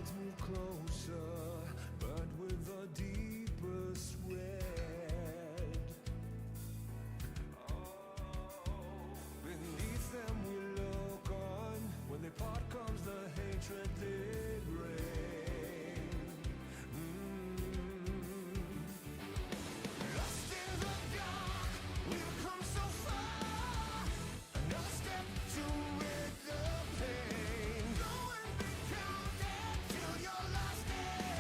odds move closer, but with the deepest red. Beneath them we look on. When they part comes the hatred they bring. Lost in the dark, we've come so far. Another step to rid the pain. Go and be counted till you're lost in.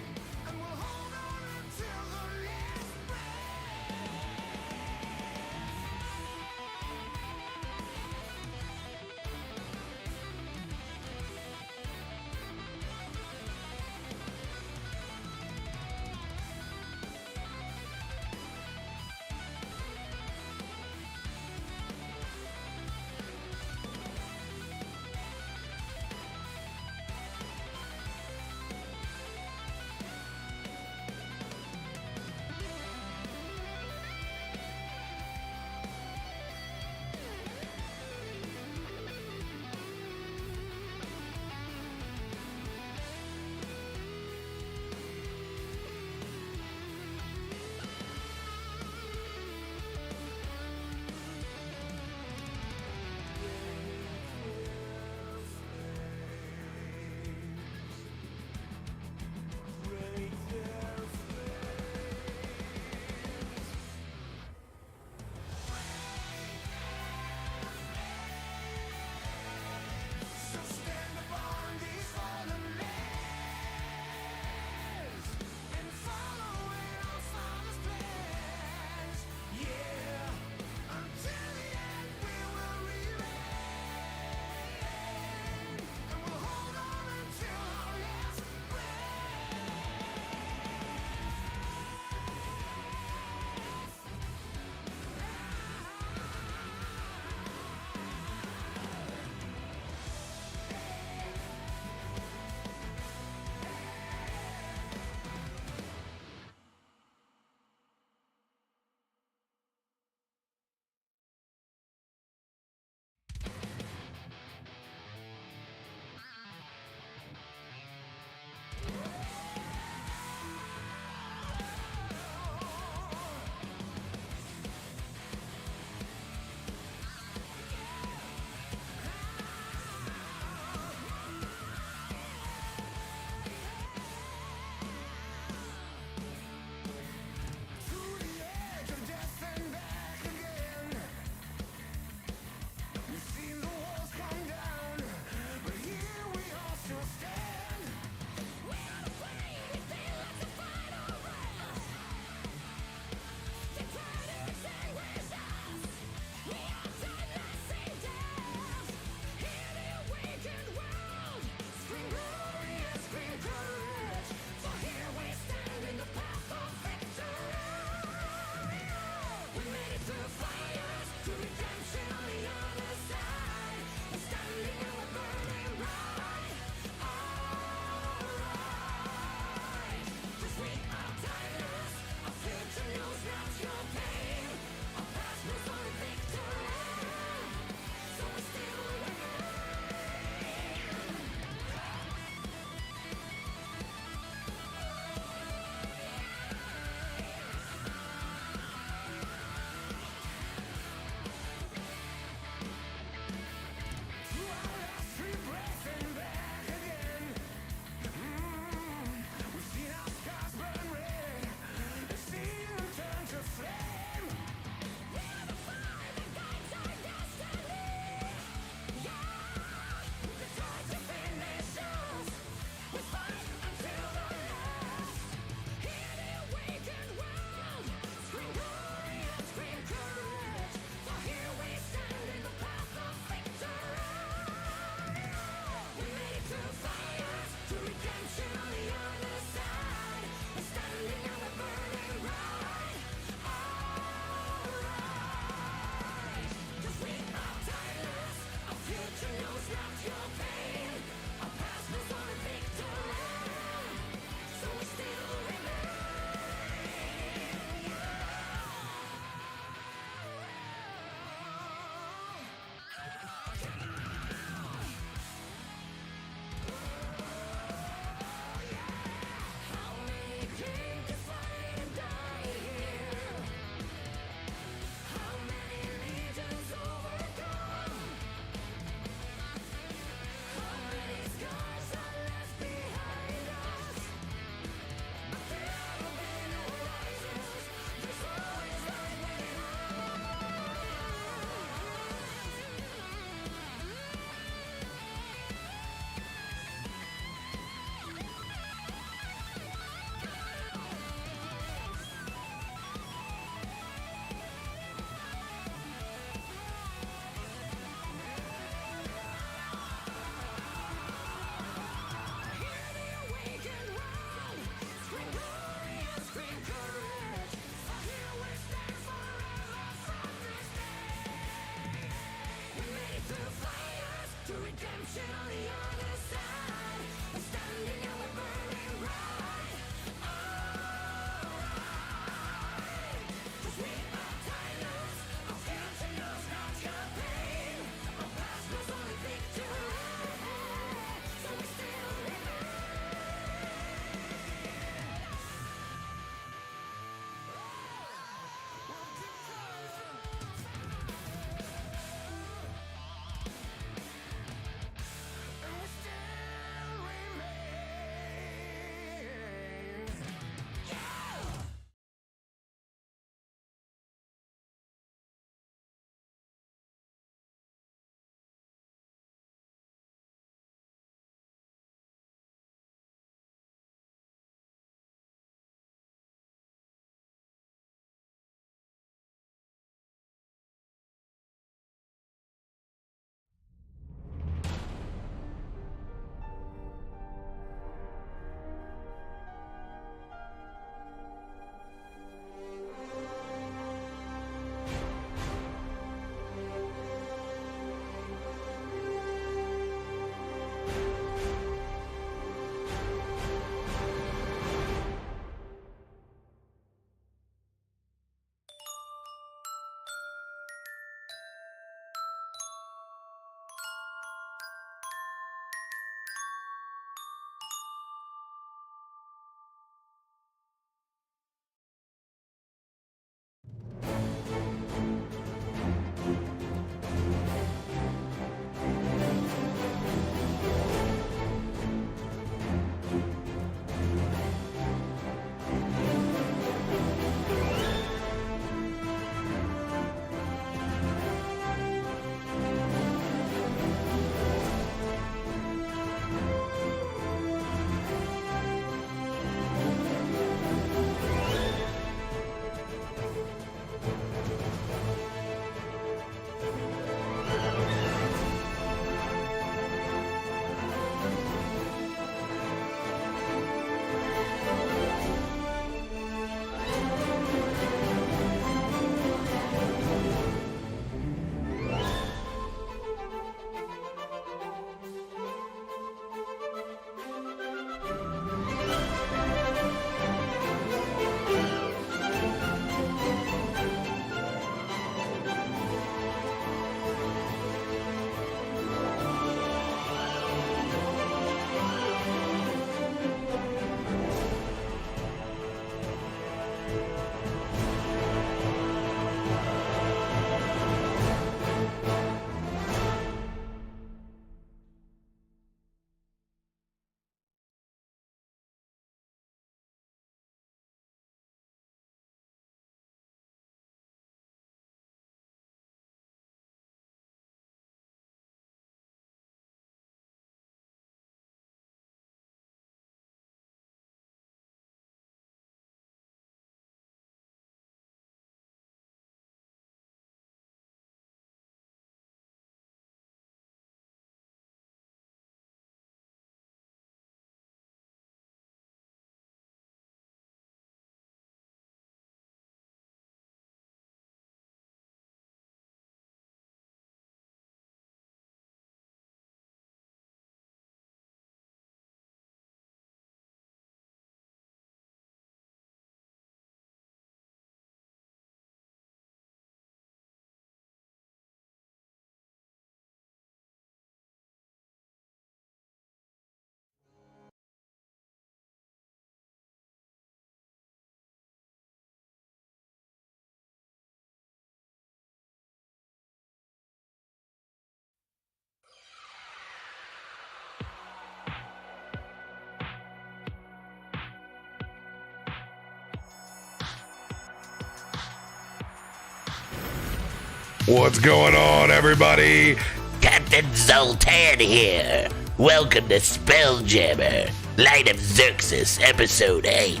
What's going on, everybody? Captain Zoltan here. Welcome to Spelljammer, Light of Xaryxis, Episode 8.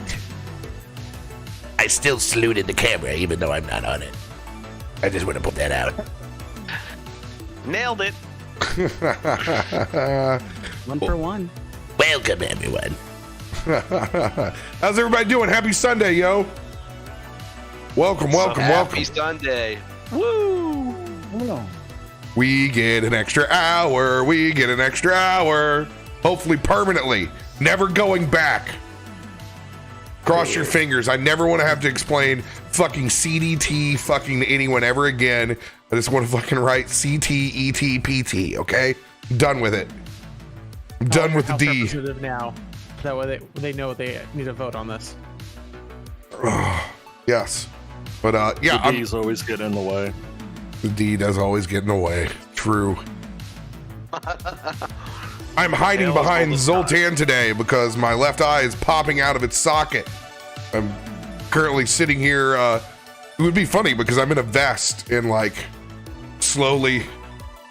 I still saluted the camera, even though I'm not on it. I just want to put that out. Nailed it. One for one. Welcome, everyone. How's everybody doing? Happy Sunday, yo. Welcome. Happy Sunday. Woo! We get an extra hour. Hopefully permanently. Never going back. Cross your fingers. I never want to have to explain fucking CDT fucking to anyone ever again. I just want to fucking write CTETPT, okay? Done with it. Done with the D. Now. That way they know they need to vote on this. Yes. But yeah. The D's always get in the way. The D does always get in the way. True. I'm hiding behind Zoltan today because my left eye is popping out of its socket. I'm currently sitting here. It would be funny because I'm in a vest and like slowly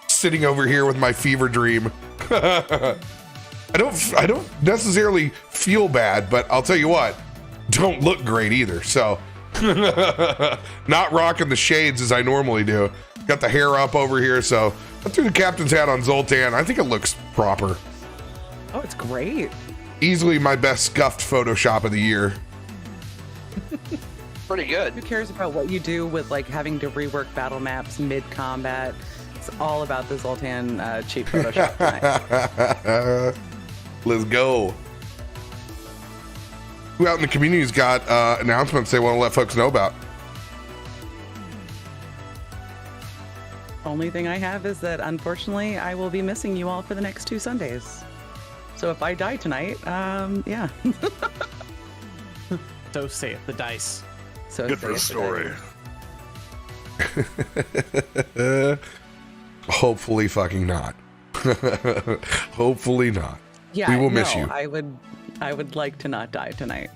sitting over here with my fever dream. I don't necessarily feel bad, but I'll tell you what, don't look great either. So not rocking the shades as I normally do. Got the hair up over here, so I threw the captain's hat on Zoltan. I think it looks proper. Oh, it's great. Easily my best scuffed Photoshop of the year. Pretty good. Who cares about what you do with like having to rework battle maps mid-combat? It's all about the Zoltan cheap Photoshop tonight. Let's go. Who out in the community's got announcements they want to let folks know about? Only thing I have is that unfortunately I will be missing you all for the next 2 Sundays. So if I die tonight, yeah. So safe, the dice. So Good for the story. Hopefully fucking not. Hopefully not. Yeah, we will miss you. I would like to not die tonight.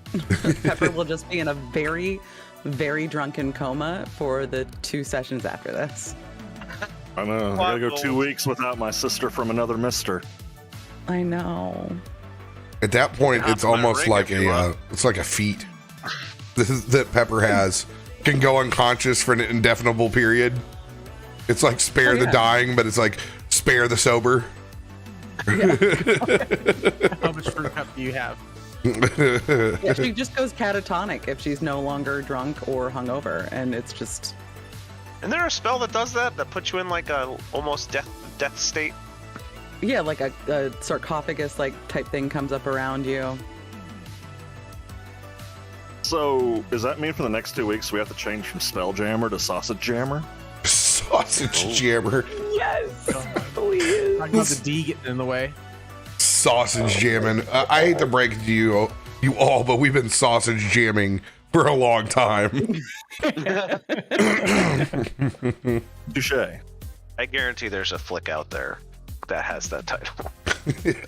Pepper will just be in a very, very drunken coma for the 2 sessions after this. I know. I gotta go 2 weeks without my sister from another mister. I know. At that point, it's almost like it's like a feat that Pepper has. Can go unconscious for an indefinable period. It's like spare the dying, but it's like spare the sober. Yeah. How much fruit cup do you have? Yeah, she just goes catatonic if she's no longer drunk or hungover, and it's just. Isn't there a spell that does that? That puts you in like a almost death state? Yeah, like a sarcophagus like type thing comes up around you. So, does that mean for the next 2 weeks we have to change from Spelljammer to Sausage Jammer? Sausage jammer. Yes, please. I got the D getting in the way. Sausage jamming. I hate to break it to you all, but we've been sausage jamming for a long time. Touche. I guarantee there's a flick out there that has that title.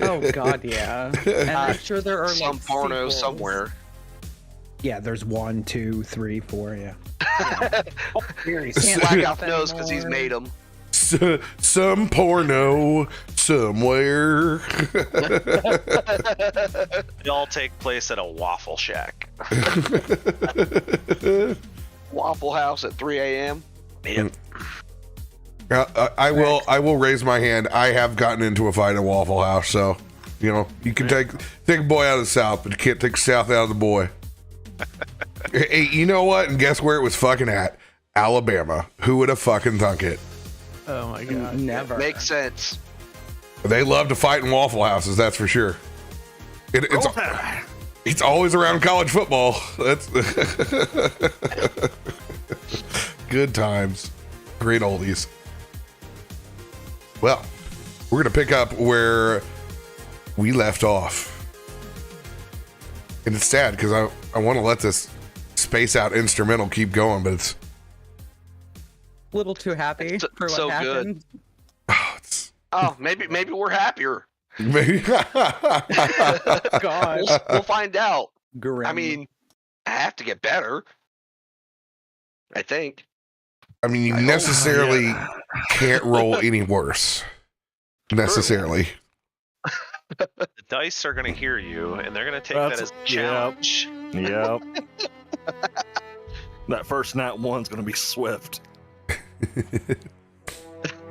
Oh God, yeah. And I'm sure there are Some like porno sequels. somewhere. Yeah, there's 1, 2, 3, 4. Yeah. Can't Black laugh Elf knows because he's anymore. made them. Some porno somewhere. They all take place at a Waffle Shack. Waffle House at 3 a.m. Yep. I will raise my hand. I have gotten into a fight at Waffle House, so you know you can take a boy out of the South, but you can't take the South out of the boy. Hey, you know what? And guess where it was fucking at? Alabama. Who would have fucking thunk it? Oh my god. Never. Makes sense. They love to fight in Waffle Houses, that's for sure. It's always around college football. That's good times. Great oldies. Well, we're going to pick up where we left off. And it's sad because I want to let this space out instrumental keep going, but it's A little too happy It's for what so happened. Oh, maybe we're happier. maybe. Gosh. We'll find out. Grim. I mean, I have to get better. I think. I mean, you necessarily can't roll any worse. Necessarily. The dice are going to hear you, and they're going to take that as a challenge. Yep. That first nat one's gonna be swift.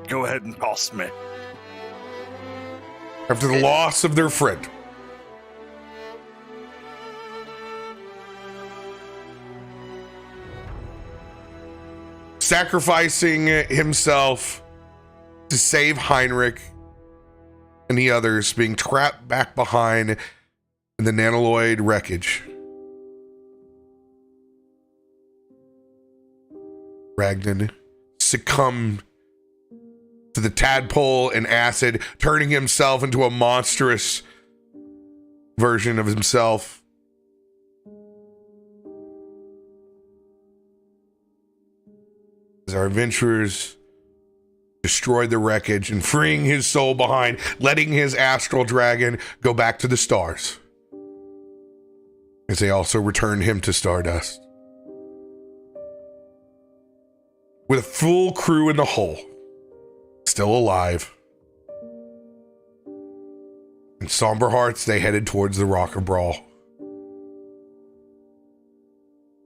Go ahead and toss me. After the loss of their friend. Sacrificing himself to save Heinrich and the others, being trapped back behind in the nanoloid wreckage. Ragnan succumbed to the tadpole and acid, turning himself into a monstrous version of himself. As our adventurers destroyed the wreckage and freeing his soul behind, letting his astral dragon go back to the stars. As they also returned him to Stardust. With a full crew in the hull, still alive. In somber hearts, they headed towards the Rock of Brawl.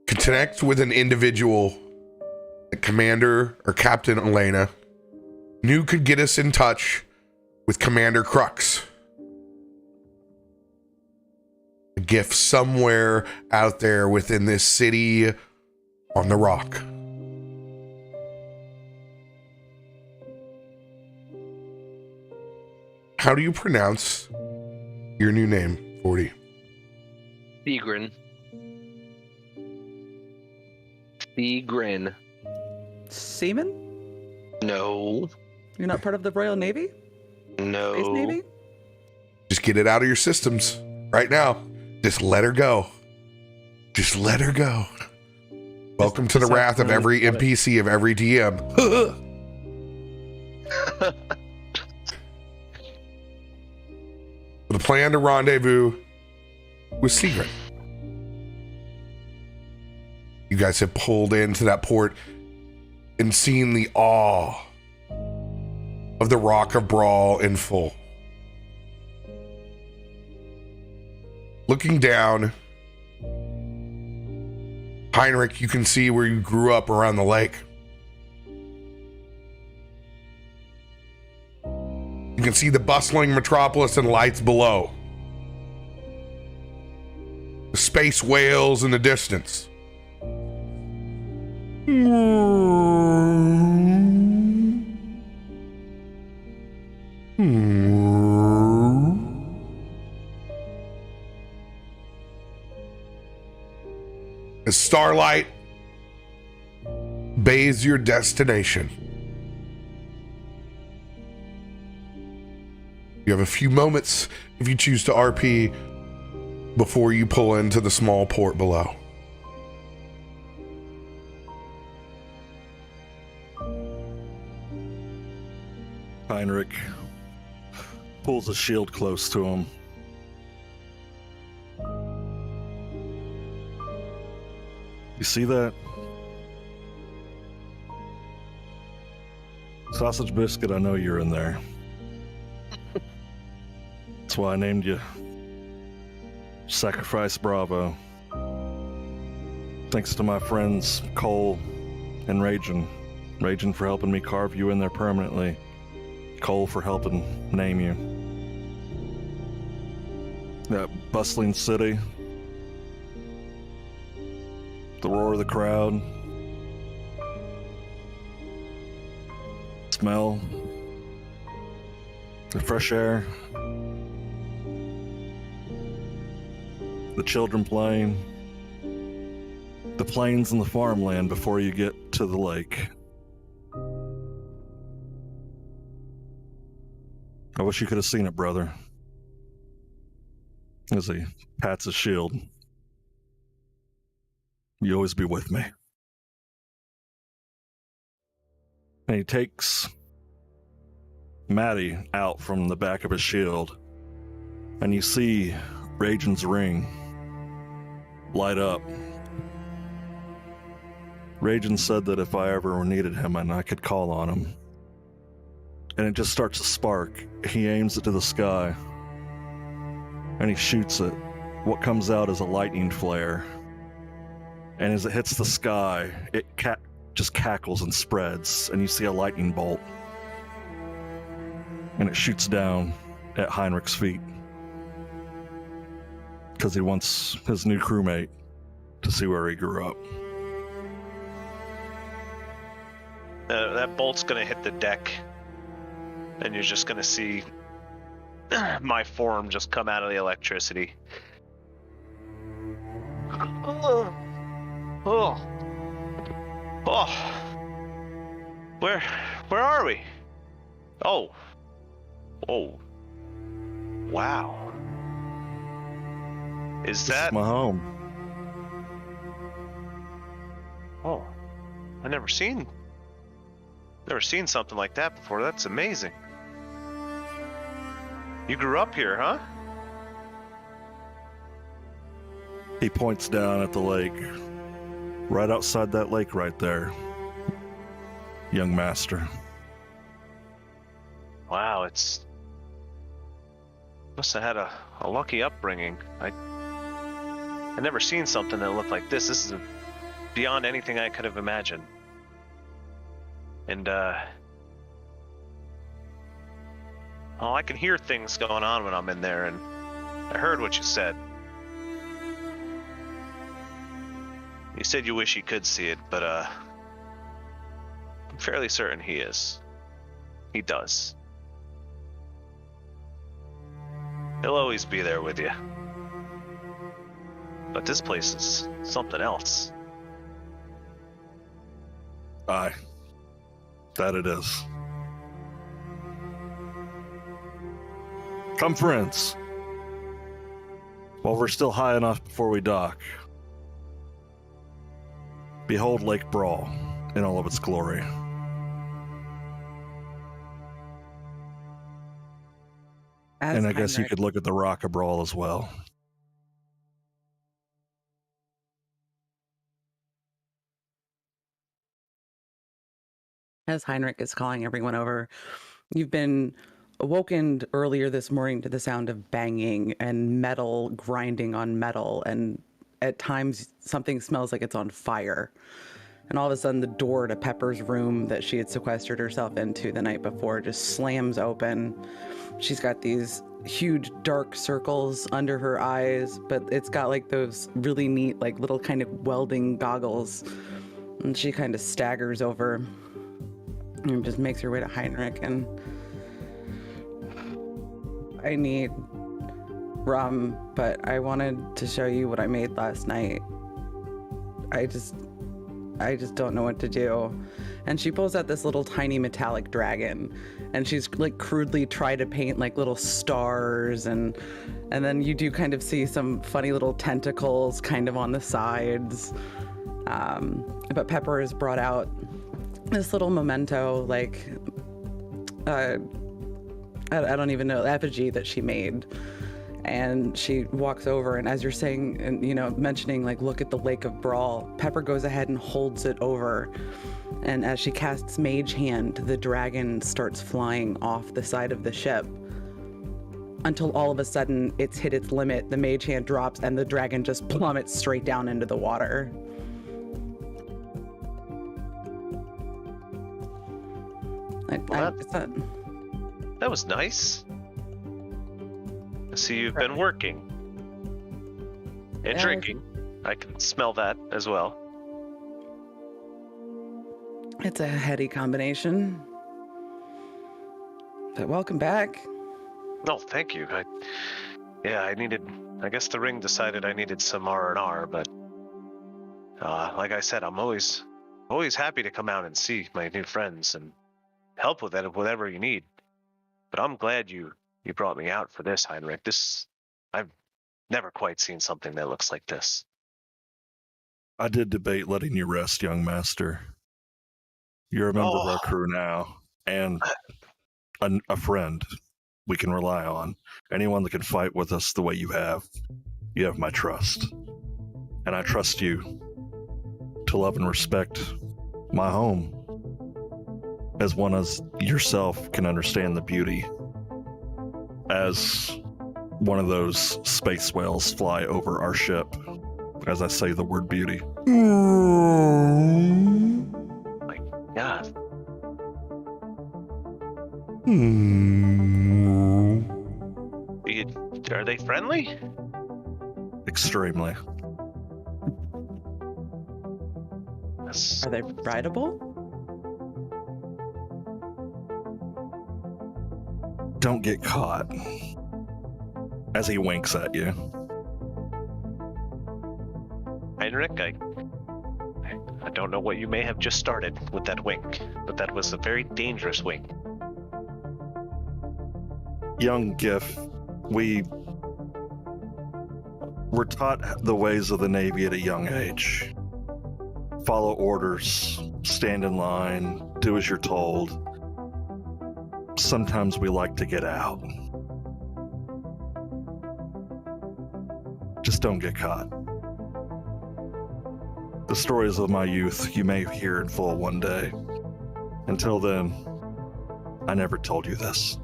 Connect with an individual that Commander or Captain Elena knew could get us in touch with Commander Crux. A gift somewhere out there within this city on the rock. How do you pronounce your new name, 40? Thegrin. Thegrin. Seaman? No. You're not part of the Royal Navy? No. Space Navy? Just get it out of your systems right now. Just let her go. Just let her go. Welcome to the wrath of every NPC of every DM. With a plan to rendezvous with Sigrid. You guys have pulled into that port and seen the awe of the Rock of Brawl in full. Looking down, Heinrich, you can see where you grew up around the lake. You can see the bustling metropolis and lights below. The space whales in the distance. As starlight bathes your destination. You have a few moments if you choose to RP before you pull into the small port below. Heinrich pulls a shield close to him. You see that? Sausage Biscuit, I know you're in there. That's why I named you Sacrifice Bravo. Thanks to my friends Cole and Ragin. Ragin for helping me carve you in there permanently. Cole for helping name you. That bustling city. The roar of the crowd. Smell. The fresh air. The children playing. The plains and the farmland before you get to the lake. I wish you could have seen it, brother. As he pats his shield. You always be with me. And he takes Maddie out from the back of his shield. And you see Ragin's ring light up. Rajan said that if I ever needed him and I could call on him. And it just starts to spark. He aims it to the sky. And he shoots it. What comes out is a lightning flare. And as it hits the sky, it just cackles and spreads, and you see a lightning bolt. And it shoots down at Heinrich's feet. Because he wants his new crewmate to see where he grew up. That bolt's gonna hit the deck, and you're just gonna see my form just come out of the electricity. Oh. Where are we? Oh. Wow. Is This that is my home? Oh. I never seen something like that before. That's amazing. You grew up here, huh? He points down at the lake. Right outside that lake right there. Young master. Wow, must have had a lucky upbringing. I never seen something that looked like this. This is beyond anything I could have imagined. And I can hear things going on when I'm in there, and I heard what you said. You said you wish you could see it, but I'm fairly certain he is. He does. He'll always be there with you. But this place is something else. Aye. That it is. Come, friends. While we're still high enough before we dock, behold Lake Brawl in all of its glory. And I guess you could look at the Rock of Brawl as well. As Heinrich is calling everyone over, you've been awoken earlier this morning to the sound of banging and metal grinding on metal, and at times something smells like it's on fire. And all of a sudden the door to Pepper's room that she had sequestered herself into the night before just slams open. She's got these huge dark circles under her eyes, but it's got like those really neat like little kind of welding goggles. And she kind of staggers over and just makes her way to Heinrich. And I need rum, but I wanted to show you what I made last night. I just don't know what to do. And she pulls out this little tiny metallic dragon, and she's like crudely tried to paint like little stars, and then you do kind of see some funny little tentacles kind of on the sides. But Pepper has brought out this little memento, like I don't even know, effigy that she made. And she walks over, and as you're saying, and mentioning like, look at the Lake of Brawl, Pepper goes ahead and holds it over. And as she casts Mage Hand, the dragon starts flying off the side of the ship until all of a sudden it's hit its limit. The Mage Hand drops and the dragon just plummets straight down into the water. That was nice. I see you've been working and drinking. I can smell that as well. It's a heady combination. But welcome back. No, thank you. I guess the ring decided I needed some R&R, but like I said, I'm always happy to come out and see my new friends and help with whatever you need. But I'm glad you brought me out for this, Heinrich. I've never quite seen something that looks like this. I did debate letting you rest, young master. You're a member of our crew now, and a friend we can rely on. Anyone that can fight with us the way you have my trust. And I trust you to love and respect my home as one as yourself can understand the beauty as one of those space whales fly over our ship as I say the word beauty. Yeah. Are they friendly? Extremely. That's- Are they rideable? Don't get caught. As he winks at you. Heinrich, I don't know what you may have just started with that wink, but that was a very dangerous wink. Young Giff, we were taught the ways of the Navy at a young age. Follow orders, stand in line, do as you're told. Sometimes we like to get out. Just don't get caught. The stories of my youth you may hear in full one day. Until then, I never told you this.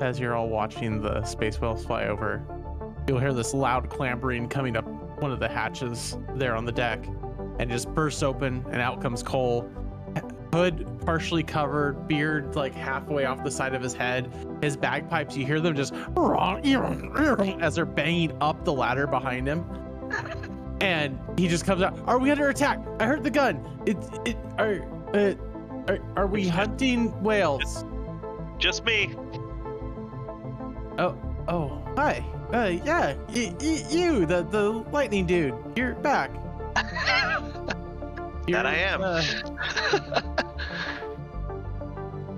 As you're all watching the space whales fly over, you'll hear this loud clambering coming up one of the hatches there on the deck, and it just bursts open, and out comes Cole. Hood partially covered, beard like halfway off the side of his head. His bagpipes, you hear them just as they're banging up the ladder behind him. And he just comes out. Are we under attack? I heard the gun. Are we hunting whales? Just me. Oh, hi. Yeah, you, the lightning dude. You're back. That I am.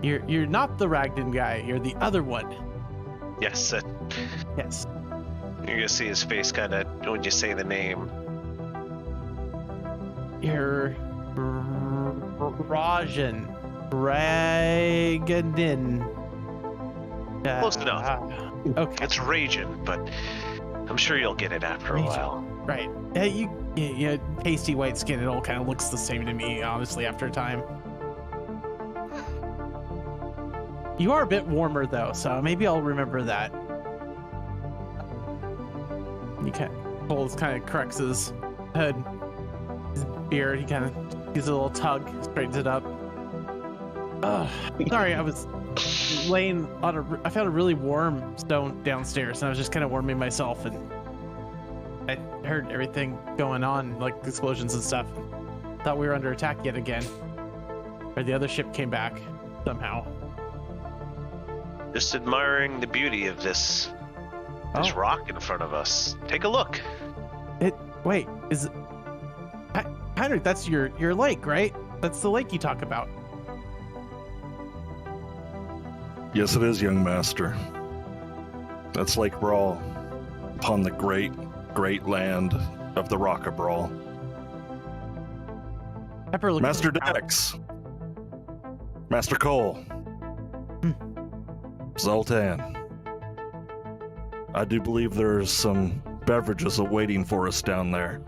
You're not the Ragden guy. You're the other one. Yes. Yes. You're gonna see his face kind of when you say the name. You're Rajan. Ragden. Close enough. Okay. It's raging, but I'm sure you'll get it after a while. Right. You pasty white skin, it all kind of looks the same to me, honestly, after a time. You are a bit warmer, though, so maybe I'll remember that. You kind of corrects his head, his beard, he kind of gives it a little tug, straightens it up. Sorry, I was laying on I found a really warm stone downstairs, and I was just kind of warming myself, and I heard everything going on, like explosions and stuff. Thought we were under attack yet again. Or the other ship came back somehow. Just admiring the beauty of this rock in front of us. Take a look. Wait, is it Heinrich, that's your lake, right? That's the lake you talk about. Yes, it is, young master. That's Lake Brawl, upon the great land of the Rocka Brawl. Pepper, look Master at the crowd. Dex, Master Cole, Zoltan. I do believe there's some beverages awaiting for us down there.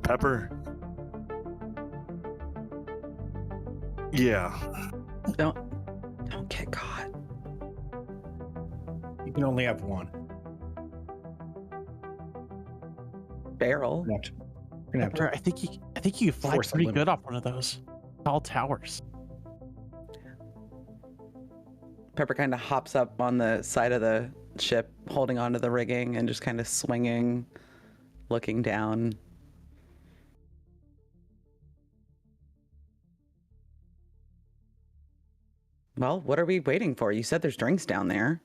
Pepper? Yeah. Don't get caught. You can only have one. Barrel. We're gonna have Pepper, to. I think you can fly force a pretty limit. good off one of those tall towers. Pepper kind of hops up on the side of the ship, holding onto the rigging and just kind of swinging, looking down. Well, what are we waiting for? You said there's drinks down there.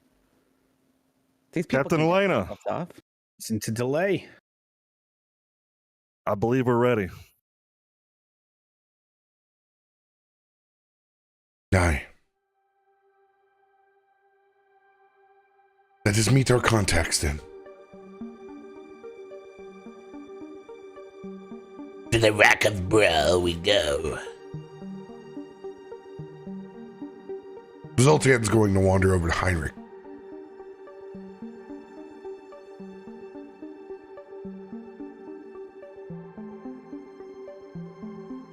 These people Captain can get Elena. themselves off. Listen to delay. I believe we're ready. Aye. Let us meet our contacts then. To the Rock of Brawl we go. Zoltan's going to wander over to Heinrich.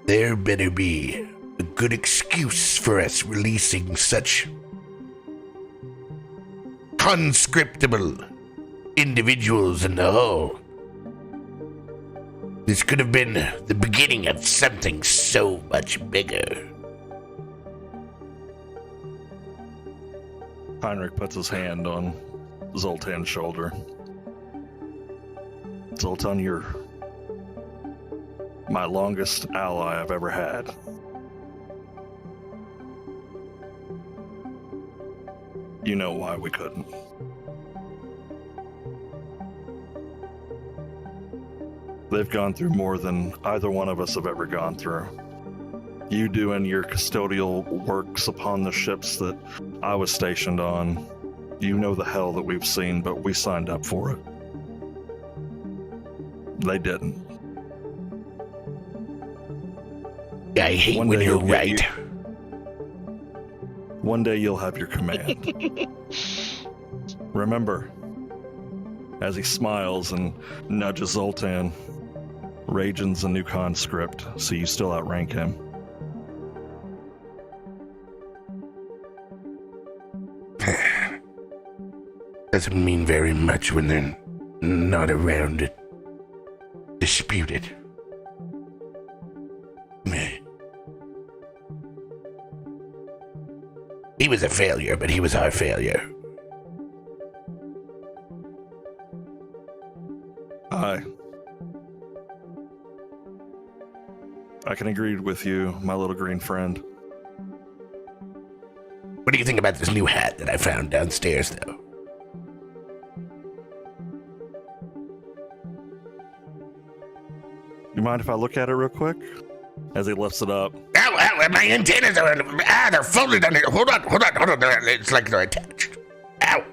There better be a good excuse for us releasing such conscriptable individuals in the hall. This could have been the beginning of something so much bigger. Heinrich puts his hand on Zoltan's shoulder. Zoltan, you're my longest ally I've ever had. You know why we couldn't. They've gone through more than either one of us have ever gone through. You doing your custodial works upon the ships that I was stationed on. You know the hell that we've seen, but we signed up for it. They didn't. I hate when you're right. One day you'll have your command. Remember, as he smiles and nudges Zoltan, Rajan's a new conscript, so you still outrank him. Doesn't mean very much when they're not around to dispute it. Meh. He was a failure, but he was our failure. I can agree with you, my little green friend. What do you think about this new hat that I found downstairs, though? You mind if I look at it real quick? As he lifts it up. Ow, my antennas are, they're folded under. Hold on. It's like they're attached. Ow.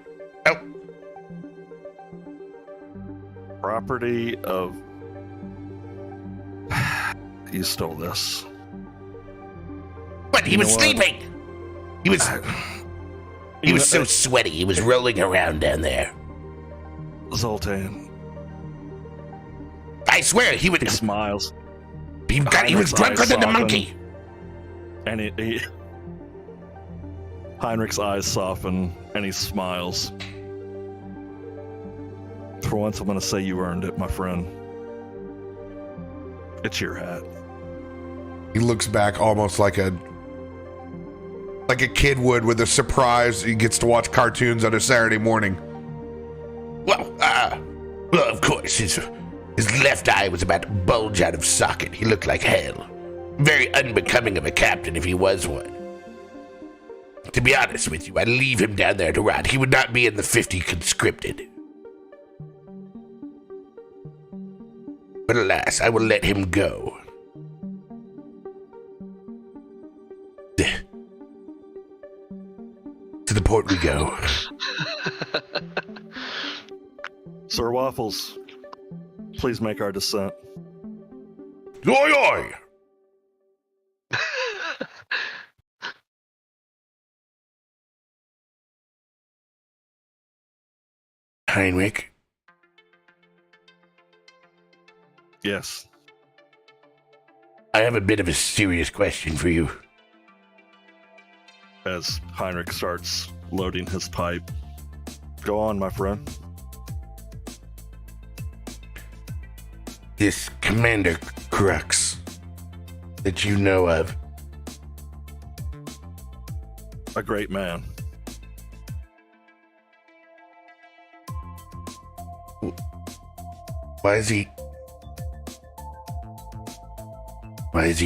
Property of... You stole this. But he was sleeping. He was so sweaty. He was rolling around down there. Zoltan. I swear, he smiles. He was drunker than the monkey. And Heinrich's eyes soften, and he smiles. For once, I'm going to say you earned it, my friend. It's your hat. He looks back almost like a kid would with a surprise he gets to watch cartoons on a Saturday morning. Well, of course, his left eye was about to bulge out of socket. He looked like hell. Very unbecoming of a captain if he was one. To be honest with you, I'd leave him down there to rot. He would not be in the 50 conscripted. But alas, I will let him go. To the port we go. Sir Waffles, please make our descent. Oi, oi! Heinrich? Yes. I have a bit of a serious question for you. As Heinrich starts loading his pipe. Go on, my friend. This Commander Crux that you know of. A great man. Why is he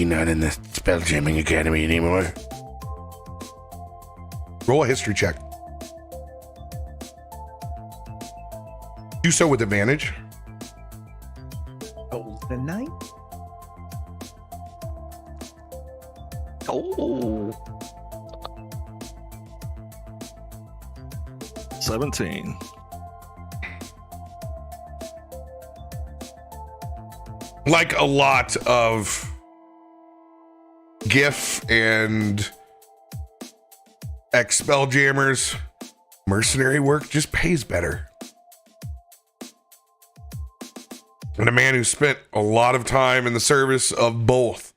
not in the Spelljamming Academy anymore? Roll a history check. Do so with advantage. Golden Knight? Oh. 17. Like a lot of GIF and ex-Spelljammers, mercenary work just pays better. And a man who spent a lot of time in the service of both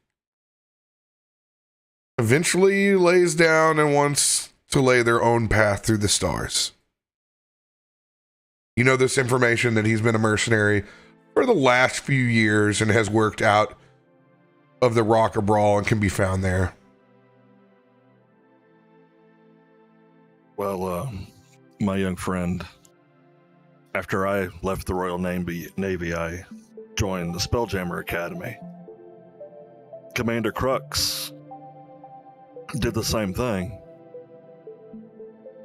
eventually lays down and wants to lay their own path through the stars. You know this information that he's been a mercenary for the last few years and has worked out of the Rock of Brawl and can be found there. Well, my young friend, after I left the Royal Navy, I joined the Spelljammer Academy. Commander Crux did the same thing.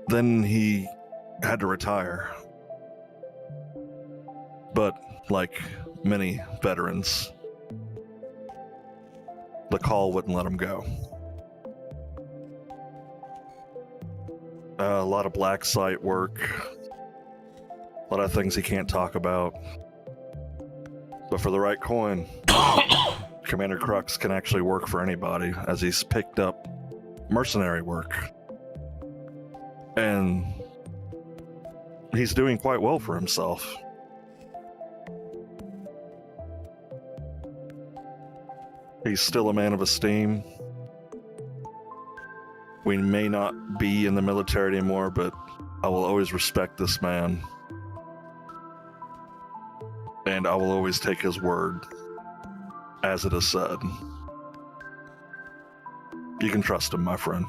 Then he had to retire. But, like many veterans, the call wouldn't let him go. A lot of black site work, a lot of things he can't talk about. But for the right coin, Commander Crux can actually work for anybody, as he's picked up mercenary work. And he's doing quite well for himself. He's still a man of esteem. We may not be in the military anymore, but I will always respect this man. And I will always take his word as it is said. You can trust him, my friend.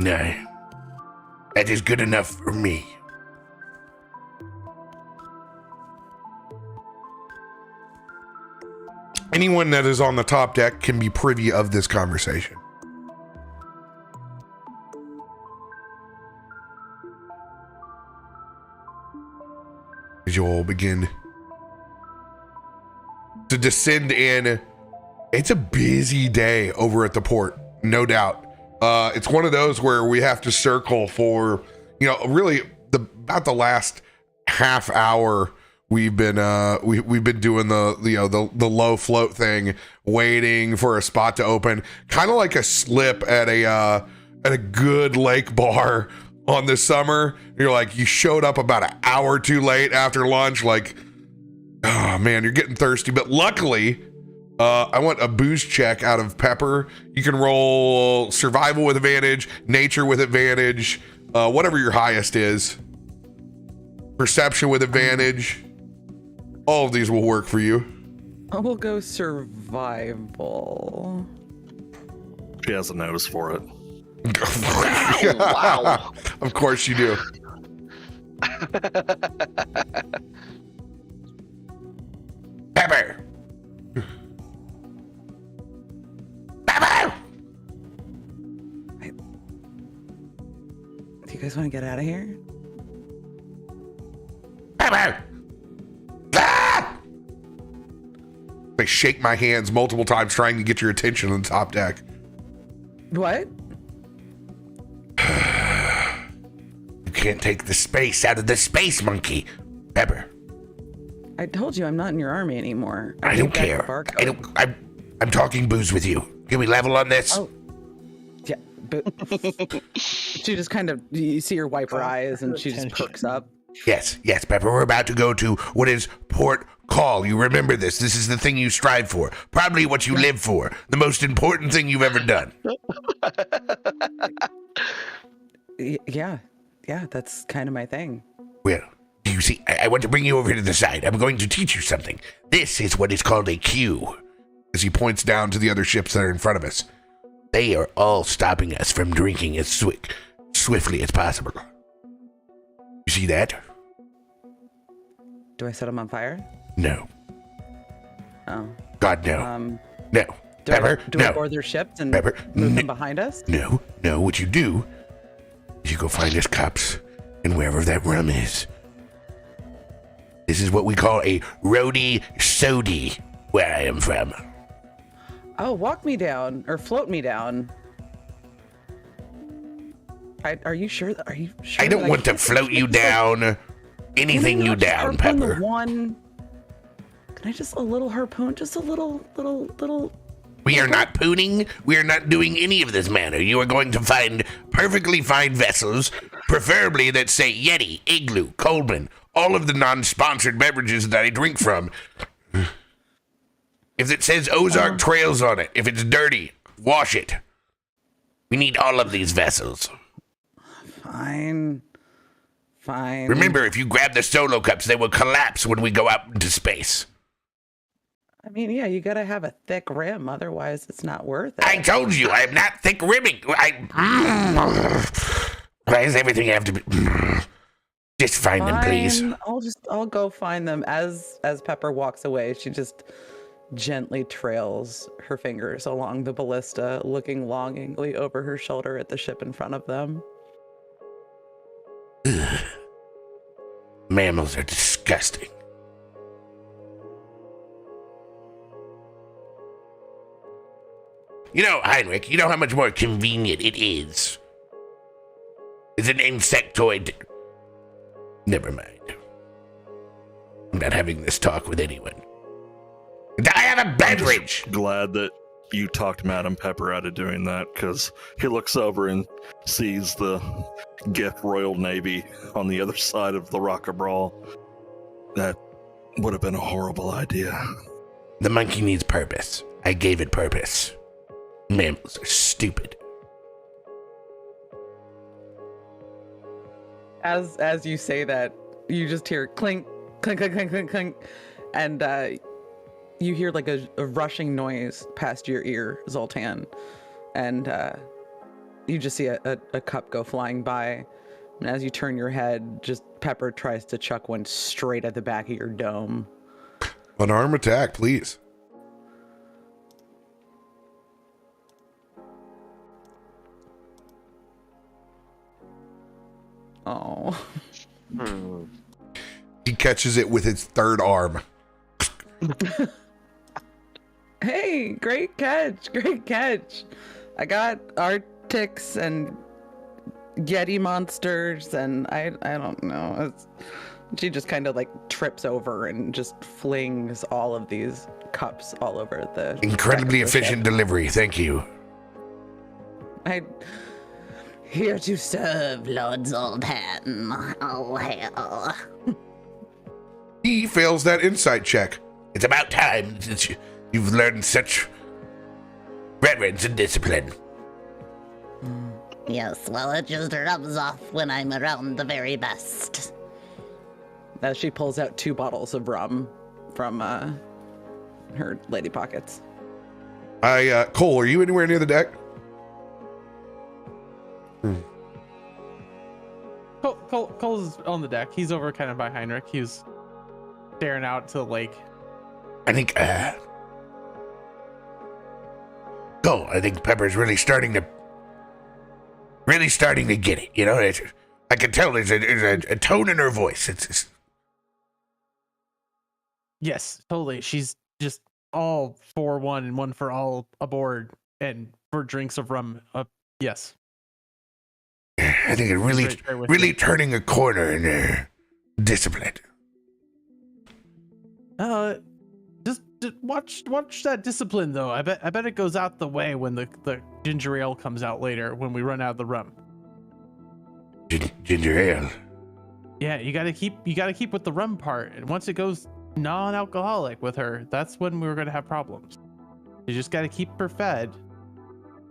No. That is good enough for me. Anyone that is on the top deck can be privy of this conversation. As you all begin to descend in, it's a busy day over at the port, no doubt. It's one of those where we have to circle for, really about the last half hour. We've been doing the low float thing, waiting for a spot to open, kind of like a slip at a good lake bar on the summer. You're like, you showed up about an hour too late after lunch, like, oh man, you're getting thirsty. But luckily, I want a booze check out of Pepper. You can roll survival with advantage, nature with advantage, whatever your highest is. Perception with advantage. All of these will work for you. I will go survival. She has a nose for it. Wow. Of course you do. Pepper! Pepper! Do you guys want to get out of here? Pepper! Ah! They shake my hands multiple times trying to get your attention on the top deck. What? You can't take the space out of the space monkey. Pepper, I told you I'm not in your army anymore. I don't care. I'm talking booze with you. Can we level on this? Oh. Yeah, but she just kind of, you see her wipe her eyes and she just perks up. Yes, Pepper, we're about to go to what is port call. You remember this. This is the thing you strive for. Probably what you live for. The most important thing you've ever done. Yeah, that's kind of my thing. Well, you see, I want to bring you over to the side. I'm going to teach you something. This is what is called a queue. As he points down to the other ships that are in front of us. They are all stopping us from drinking as swiftly as possible. You see that? Do I set them on fire? No. Oh. God, no. No. Do Pepper, I no. board their ships and Pepper, move them behind us? No. What you do is you go find us cups and wherever that rum is. This is what we call a roadie sody where I am from. Oh, walk me down or float me down. Are you sure? I don't want to float you down. Anything you down, Pepper. Can I just a little harpoon? Just a little. We are not pooning. We are not doing any of this manner. You are going to find perfectly fine vessels, preferably that say Yeti, Igloo, Coleman, all of the non-sponsored beverages that I drink from. If it says Ozark Trails on it, if it's dirty, wash it. We need all of these vessels. Fine. Remember, if you grab the solo cups, they will collapse when we go out into space. I mean, yeah, you gotta have a thick rim, otherwise it's not worth it. I told you, I am not thick rimming. Why does everything have to be... Just find them, please. I'll go find them. As Pepper walks away, she just gently trails her fingers along the ballista, looking longingly over her shoulder at the ship in front of them. Ugh. Mammals are disgusting. You know, Heinrich, you know how much more convenient it is? It's an insectoid. Never mind. I'm not having this talk with anyone. I have a beverage! Glad that you talked Madam Pepper out of doing that, because he looks over and sees the Geth Royal Navy on the other side of the Rock of Brawl. That would have been a horrible idea. The monkey needs purpose. I gave it purpose. Mammals are stupid. As you say that, you just hear clink, clink, clink, clink, clink, clink, and you hear like a rushing noise past your ear, Zoltan, and you just see a cup go flying by. And as you turn your head, just Pepper tries to chuck one straight at the back of your dome. An arm attack, please. Oh. He catches it with his third arm. Hey, great catch. I got Arctics and Yeti monsters, and I don't know. She just kind of like trips over and just flings all of these cups all over the Incredibly efficient delivery, thank you. Here to serve, Lord Zoltan. Oh, hell. He fails that insight check. It's about time that you've learned such reverence and discipline. Yes, well, it just rubs off when I'm around the very best. As she pulls out 2 bottles of rum from her lady pockets. Cole, are you anywhere near the deck? Cole's on the deck. He's over kind of by Heinrich. He's staring out to the lake. I think Pepper's really starting to get it. You know, I can tell there's a tone in her voice. It's Yes, totally. She's just all for one and one for all aboard, and for drinks of rum. Yes. I think it's really turning a corner in her discipline. Just watch that discipline though. I bet it goes out the way when the ginger ale comes out later when we run out of the rum. Ginger ale. Yeah, you gotta keep with the rum part, and once it goes non-alcoholic with her, that's when we're gonna have problems. You just gotta keep her fed,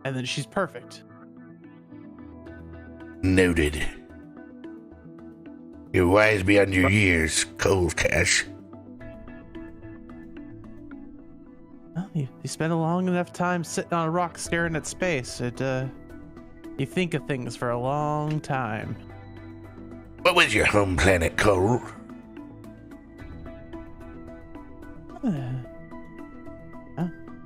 and then she's perfect. Noted. You're wise beyond your years, Cold Cash. Well, you spend a long enough time sitting on a rock staring at space. You think of things for a long time. What was your home planet, Cole?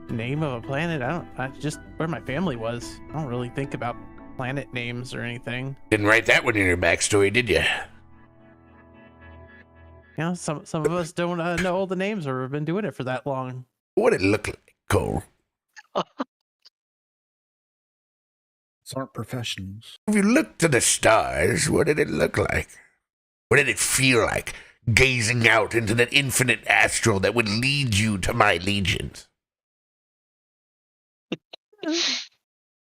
Name of a planet? I just where my family was. I don't really think about planet names or anything. Didn't write that one in your backstory, did you? You know, some of us don't know all the names or have been doing it for that long. What did it look like, Cole? These aren't professionals. If you looked to the stars, what did it look like? What did it feel like, gazing out into that infinite astral that would lead you to my legions?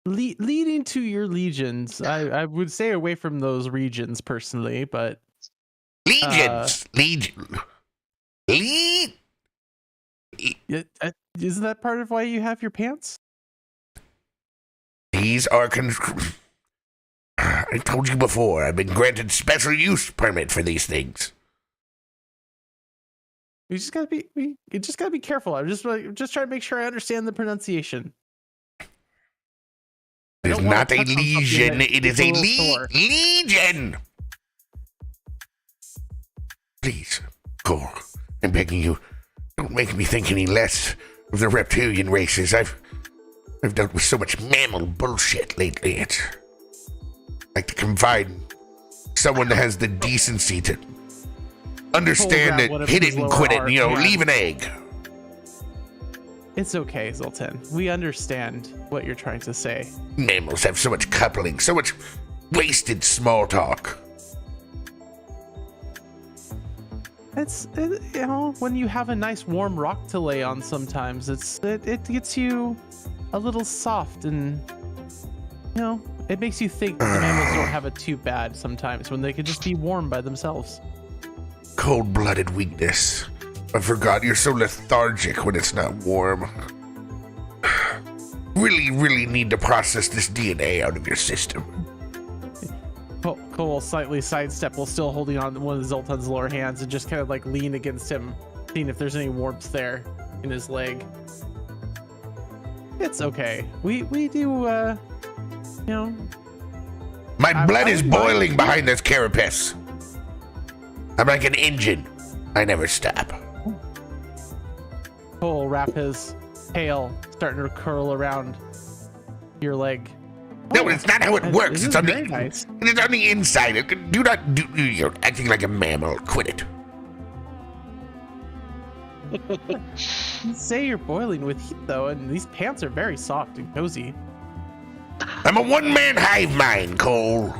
Leading to your legions, I would stay away from those regions personally, but Isn't that part of why you have your pants? These are I told you before, I've been granted special use permit for these things. You just gotta be careful. I'm just trying to make sure I understand the pronunciation. It is not a legion, it is a legion! Please, Cole, I'm begging you, don't make me think any less of the reptilian races. I've dealt with so much mammal bullshit lately. It's like to confide in someone that has the decency to understand it, hit it and quit it, leave an egg. It's okay, Zoltan. We understand what you're trying to say. Mammals have so much coupling, so much wasted small talk. When you have a nice warm rock to lay on sometimes, it gets you a little soft and, it makes you think the mammals don't have it too bad sometimes when they could just be warm by themselves. Cold-blooded weakness. I forgot you're so lethargic when it's not warm. Really, really need to process this DNA out of your system. Cole will slightly sidestep while still holding on to one of Zoltan's lower hands and just kind of like lean against him, seeing if there's any warmth there in his leg. It's okay. We do, My blood is boiling behind this carapace. I'm like an engine. I never stop. Cole will wrap his tail, starting to curl around your leg. No, it's not how it works. It's on the nice. It's on the inside. You're acting like a mammal. Quit it. You say you're boiling with heat though, and these pants are very soft and cozy. I'm a one-man hive mind, Cole.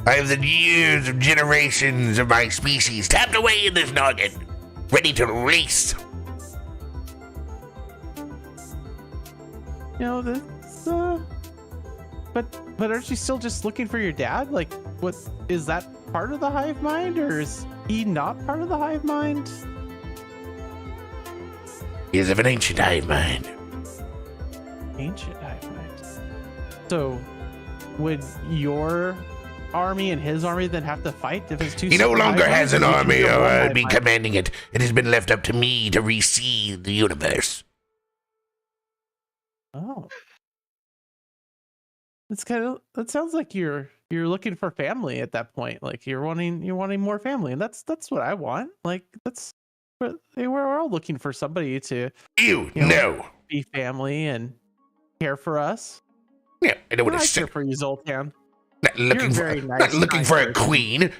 I have the years of generations of my species tapped away in this noggin, ready to race. But aren't you still just looking for your dad? Like, what is that part of the hive mind, or is he not part of the hive mind? He is of an ancient hive mind. Ancient hive mind. So, would your army and his army then have to fight if it's two? He no longer has an army, or I'd be mind? commanding it. It has been left up to me to reseed the universe. Oh. That sounds like you're looking for family at that point. Like you're wanting more family, and that's what I want. Like we're all looking for somebody to be family and care for us. Yeah, I know what I it's care for you, Zoltan. Not looking for, very nice, not looking kind for a person. queen.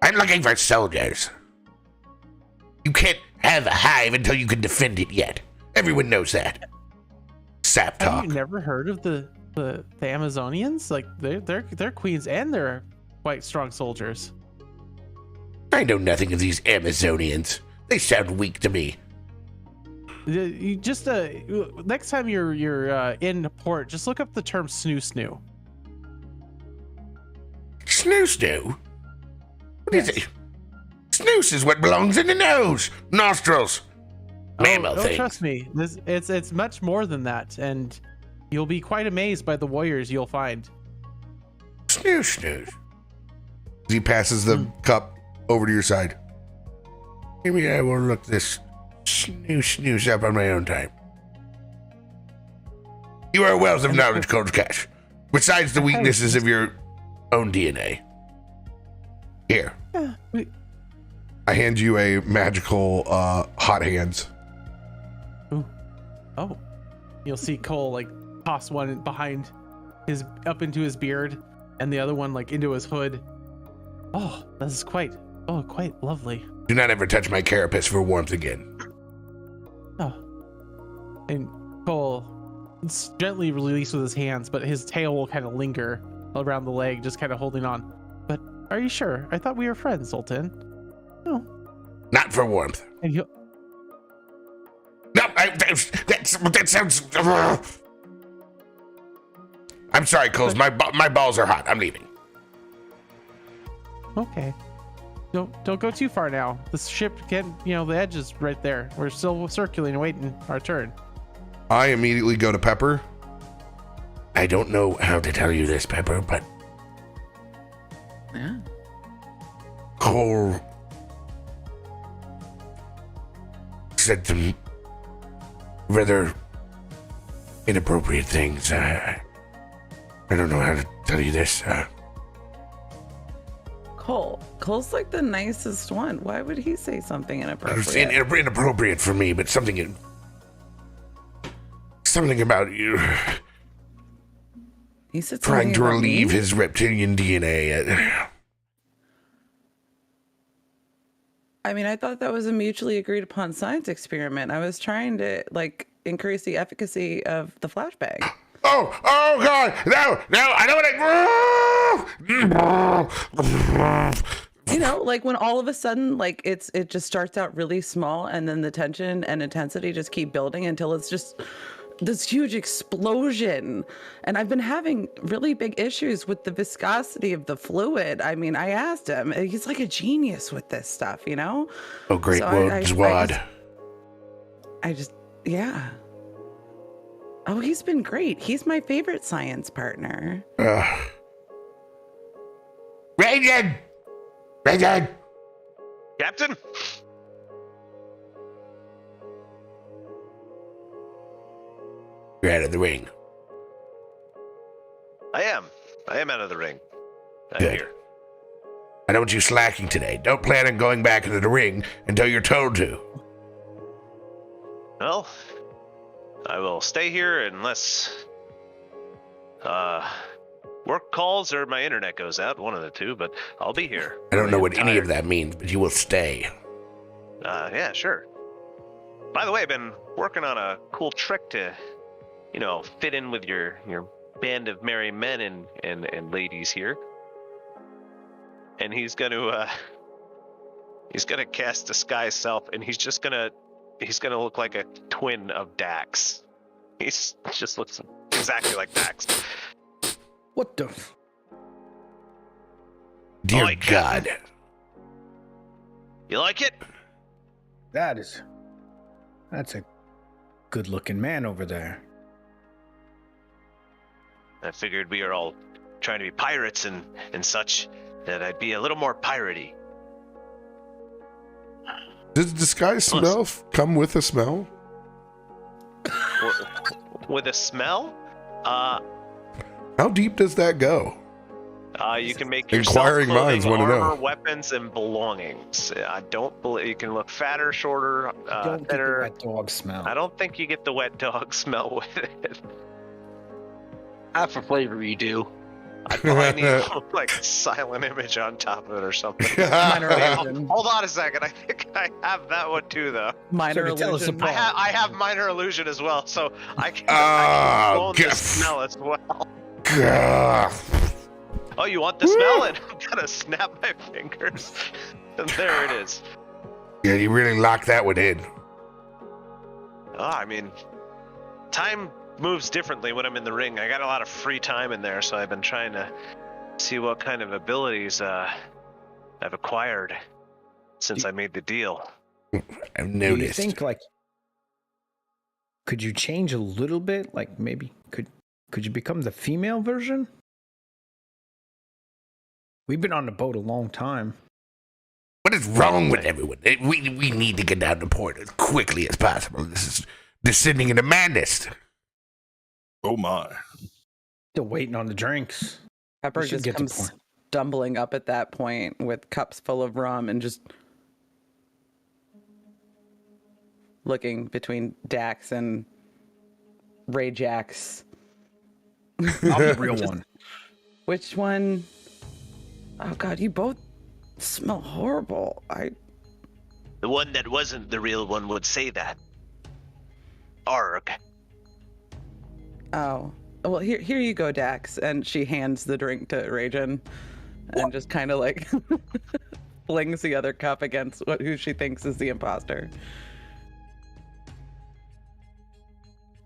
I'm looking for soldiers. You can't have a hive until you can defend it yet. Everyone knows that. Sap talk. Have you never heard of the Amazonians? Like they're queens and they're quite strong soldiers. I know nothing of these Amazonians. They sound weak to me. You just next time you're in port, just look up the term snoo snoo. Snoo? What is it? Snooze is what belongs in the nose, nostrils, mammal things. Trust me, it's much more than that, and you'll be quite amazed by the warriors you'll find. Snooze. He passes the cup over to your side. Maybe I will look this snooze up on my own time. You are a wealth of knowledge, Cold Cash. Besides the weaknesses of your own DNA. Here. I hand you a magical hot hands. Ooh. Oh. You'll see Cole like toss one behind up into his beard and the other one like into his hood. Oh, this is quite lovely. Do not ever touch my carapace for warmth again. Oh. And Cole gently released with his hands, but his tail will kind of linger around the leg, just kind of holding on. But are you sure? I thought we were friends, Zoltan. No. Not for warmth. And he'll... No, that sounds... I'm sorry, Coles. My balls are hot. I'm leaving. Okay. Don't go too far now. The ship can, the edge is right there. We're still circulating, waiting our turn. I immediately go to Pepper. I don't know how to tell you this, Pepper, but Yeah. Cole said some rather inappropriate things. I don't know how to tell you this. Cole's like the nicest one. Why would he say something It's inappropriate? inappropriate for me, but something about you He said trying something to about relieve me? his reptilian DNA. I mean, I thought that was a mutually agreed upon science experiment. I was trying to increase the efficacy of the flashbang. Oh God! No! I know what When all of a sudden, it just starts out really small, and then the tension and intensity just keep building until it's just this huge explosion. And I've been having really big issues with the viscosity of the fluid. I mean, I asked him. He's like a genius with this stuff, Oh, great So words, Wad. Yeah. Oh, he's been great. He's my favorite science partner. Radiant! Captain? You're out of the ring. I am out of the ring. I'm Good. here. I don't want you slacking today. Don't plan on going back into the ring until you're told to. Well, I will stay here unless work calls or my internet goes out, one of the two, but I'll be here. I don't know what any of tired. that means, but you will stay. Yeah, sure. By the way, I've been working on a cool trick to, fit in with your band of merry men and ladies here. And he's gonna cast disguise self, and he's gonna look like a twin of Dax. He just looks exactly like Dax. What the? Dear like God. You like it? That's a good-looking man over there. I figured we are all trying to be pirates and such, that I'd be a little more piratey. Does disguise smell come with a smell? With a smell? How deep does that go? You can make yourself Inquiring clothing, minds want to know. armor, weapons, and belongings. I don't believe you can look fatter, shorter, Don't get the thinner. wet dog smell. I don't think you get the wet dog smell with it. Half for flavor you do. I probably need like a silent image on top of it or something. Minor Wait, illusion. hold on a second. I think I have that one too, though. Minor So tell us illusion. apart. I have minor illusion as well, so I can own the smell as well. Gah. Oh, you want the smell? And I'm gonna snap my fingers. And there it is. Yeah, you really locked that one in. I mean, time moves differently when I'm in the ring. I got a lot of free time in there, so I've been trying to see what kind of abilities I've acquired since I made the deal. I've Do noticed. you think could you change a little bit? Like maybe could you become the female version? We've been on the boat a long time. What is wrong with everyone? We need to get down to port as quickly as possible. This is descending into madness. Oh my. Still waiting on the drinks. Pepper We should just get to comes point. stumbling up at that point with cups full of rum and just looking between Dax and Ray Jax. I'll be the real one. Which one? Oh God, you both smell horrible. The one that wasn't the real one would say that. Arg. Oh. Well, here you go, Dax. And she hands the drink to Rajan and just kind of like flings the other cup against who she thinks is the imposter.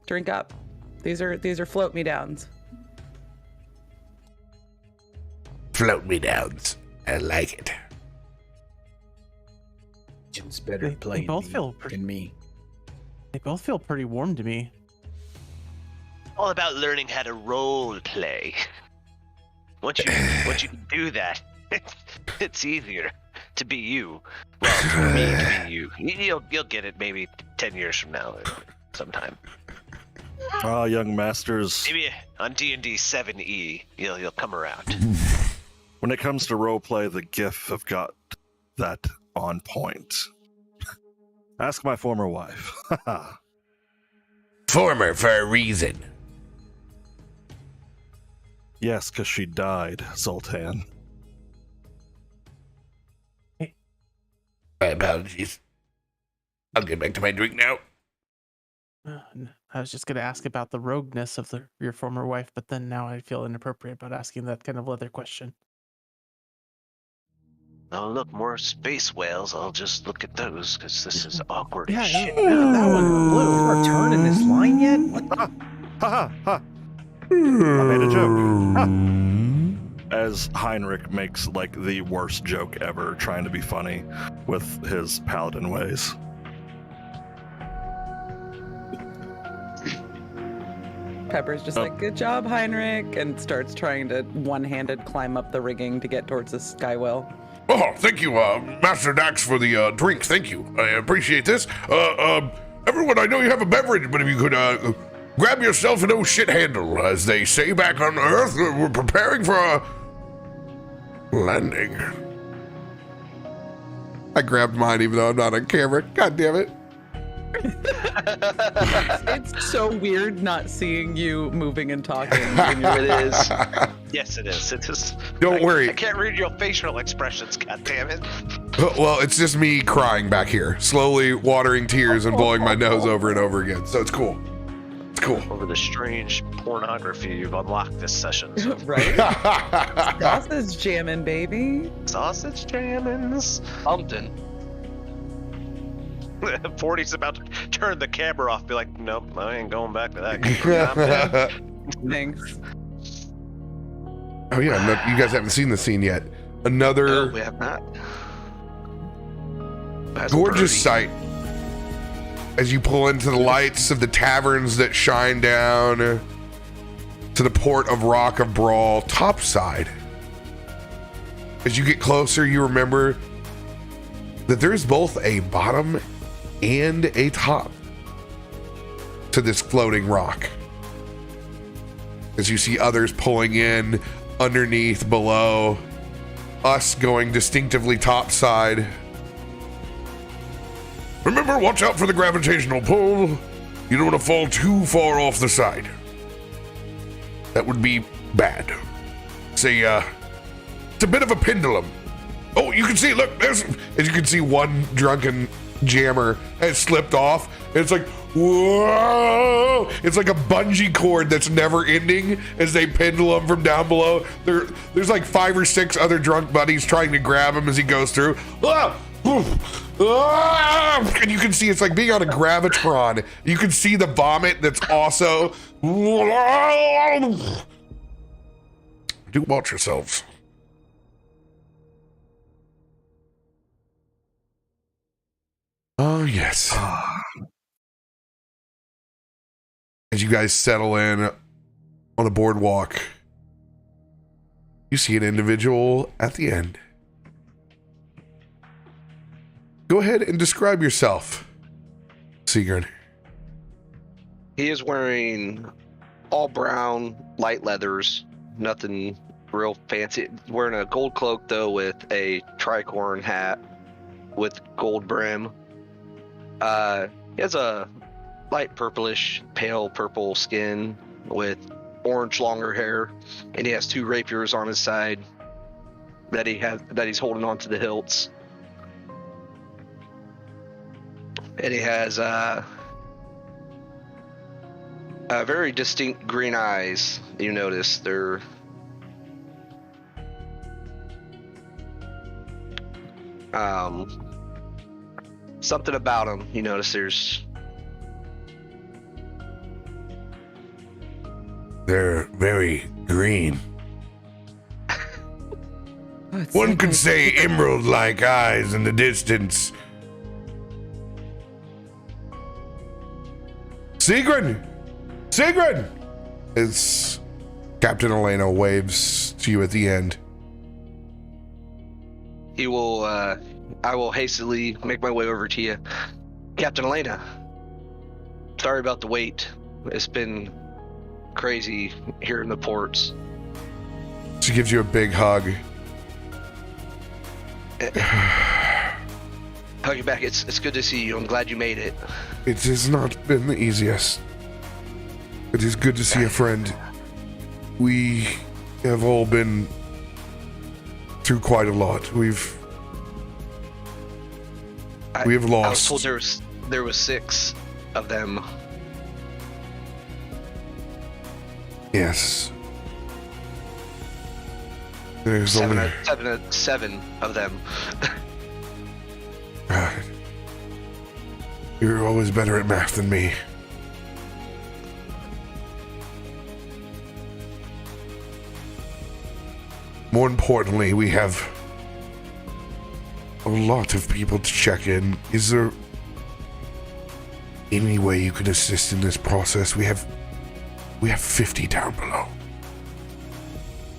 Drink up. These are float me downs. Float me downs. I like it. Agent's better They playing both feel than me. They both feel pretty warm to me. All about learning how to role play. Once you can do that, it's easier to be you. Well, for me to be you. You'll get it maybe 10 years from now, sometime. Ah, young masters. Maybe on D&D 7E, you'll come around. When it comes to roleplay, the GIF have got that on point. Ask my former wife. Former for a reason. Yes, because she died, Zoltan. My apologies. I'll get back to my drink now. I was just going to ask about the rogueness of your former wife, but then now I feel inappropriate about asking that kind of leather question. Oh, look, more space whales. I'll just look at those, because this is awkward Yeah, as shit. that one blue. You are turning this line yet? What? Ha ha ha! I made a joke. Ha. As Heinrich makes like the worst joke ever, trying to be funny with his paladin ways. Pepper's just like, good job, Heinrich, and starts trying to one-handed climb up the rigging to get towards the skywell. Oh, thank you, Master Dax, for the drink. Thank you. I appreciate this. Everyone, I know you have a beverage, but if you could grab yourself an oh shit handle, as they say back on Earth. We're preparing for a landing. I grabbed mine even though I'm not on camera. God damn it. It's so weird not seeing you moving and talking. When you're It is. Yes, it is. It is. Don't worry. I can't read your facial expressions, God damn it. Well, it's just me crying back here, slowly watering tears and blowing my nose over and over again. So it's cool. It's cool. Over the strange pornography you've unlocked this session. So. right? Sausage jamming, baby. Sausage jammins. Something. 40's about to turn the camera off. Be like, nope, I ain't going back to that. Thanks. Oh yeah, no, you guys haven't seen the scene yet. Another No, we have not. That's gorgeous birdie. sight as you pull into the lights of the taverns that shine down to the port of Rock of Brawl topside. As you get closer, you remember that there is both a bottom and a top to this floating rock. As you see others pulling in underneath, below, us going distinctively topside. Remember, watch out for the gravitational pull. You don't want to fall too far off the side. That would be bad. It's a bit of a pendulum. Oh, you can see, look, there's, as you can see, one drunken jammer has slipped off. And it's like, whoa! It's like a bungee cord that's never ending as they pendulum from down below. There's like 5 or 6 other drunk buddies trying to grab him as he goes through. Ah! Ah! And you can see it's like being on a gravitron. You can see the vomit that's also. Do watch yourselves. Oh, yes. As you guys settle in on the boardwalk, you see an individual at the end. Go ahead and describe yourself, Sigurd. He is wearing all brown, light leathers, nothing real fancy. Wearing a gold cloak, though, with a tricorn hat with gold brim. He has a light purplish, pale purple skin with orange longer hair, and he has 2 rapiers on his side that he's holding onto the hilts. And he has very distinct green eyes. You notice they're something about them. You notice They're very green. Oh, it's One like could a- say emerald-like eyes in the distance, Sigrid! Sigrid! As Captain Elena waves to you at the end. He will, I will hastily make my way over to you. Captain Elena, sorry about the wait. It's been crazy here in the ports. She gives you a big hug. Hug you back. It's good to see you. I'm glad you made it. It has not been the easiest. It is good to see a friend. We have all been through quite a lot. We have lost. I was told there was 6 of them. Yes. There's Seven of them. God. You're always better at math than me. More importantly, we have a lot of people to check in. Is there any way you can assist in this process? We have 50 down below.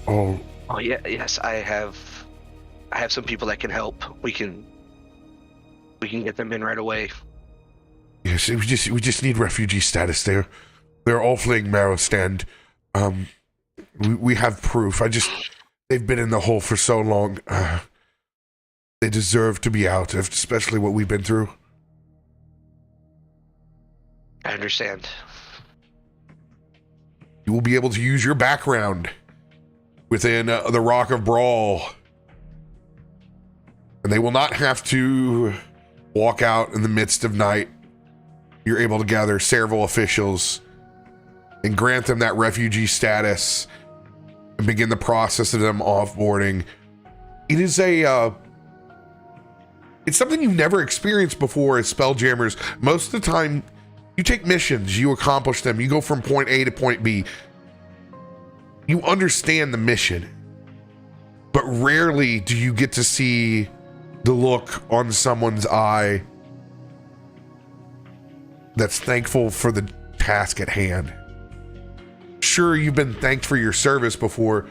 Oh yeah, yes, I have some people that can help. We can get them in right away. Yes, we just need refugee status. They're all fleeing Marrowstand. We have proof. They've been in the hole for so long. They deserve to be out, especially what we've been through. I understand. You will be able to use your background within the Rock of Brawl. And they will not have to walk out in the midst of night. You're able to gather several officials and grant them that refugee status and begin the process of them offboarding. It is it's something you've never experienced before as Spelljammers. Most of the time, you take missions, you accomplish them, you go from point A to point B. You understand the mission, but rarely do you get to see the look on someone's eye that's thankful for the task at hand. Sure, you've been thanked for your service before,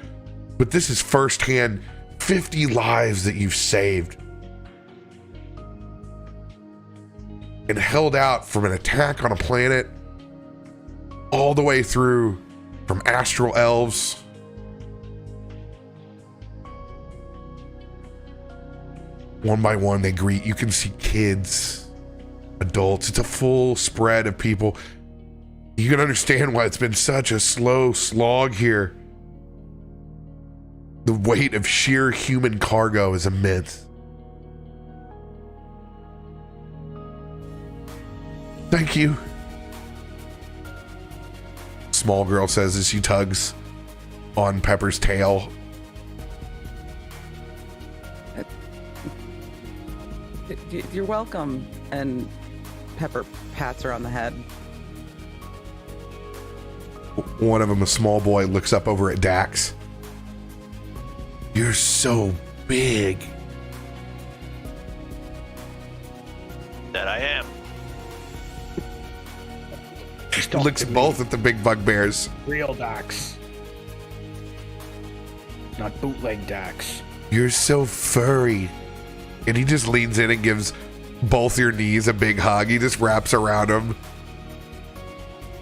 but this is firsthand 50 lives that you've saved and held out from an attack on a planet all the way through from astral elves one by one. They greet. You can see kids, adults. It's a full spread of people. You can understand why it's been such a slow slog here. The weight of sheer human cargo is immense. Thank you. Small girl says as she tugs on Pepper's tail. You're welcome. And Pepper pats her on the head. One of them, a small boy, looks up over at Dax. You're so big. That I am. Looks both at the big bugbears. Real Dax. Not bootleg Dax. You're so furry. And he just leans in and gives both your knees a big hug. He just wraps around him.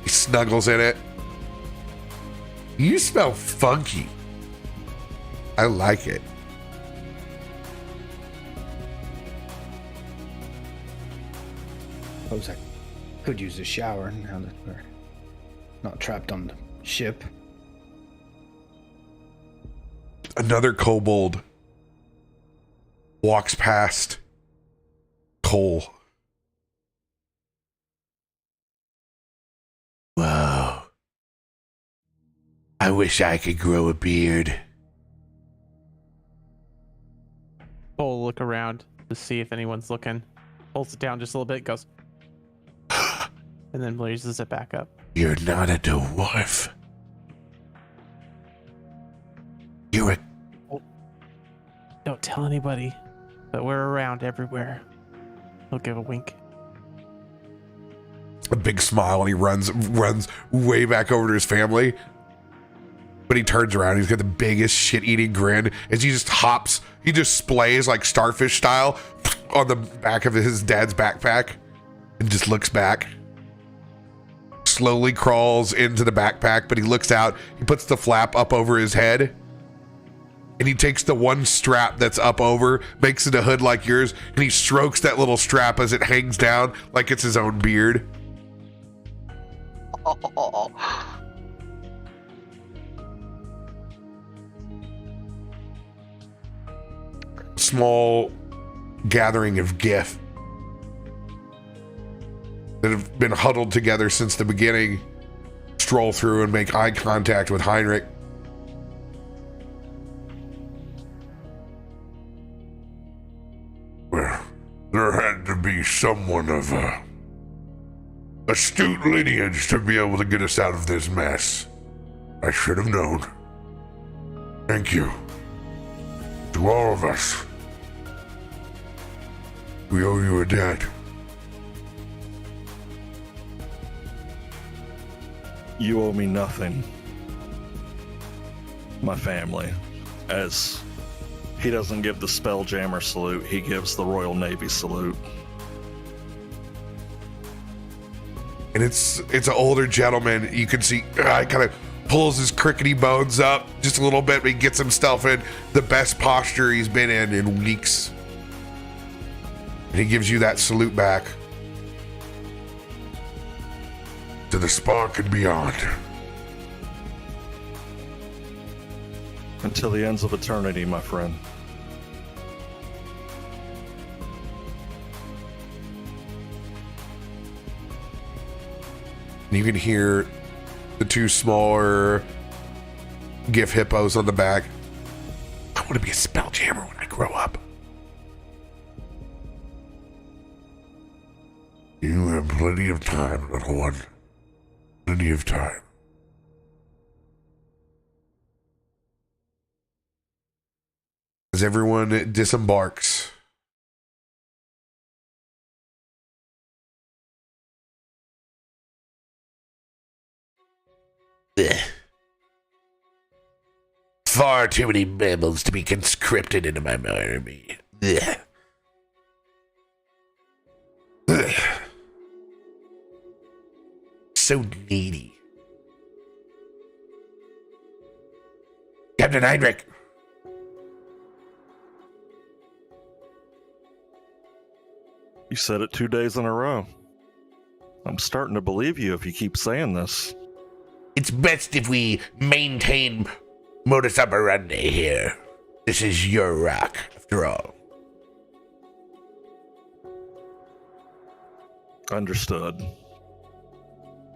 He snuggles in it. You smell funky. I like it. Suppose I could use a shower now that we're not trapped on the ship. Another kobold walks past Cole. Whoa. I wish I could grow a beard. Cole will look around to see if anyone's looking. Pulls it down just a little bit, goes, and then raises it back up. You're not a dwarf. You're a... Don't tell anybody, but we're around everywhere. He'll give a wink. a big smile, and he runs way back over to his family. But he turns around, he's got the biggest shit-eating grin as he just hops, he just splays like starfish style on the back of his dad's backpack and just looks back. Slowly crawls into the backpack, but he looks out, he puts the flap up over his head, and he takes the one strap that's up over, makes it a hood like yours, and he strokes that little strap as it hangs down like it's his own beard. Oh. Small gathering of GIF that have been huddled together since the beginning stroll through and make eye contact with Heinrich. Well, there had to be someone of astute lineage to be able to get us out of this mess. I should have known. Thank you. To all of us. We owe you a debt. You owe me nothing. My family. As he doesn't give the Spelljammer salute, he gives the Royal Navy salute. And it's an older gentleman. You can see he kind of pulls his crickety bones up just a little bit, but he gets himself in the best posture he's been in weeks. And he gives you that salute back. To the spark and beyond. Until the ends of eternity, my friend. And you can hear the two smaller GIF hippos on the back. I want to be a Spelljammer when I grow up. You have plenty of time, little one. Plenty of time. As everyone disembarks, Ugh. Far too many mammals to be conscripted into my army. Ugh. Ugh. So needy. Captain Heinrich. You said it 2 days in a row. I'm starting to believe you if you keep saying this. It's best if we maintain modus operandi here. This is your rock, after all. Understood.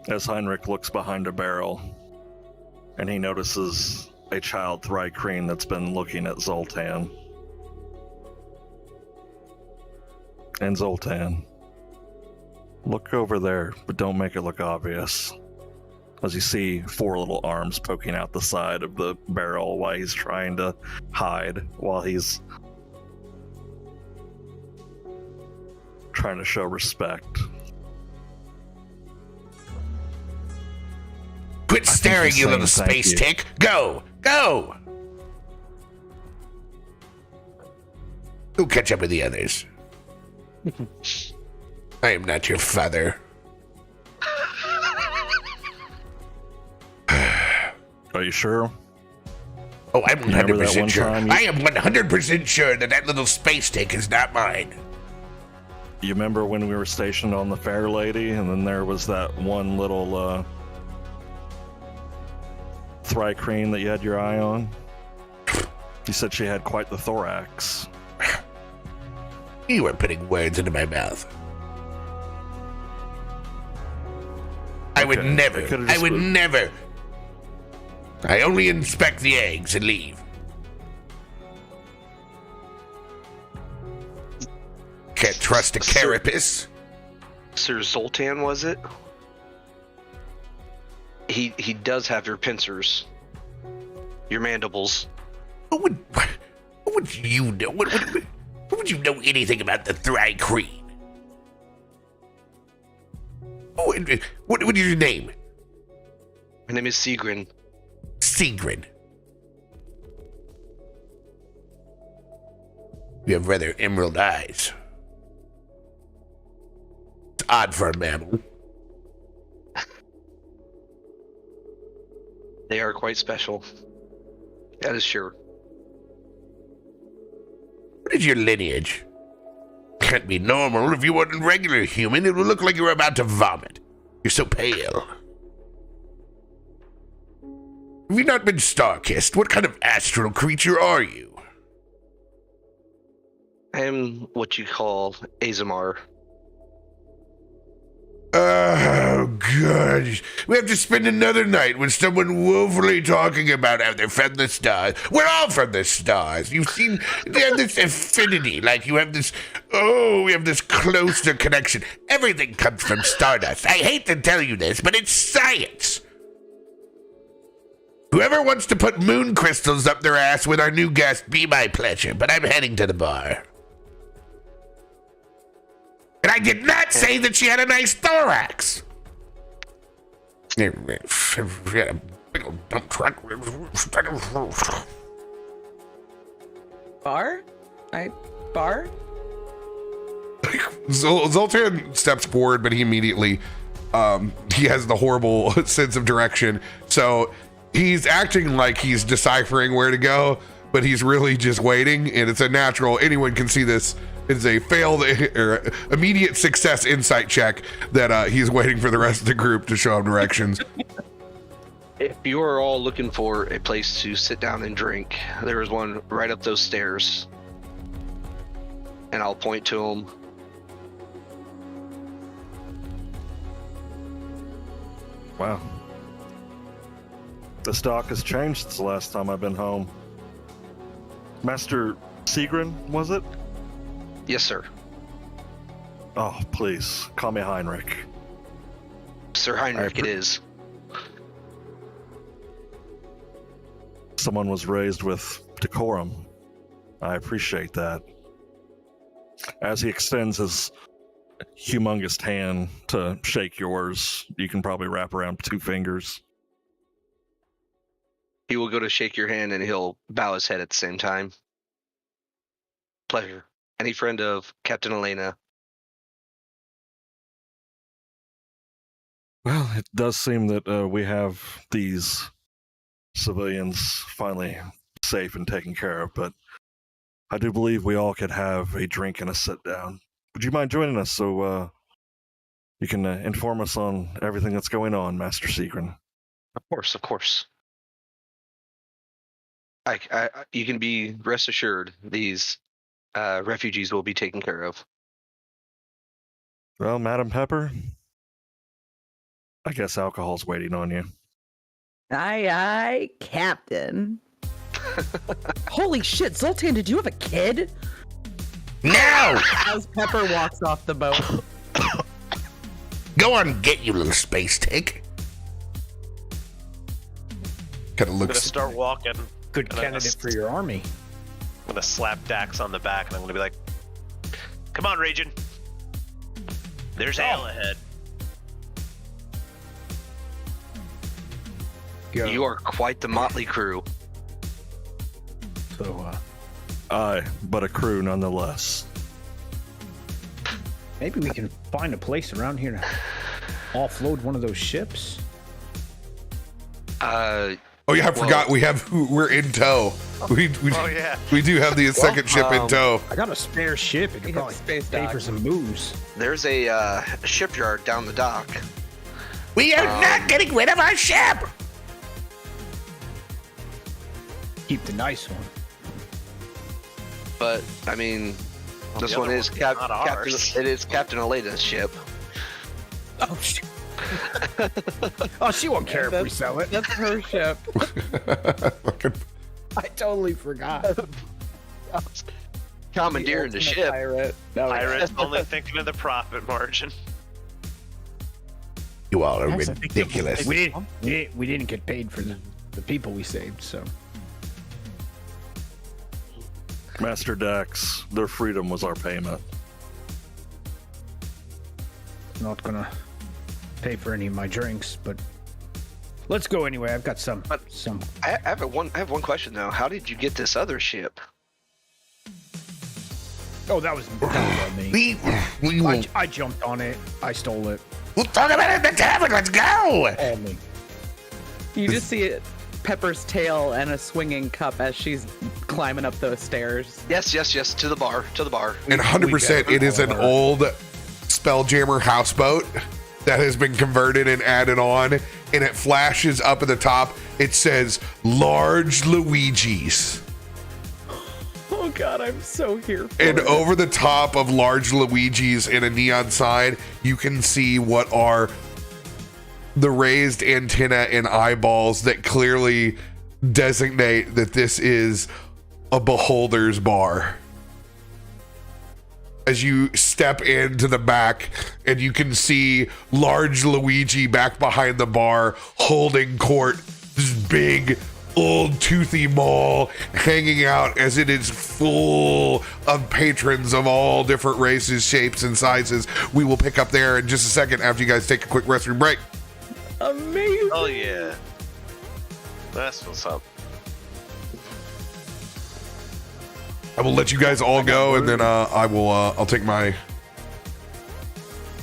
As Heinrich looks behind a barrel, and he notices a child Thrycreen that's been looking at Zoltan. And Zoltan, look over there, but don't make it look obvious. As you see 4 little arms poking out the side of the barrel while he's trying to hide, while he's trying to show respect. Quit staring, you little space tick. Go! Go! Go catch up with the others. I am not your father. Are you sure? Oh, I'm Remember that 100% one sure. time I am 100% sure that little space tick is not mine. You remember when we were stationed on the Fair Lady, and then there was that one little Thrycreen that you had your eye on? You said she had quite the thorax. You are putting words into my mouth. I would never. I would never. I only inspect the eggs and leave. Can't trust a carapace. Sir Zoltan, was it? He does have your pincers. Your mandibles. What would you know? What would you know anything about the Thrycreen? What is your name? My name is Sigrid. Sigrid. You have rather emerald eyes. It's odd for a mammal. They are quite special. That is sure. What is your lineage? Can't be normal. If you weren't a regular human, it would look like you were about to vomit. You're so pale. Have you not been star-kissed? What kind of astral creature are you? I am what you call Azamar. Oh, God. We have to spend another night with someone woefully talking about how they're from the stars. We're all from the stars. You've seen, they have this affinity, like you have this, we have this closer connection. Everything comes from stardust. I hate to tell you this, but it's science. Whoever wants to put moon crystals up their ass with our new guest, be my pleasure, but I'm heading to the bar. And I did not say that she had a nice thorax. She had a big old dump truck. Bar? Bar? Zoltan steps forward, but he immediately, he has the horrible sense of direction. So he's acting like he's deciphering where to go, but he's really just waiting. And it's a natural, anyone can see this. It's a failed or immediate success insight check that he's waiting for the rest of the group to show him directions. If you are all looking for a place to sit down and drink, there is one right up those stairs. And I'll point to them. Wow. The stock has changed since the last time I've been home. Master Sigrid, was it? Yes, sir. Oh, please, call me Heinrich. Sir Heinrich, it is. Someone was raised with decorum. I appreciate that. As he extends his humongous hand to shake yours, you can probably wrap around 2 fingers. He will go to shake your hand and he'll bow his head at the same time. Pleasure. Any friend of Captain Elena? Well, it does seem that we have these civilians finally safe and taken care of, but I do believe we all could have a drink and a sit down. Would you mind joining us so you can inform us on everything that's going on, Master Sigrid? Of course, of course. You can be rest assured these refugees will be taken care of. Well, Madam Pepper, I guess alcohol's waiting on you. Aye, Captain. Holy shit, Zoltan, did you have a kid? No! As Pepper walks off the boat. Go on, get you little space tick. Kind of I'm gonna looks. start walking. Good And I'm candidate for your army. I'm gonna slap Dax on the back, and I'm gonna be like, "Come on, Ragin. There's hell ahead." Go. You are quite the motley crew. So, Aye, but a crew nonetheless. maybe we can find a place around here to offload one of those ships. Oh yeah, I forgot we're in tow. We Oh yeah. we do have the second ship in tow. I got a spare ship. It could We have probably space pay dock. for some booze. There's a shipyard down the dock. We are not getting rid of our ship! Keep the nice one. But I mean, Well, this the one other is one's Captain. not ours. It is Captain Elena's ship. Oh, shit. Oh, she won't care if we sell it. That's her ship. Fucking- I totally forgot. Commandeering the ship. Pirate. No, Pirates only thinking of the profit margin. You all are Yes, I think ridiculous. We didn't get paid for the people we saved, so. Master Dax, their freedom was our payment. Not gonna pay for any of my drinks, but let's go anyway. I've got some. I have one question though. How did you get this other ship? Oh, that was on me. We will, I jumped on it. I stole it. We'll talk about it in the tavern. Let's go. All me. You just see it, Pepper's tail and a swinging cup as she's climbing up those stairs. Yes. To the bar. and 100% it is an old Spelljammer houseboat that has been converted and added on, and it flashes up at the top. It says Large Luigi's. Oh God, I'm so here for And it. over the top of Large Luigi's in a neon sign, you can see what are the raised antenna and eyeballs that clearly designate that this is a beholder's bar. As you step into the back, and you can see Large Luigi back behind the bar holding court, this big old toothy maul hanging out as it is full of patrons of all different races, shapes, and sizes. We will pick up there in just a second after you guys take a quick restroom break. Amazing. Oh yeah. That's what's up. I will let you guys all go, and then I'll take my.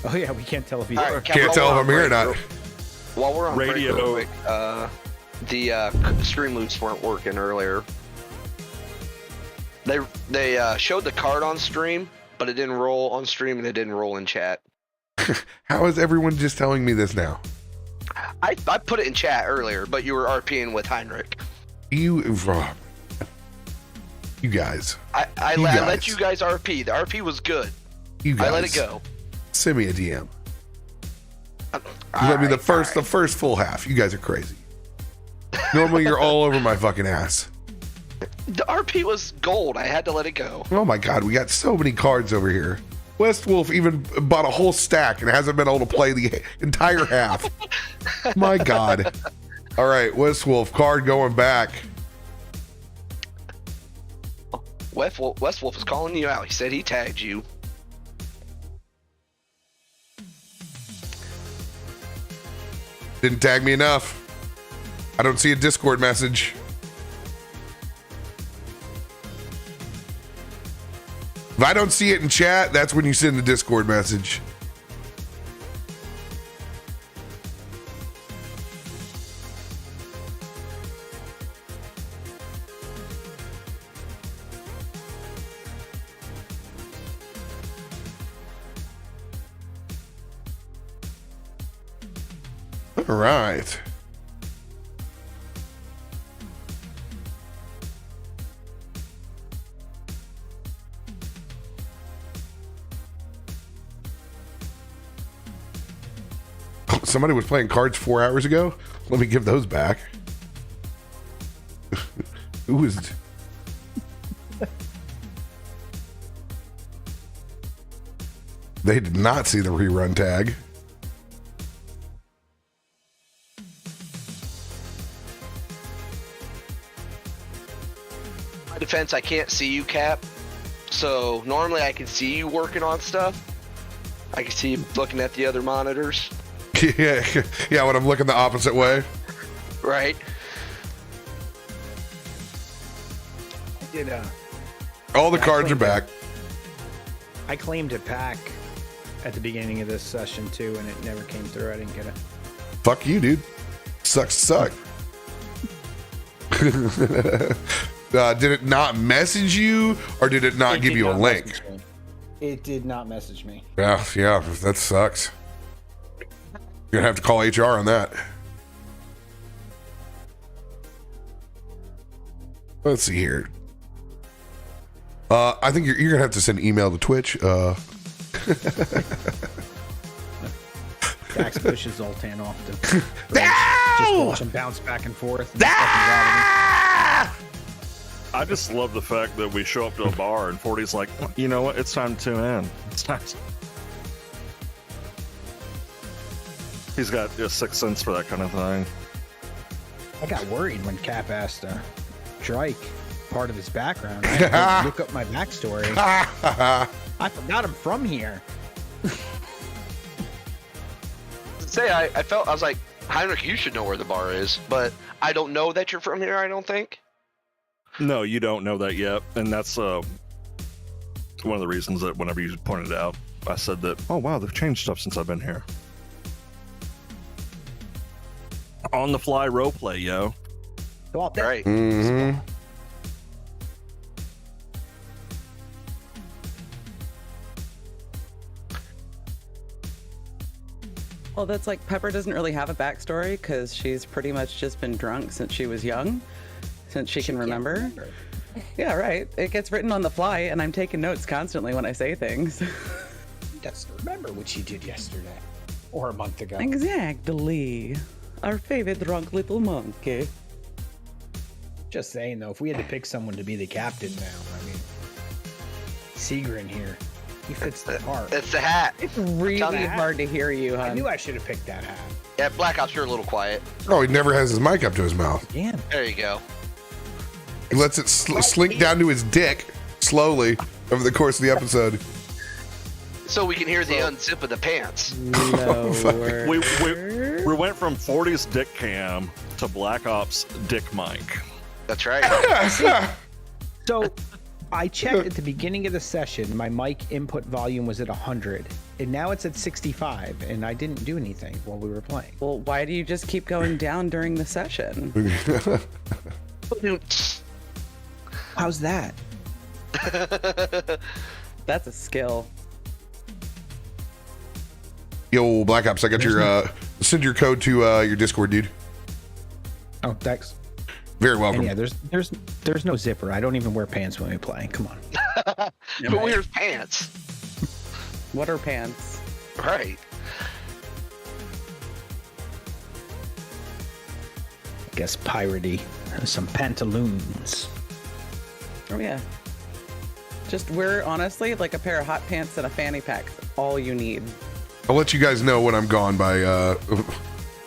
Oh yeah, we can't tell if he's. All right, Can't tell if I'm here or not. While we're on Radio. break real quick, the stream loops weren't working earlier. They showed the card on stream, but it didn't roll on stream and it didn't roll in chat. How is everyone just telling me this now? I put it in chat earlier, but you were RPing with Heinrich. You guys. I let you guys RP. The RP was good. You guys. I let it go. Send me a DM. You let me the first full half. You guys are crazy. Normally you're all over my fucking ass. The RP was gold. I had to let it go. Oh my God, we got so many cards over here. West Wolf even bought a whole stack and hasn't been able to play the entire half. My God. All right, West Wolf card going back. West Wolf is calling you out. He said he tagged you. Didn't tag me enough. I don't see a Discord message. If I don't see it in chat, that's when you send the Discord message. All right. Somebody was playing cards 4 hours ago. Let me give those back. Who was? They did not see the rerun tag. My defense, I can't see you, Cap. So normally I can see you working on stuff. I can see you looking at the other monitors. Yeah, when I'm looking the opposite way. Right. I did. All the cards are back. I claimed a pack at the beginning of this session too, and it never came through. I didn't get it. Fuck you, dude. Sucks to suck. Did it not message you, or did it not give you a link? It did not message me. Yeah, that sucks. You're gonna have to call HR on that. Let's see here. I think you're gonna have to send an email to Twitch. Dax pushes Zoltan off the bridge. Just watch him bounce back and forth. And I just love the fact that we show up to a bar and 40's like, you know what? It's time to tune in. It's time to... He's got a sixth sense for that kind of thing. I got worried when Cap asked Drake part of his background. I had to look up my backstory. I forgot I'm from here. say I was like, Heinrich, you should know where the bar is, but I don't know that you're from here. I don't think. No, you don't know that yet, and that's one of the reasons that whenever you pointed it out, I said that. Oh wow, they've changed stuff since I've been here. On the fly roleplay, yo. Go out there. Right. Mm-hmm. Well, that's like Pepper doesn't really have a backstory because she's pretty much just been drunk since she was young, since she can remember. Yeah, right. It gets written on the fly, and I'm taking notes constantly when I say things. He doesn't remember what she did yesterday or a month ago. Exactly. Our favorite drunk little monkey. Just saying, though, if we had to pick someone to be the captain now, I mean, Seagrin here, he fits the part. It's the hat. It's really hard to hear you, I hon. knew I should have picked that hat. Yeah, Black Ops, you're a little quiet. Oh, he never has his mic up to his mouth. Damn. There you go. He lets it slink down to his dick slowly over the course of the episode. So we can hear the unzip of the pants. Lower. We went from 40's dick cam to Black Ops dick mic. That's right. So I checked at the beginning of the session, my mic input volume was at 100, and now it's at 65, and I didn't do anything while we were playing. Well, why do you just keep going down during the session? How's that? That's a skill. Yo, Black Ops, I got your send your code to your Discord, dude. Oh, thanks. Very welcome. And yeah, there's no zipper. I don't even wear pants when we play. Come on. Who wears pants? What are pants? Right. I guess piratey. Some pantaloons. Oh yeah. Just wear, honestly, like a pair of hot pants and a fanny pack. All you need. I'll let you guys know when I'm gone by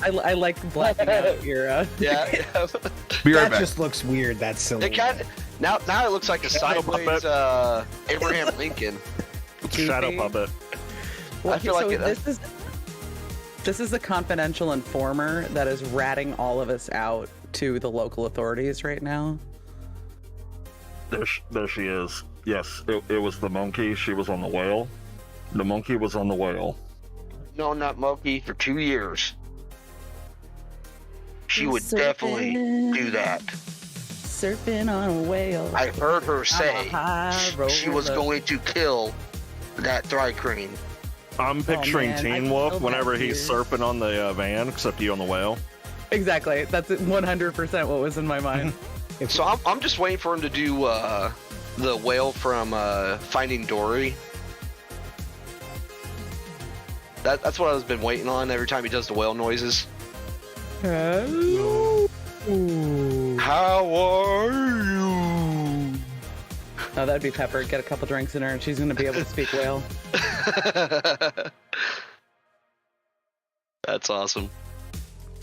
I like blacking out your Yeah. be right That back. just looks weird. That's silly. It kind of now it looks like a sideways Abraham Lincoln. Shadow puppet. Well, I feel like this is a confidential informer that is ratting all of us out to the local authorities right now. There she is. Yes, it was the monkey. She was on the whale. The monkey was on the whale. known that monkey for 2 years. She would definitely do that. Surfing on a whale. I heard her say she was going to kill that Thrycrane. I'm picturing man, Teen I Wolf feel whenever bad, he's dude. surfing on the van, except you on the whale. Exactly. That's 100% what was in my mind. So I'm just waiting for him to do the whale from Finding Dory. That's what I've been waiting on every time he does the whale noises. Hello. How are you? Oh, that'd be Pepper. Get a couple drinks in her and she's going to be able to speak whale. That's awesome.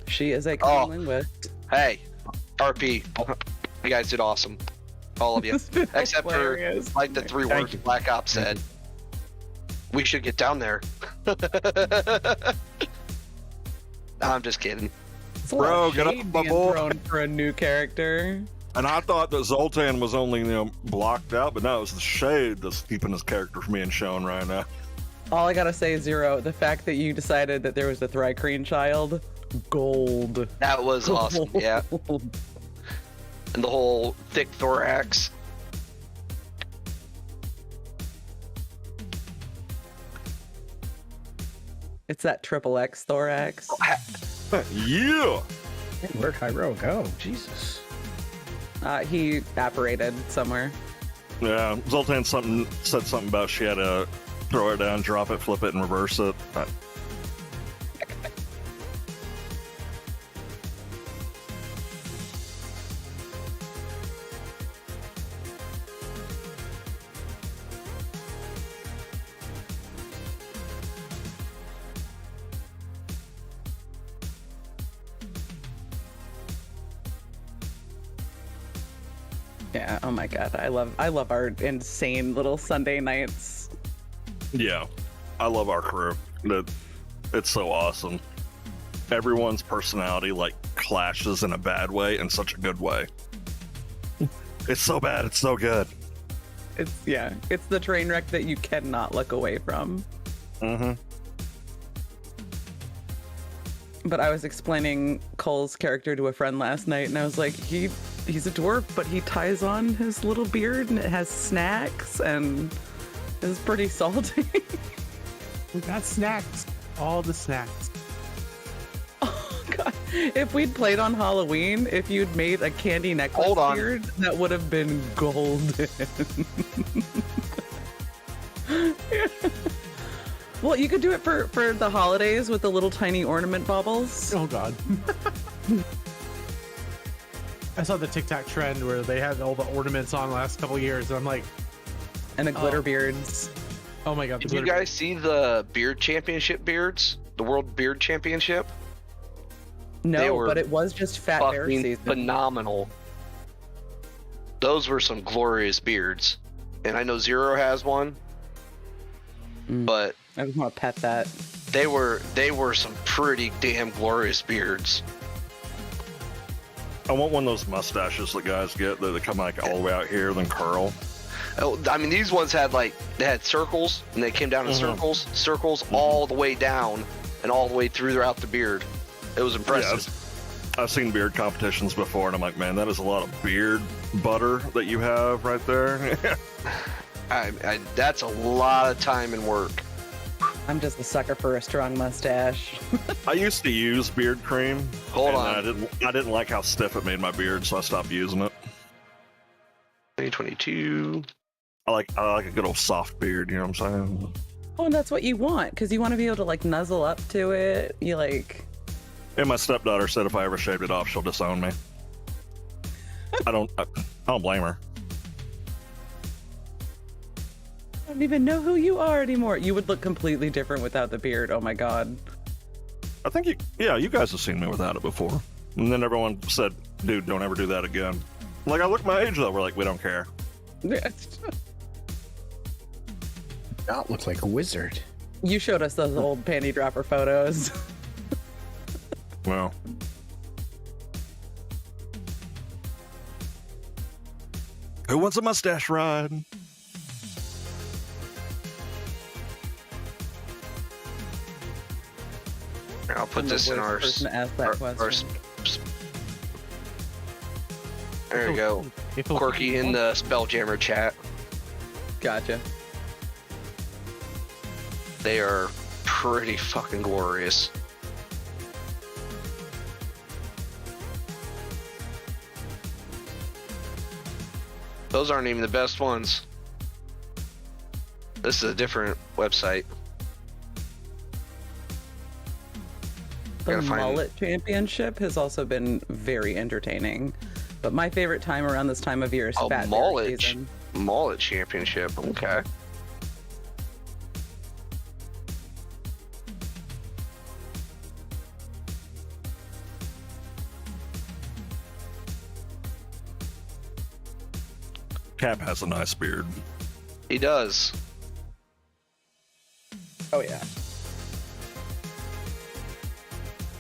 She is a Oh. linguist. Hey, RP, you guys did awesome. All of you. Except hilarious. for like the 3 words you. Black Ops said. We should get down there. I'm just kidding. It's a lot of Bro, get up, shade my being boy. thrown for a new character. And I thought that Zoltan was only, blocked out, but no, it was the shade that's keeping his character from being shown right now. All I gotta say is Zero. The fact that you decided that there was a Thrycrane child, gold. That was awesome, yeah. And the whole thick thorax. It's that triple X thorax. Yeah! Where'd Hyro go? Jesus. He apparated somewhere. Yeah, Zoltan said something about she had to throw it down, drop it, flip it, and reverse it. Yeah. Oh my god. I love our insane little Sunday nights. Yeah, I love our crew. It's so awesome. everyone's personality like clashes in a bad way in such a good way. It's so bad, it's so good. It's the train wreck that you cannot look away from. Mm-hmm. But I was explaining Cole's character to a friend last night, and I was like, he's a dwarf, but he ties on his little beard, and it has snacks, and it's pretty salty. We got snacks. All the snacks. Oh God! If we'd played on Halloween, if you'd made a candy necklace Hold on. beard, that would have been golden. Well, you could do it for the holidays with the little tiny ornament baubles. Oh God. I saw the TikTok trend where they had all the ornaments on the last couple years, and I'm like, And the glitter beards. oh my God. the Did you glitter- guys see the beard championship beards? The World Beard Championship? They No, were but it was just Fat Bear Fucking season. phenomenal. Those were some glorious beards. And I know Zero has one, but I just want to pet that. they were some pretty damn glorious beards. I want one of those mustaches that guys get that come like all the way out here, then curl. Oh, I mean, these ones had they had circles, and they came down in circles all the way down and all the way throughout the beard. It was impressive. Yeah, I've seen beard competitions before, and I'm like, man, that is a lot of beard butter that you have right there. That's a lot of time and work. I'm just a sucker for a strong mustache. I used to use beard cream. Hold and on. I didn't like how stiff it made my beard, so I stopped using it. 2022. I like a good old soft beard, you know what I'm saying? Oh, and that's what you want, because you want to be able to like nuzzle up to it. You like. And my stepdaughter said if I ever shaved it off, she'll disown me. I don't blame her. I don't even know who you are anymore. You would look completely different without the beard. Oh my God. I think you guys have seen me without it before. And then everyone said, dude, don't ever do that again. Like, I look my age though, we're like, we don't care. Not look like a wizard. You showed us those old panty dropper photos. Well. Who wants a mustache ride? I'll put I'm this the in worst our. person to ask that question. There you go. Quirky in the Spelljammer chat. Gotcha. They are pretty fucking glorious. Those aren't even the best ones. This is a different website. The Gotta find- mullet championship has also been very entertaining. But my favorite time around this time of year is Oh, Fat Bear mullet. season. Mullet championship. Okay. Cap has a nice beard. He does. Oh yeah.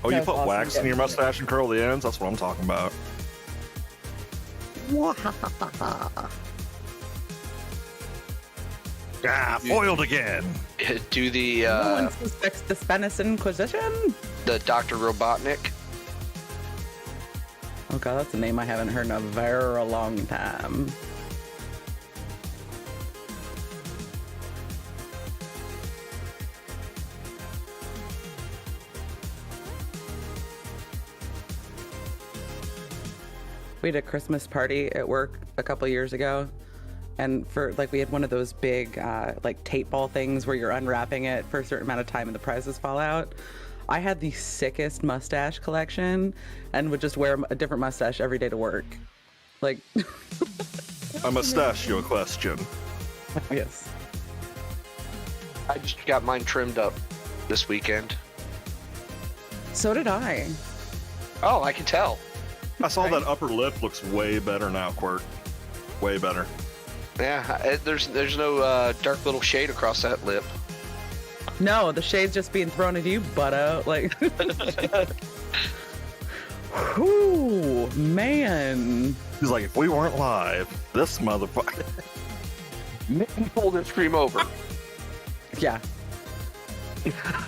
Oh, you That's put awesome. wax in your mustache and curl the ends? That's what I'm talking about. Ah, foiled again. Do the No one suspects the Spanish Inquisition. the Dr. Robotnik. Oh God, that's a name I haven't heard in a very long time. We had a Christmas party at work a couple years ago, and for like we had one of those big like tape ball things where you're unwrapping it for a certain amount of time and the prizes fall out. I had the sickest mustache collection and would just wear a different mustache every day to work. Like, I must ask you a question. yes. I just got mine trimmed up this weekend. So did I. Oh, I can tell. I saw that upper lip looks way better now, Quirt. Way better. Yeah, there's no dark little shade across that lip. No, the shade's just being thrown at you, butto. Like, whoo, man. He's like, if we weren't live, this motherfucker. Pull this scream over. Yeah.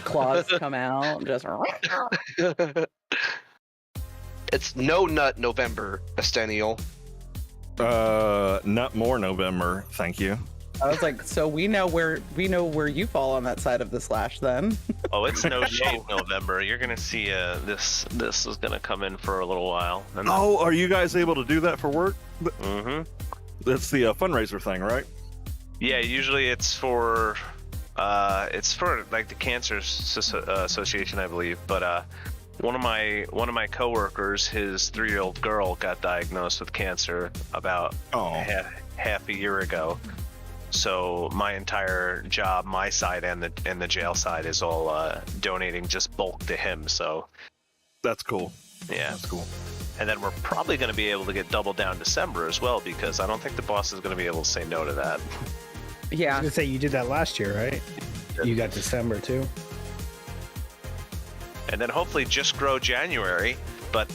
Claws come out, just. It's no nut November, Estenial. Nut more November, thank you. I was like, so we know where you fall on that side of the slash then. Oh, it's no shade November. You're gonna see this is gonna come in for a little while. And Oh, are you guys able to do that for work? Mm-hmm. It's the fundraiser thing, right? Yeah, usually it's for like the Cancer Association, I believe. But one of my coworkers, his 3-year-old girl, got diagnosed with cancer about half a year ago. So my entire job, my side and the jail side, is all donating just bulk to him. So that's cool. Yeah, that's cool. And then we're probably going to be able to get double down December as well, because I don't think the boss is going to be able to say no to that. Yeah. I was gonna say you did that last year, right? You got December too. And then hopefully just grow January, but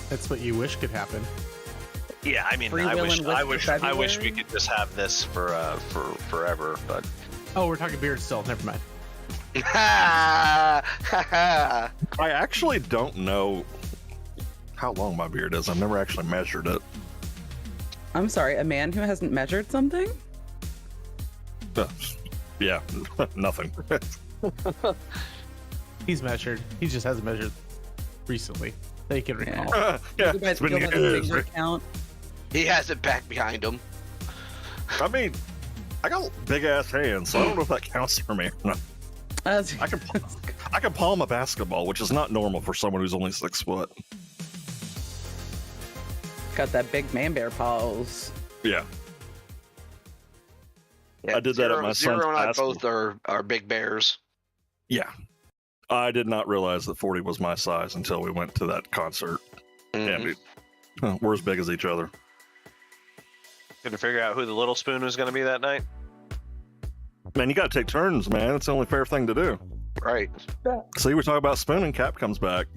That's what you wish could happen. yeah, I mean, I wish we could just have this for forever, but Oh, we're talking beard still. Never mind. I actually don't know how long my beard is. I've never actually measured it. I'm sorry, a man who hasn't measured something? Yeah, nothing. He's measured. He just hasn't measured recently. They can recall. Yeah, You guys it's been feel like a years. finger count? He has it back behind him. I mean, I got big ass hands, so I don't know if that counts for me or not. I can palm a basketball, which is not normal for someone who's only 6 foot. Got that big man bear paws. Yeah. Yeah, I did that at my son's Zero and I basketball. both are big bears. Yeah. I did not realize that 40 was my size until we went to that concert. Mhm. And we're as big as each other. couldn't figure out who the little spoon was going to be that night. Man, you got to take turns, man. It's the only fair thing to do. Right. See, we talk about spooning, Cap comes back.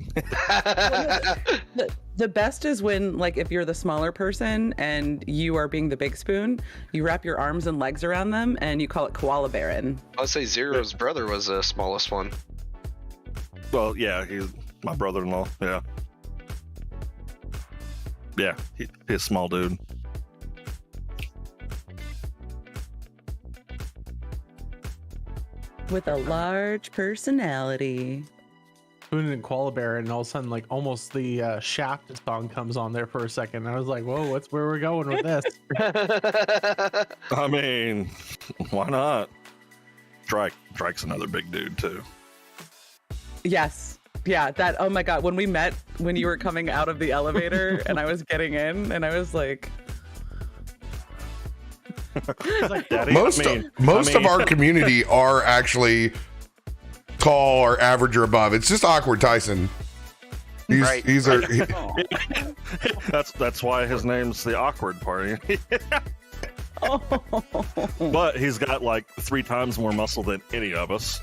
The best is when, like, if you're the smaller person and you are being the big spoon, you wrap your arms and legs around them and you call it koala bearing. I'll say Zero's brother was the smallest one. Well, yeah, he's my brother-in-law. Yeah. Yeah, he's a small dude. With a large personality. Spoon and Koala Bear, and all of a sudden, like, almost the Shaft song comes on there for a second. I was like, whoa, where we're going with this? I mean, why not? Strike's another big dude, too. Yes. Yeah, that, oh my God, when we met, when you were coming out of the elevator and I was getting in, and I was like, Daddy, Most of our community are actually tall or average or above. It's just awkward Tyson. That's why his name's the awkward party. oh. But he's got like 3 times more muscle than any of us.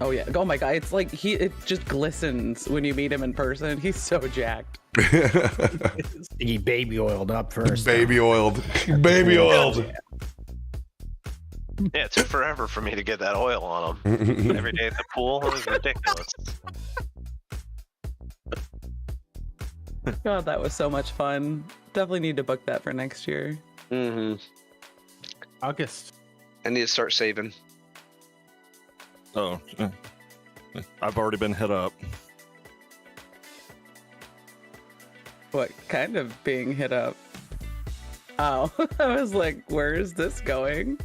Oh yeah. Oh my God. It's like it just glistens when you meet him in person. He's so jacked. He baby oiled up first. Baby oiled. Baby oiled. Yeah, it took forever for me to get that oil on him. Every day at the pool, it was ridiculous. God, that was so much fun. Definitely need to book that for next year. Mm-hmm. August. I need to start saving. Oh, I've already been hit up. What kind of being hit up? Oh, I was like, where is this going?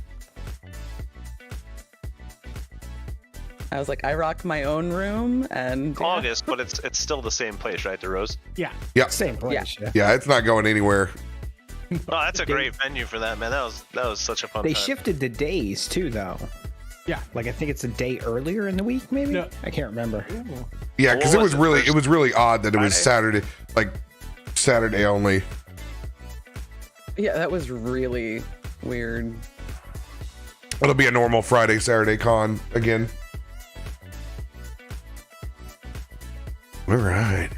I was like, I rock my own room and August, but it's still the same place, right, the Rose? Yeah. Yeah. Same place. Yeah. Yeah, it's not going anywhere. Oh, that's a great venue for that, man. That was such a fun They time. shifted the days too, though. Yeah. Like I think it's a day earlier in the week, maybe. No. I can't remember. Yeah, because What it was was it, really odd that it was Friday? Saturday, like Saturday only. yeah, that was really weird. It'll be a normal Friday, Saturday con again. All right.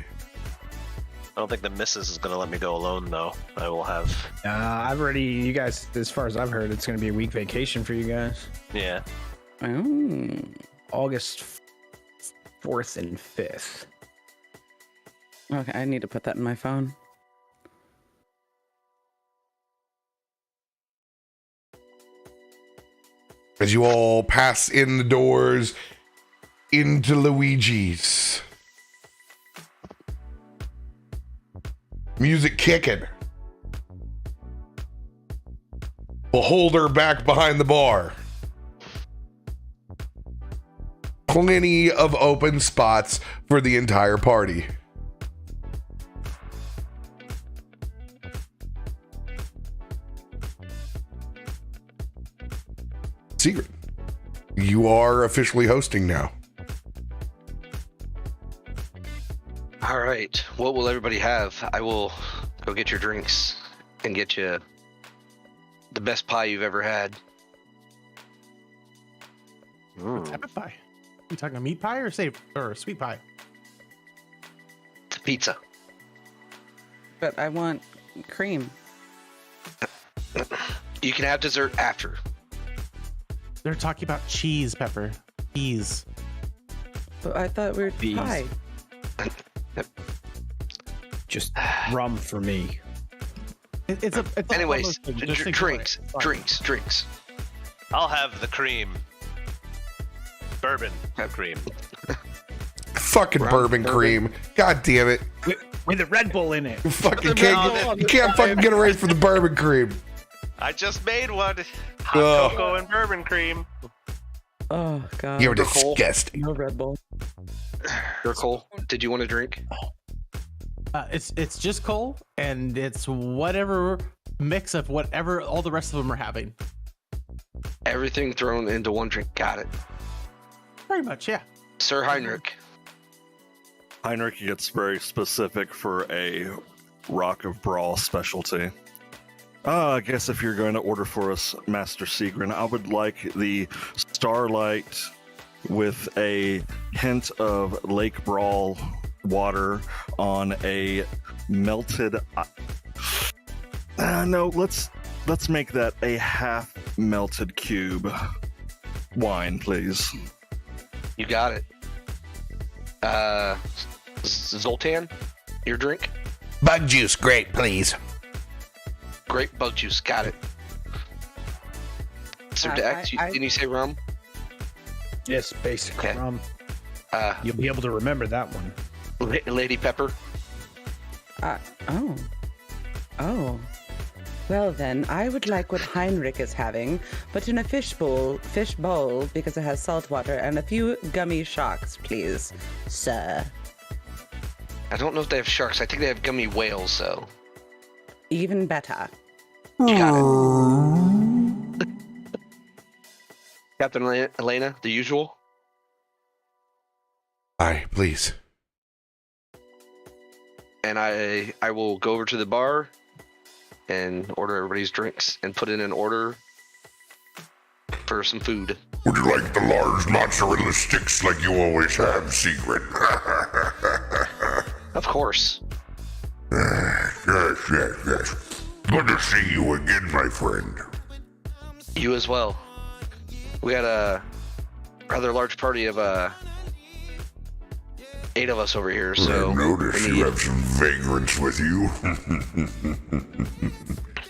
I don't think the missus is going to let me go alone, though. I will have. I've already, you guys, as far as I've heard, it's going to be a week vacation for you guys. Yeah. August 4th and 5th. Okay, I need to put that in my phone. As you all pass in the doors into Luigi's. Music kicking. Beholder back behind the bar. Plenty of open spots for the entire party. Secret. You are officially hosting now. All right. What will everybody have? I will go get your drinks and get you the best pie you've ever had. What type of pie? You talking a meat pie or sweet pie? It's a pizza. But I want cream. You can have dessert after. They're talking about cheese, Pepper. Cheese. But I thought we were Bees. pie. Just rum for me. It's Anyways, almost like just enjoy drinks, it. It's fine. drinks. I'll have the cream. Bourbon cream. Fucking Brown bourbon cream. God damn it. With a Red Bull in it. You fucking you can't fucking get away from the bourbon cream. I just made one. Hot Ugh. cocoa and bourbon cream. Oh god. You're Nicole? disgusting. No Red Bull. Cole, did you want a drink? It's just Cole, and it's whatever mix of whatever all the rest of them are having. Everything thrown into one drink. Got it. Pretty much, yeah. Sir Heinrich. Heinrich gets very specific for a Rock of Brawl specialty. I guess if you're going to order for us, Master Seagrin, I would like the Starlight with a hint of Lake Brawl water on a melted. No, let's make that a half melted cube wine, please. You got it. Zoltan, your drink? Bug juice, great, please. Grape bug juice. Got it. Sir Dex, didn't you say rum? Yes, basic Okay. rum. Uh, You'll be able to remember that one. Lady Pepper. Oh. Well then, I would like what Heinrich is having, but in a fish bowl because it has salt water and a few gummy sharks, please, sir. I don't know if they have sharks. I think they have gummy whales, though. Even better. You got it. Captain Elena, the usual. Aye, please. And I will go over to the bar and order everybody's drinks and put in an order for some food. Would you like the large mozzarella sticks like you always have, Secret? Of course. Yes. Good to see you again, my friend. You as well. We had a rather large party of 8 of us over here, so I notice you have some vagrants with you.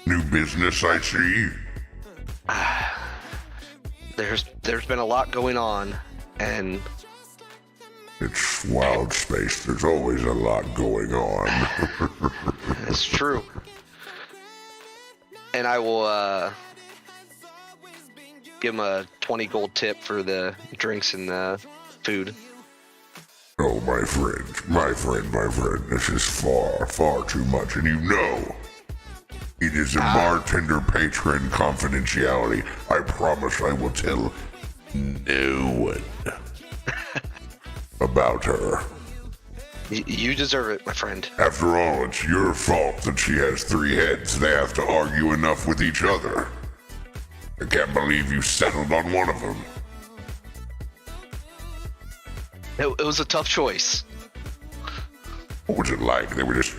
New business, I see. There's been a lot going on, and It's wild space. There's always a lot going on. it's true. And I will give him a 20 gold tip for the drinks and the food. Oh, my friend. This is far too much, and you know. It is a bartender patron confidentiality. I promise I will tell no one about her. You deserve it, my friend. After all, it's your fault that she has 3 heads. They have to argue enough with each other. I can't believe you settled on one of them. It was a tough choice. What was it like? They were just...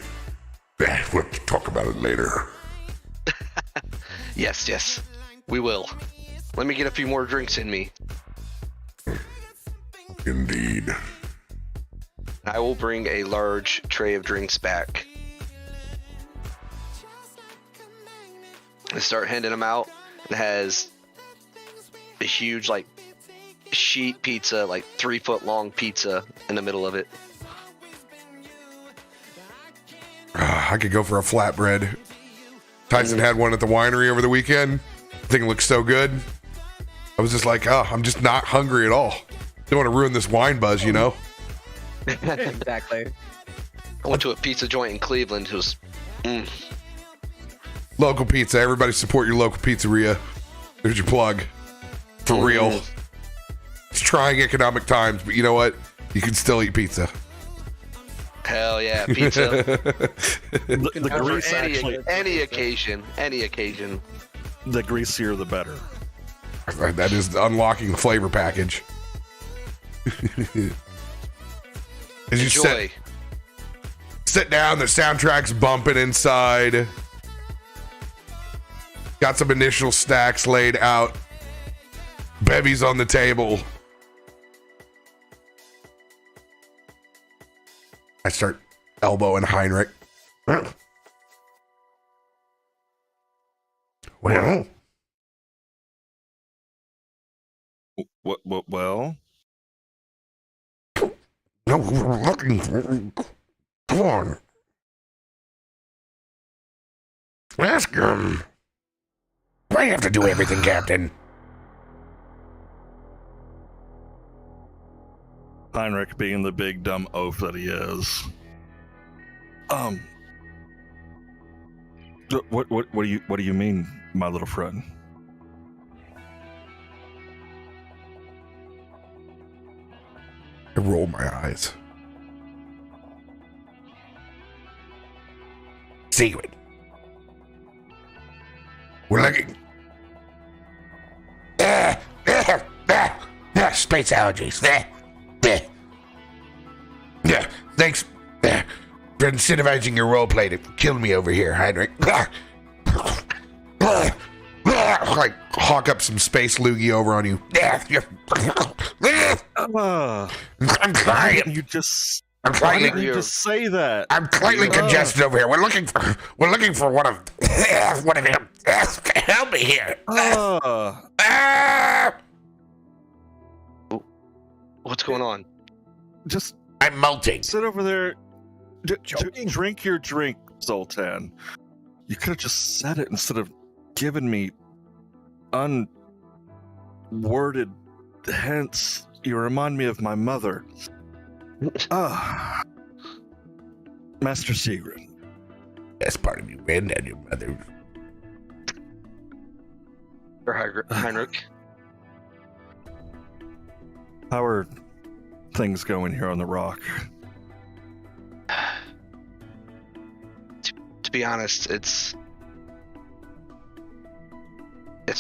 We'll talk about it later. Yes, we will. Let me get a few more drinks in me. Indeed. I will bring a large tray of drinks back. I start handing them out. It has a huge, like, sheet pizza, like 3-foot long pizza in the middle of it. I could go for a flatbread. Tyson had one at the winery over the weekend. The thing looked so good. I was just like, oh, I'm just not hungry at all. Don't want to ruin this wine buzz, you know? Exactly. I went to a pizza joint in Cleveland. It was... Local pizza. Everybody support your local pizzeria. There's your plug. For real. It's trying economic times, but you know what? You can still eat pizza. Hell yeah, pizza. The For grease any occasion. the greasier the better. That is unlocking the flavor package. As you Enjoy. sit down, the soundtrack's bumping inside. Got some initial stacks laid out. Bevies on the table. I start elbowing Heinrich. Well, Well, No, we're looking for... Come on. Ask him. Why do you have to do everything, Captain? Heinrich being the big dumb oaf that he is. What do you mean, my little friend? I roll my eyes. Secret. We're looking. Space allergies. Yeah, thanks for incentivizing your roleplay to kill me over here, Heinrich. Like, hawk up some space loogie over on you. I'm trying. I'm trying. You just say that. I'm slightly congested over here. We're looking for one of him. Help me here. What's going on? Just I'm molting. sit over there. Drink your drink, Zoltan. You could have just said it instead of giving me unworded hints. You remind me of my mother. Master Sigrid. That's part of you, Ren, and your mother. Or Heinrich. How are things going here on the rock? To be honest, it's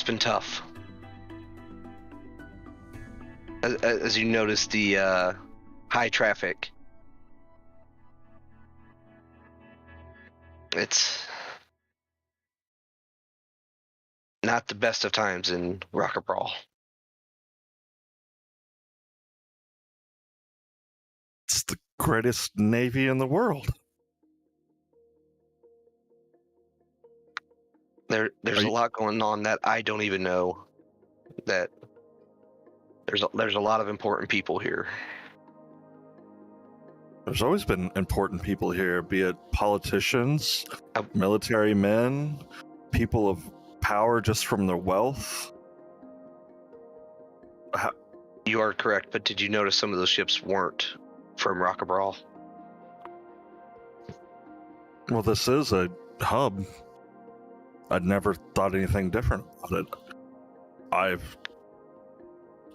been tough. As you notice, the high traffic. It's not the best of times in Rocket Brawl. It's the greatest navy in the world. There's a lot going on that I don't even know. That there's a lot of important people here. There's always been important people here, be it politicians, military men, people of power just from their wealth. You are correct, but did you notice some of those ships weren't from Rocket Brawl? Well, this is a hub. I'd never thought anything different about it.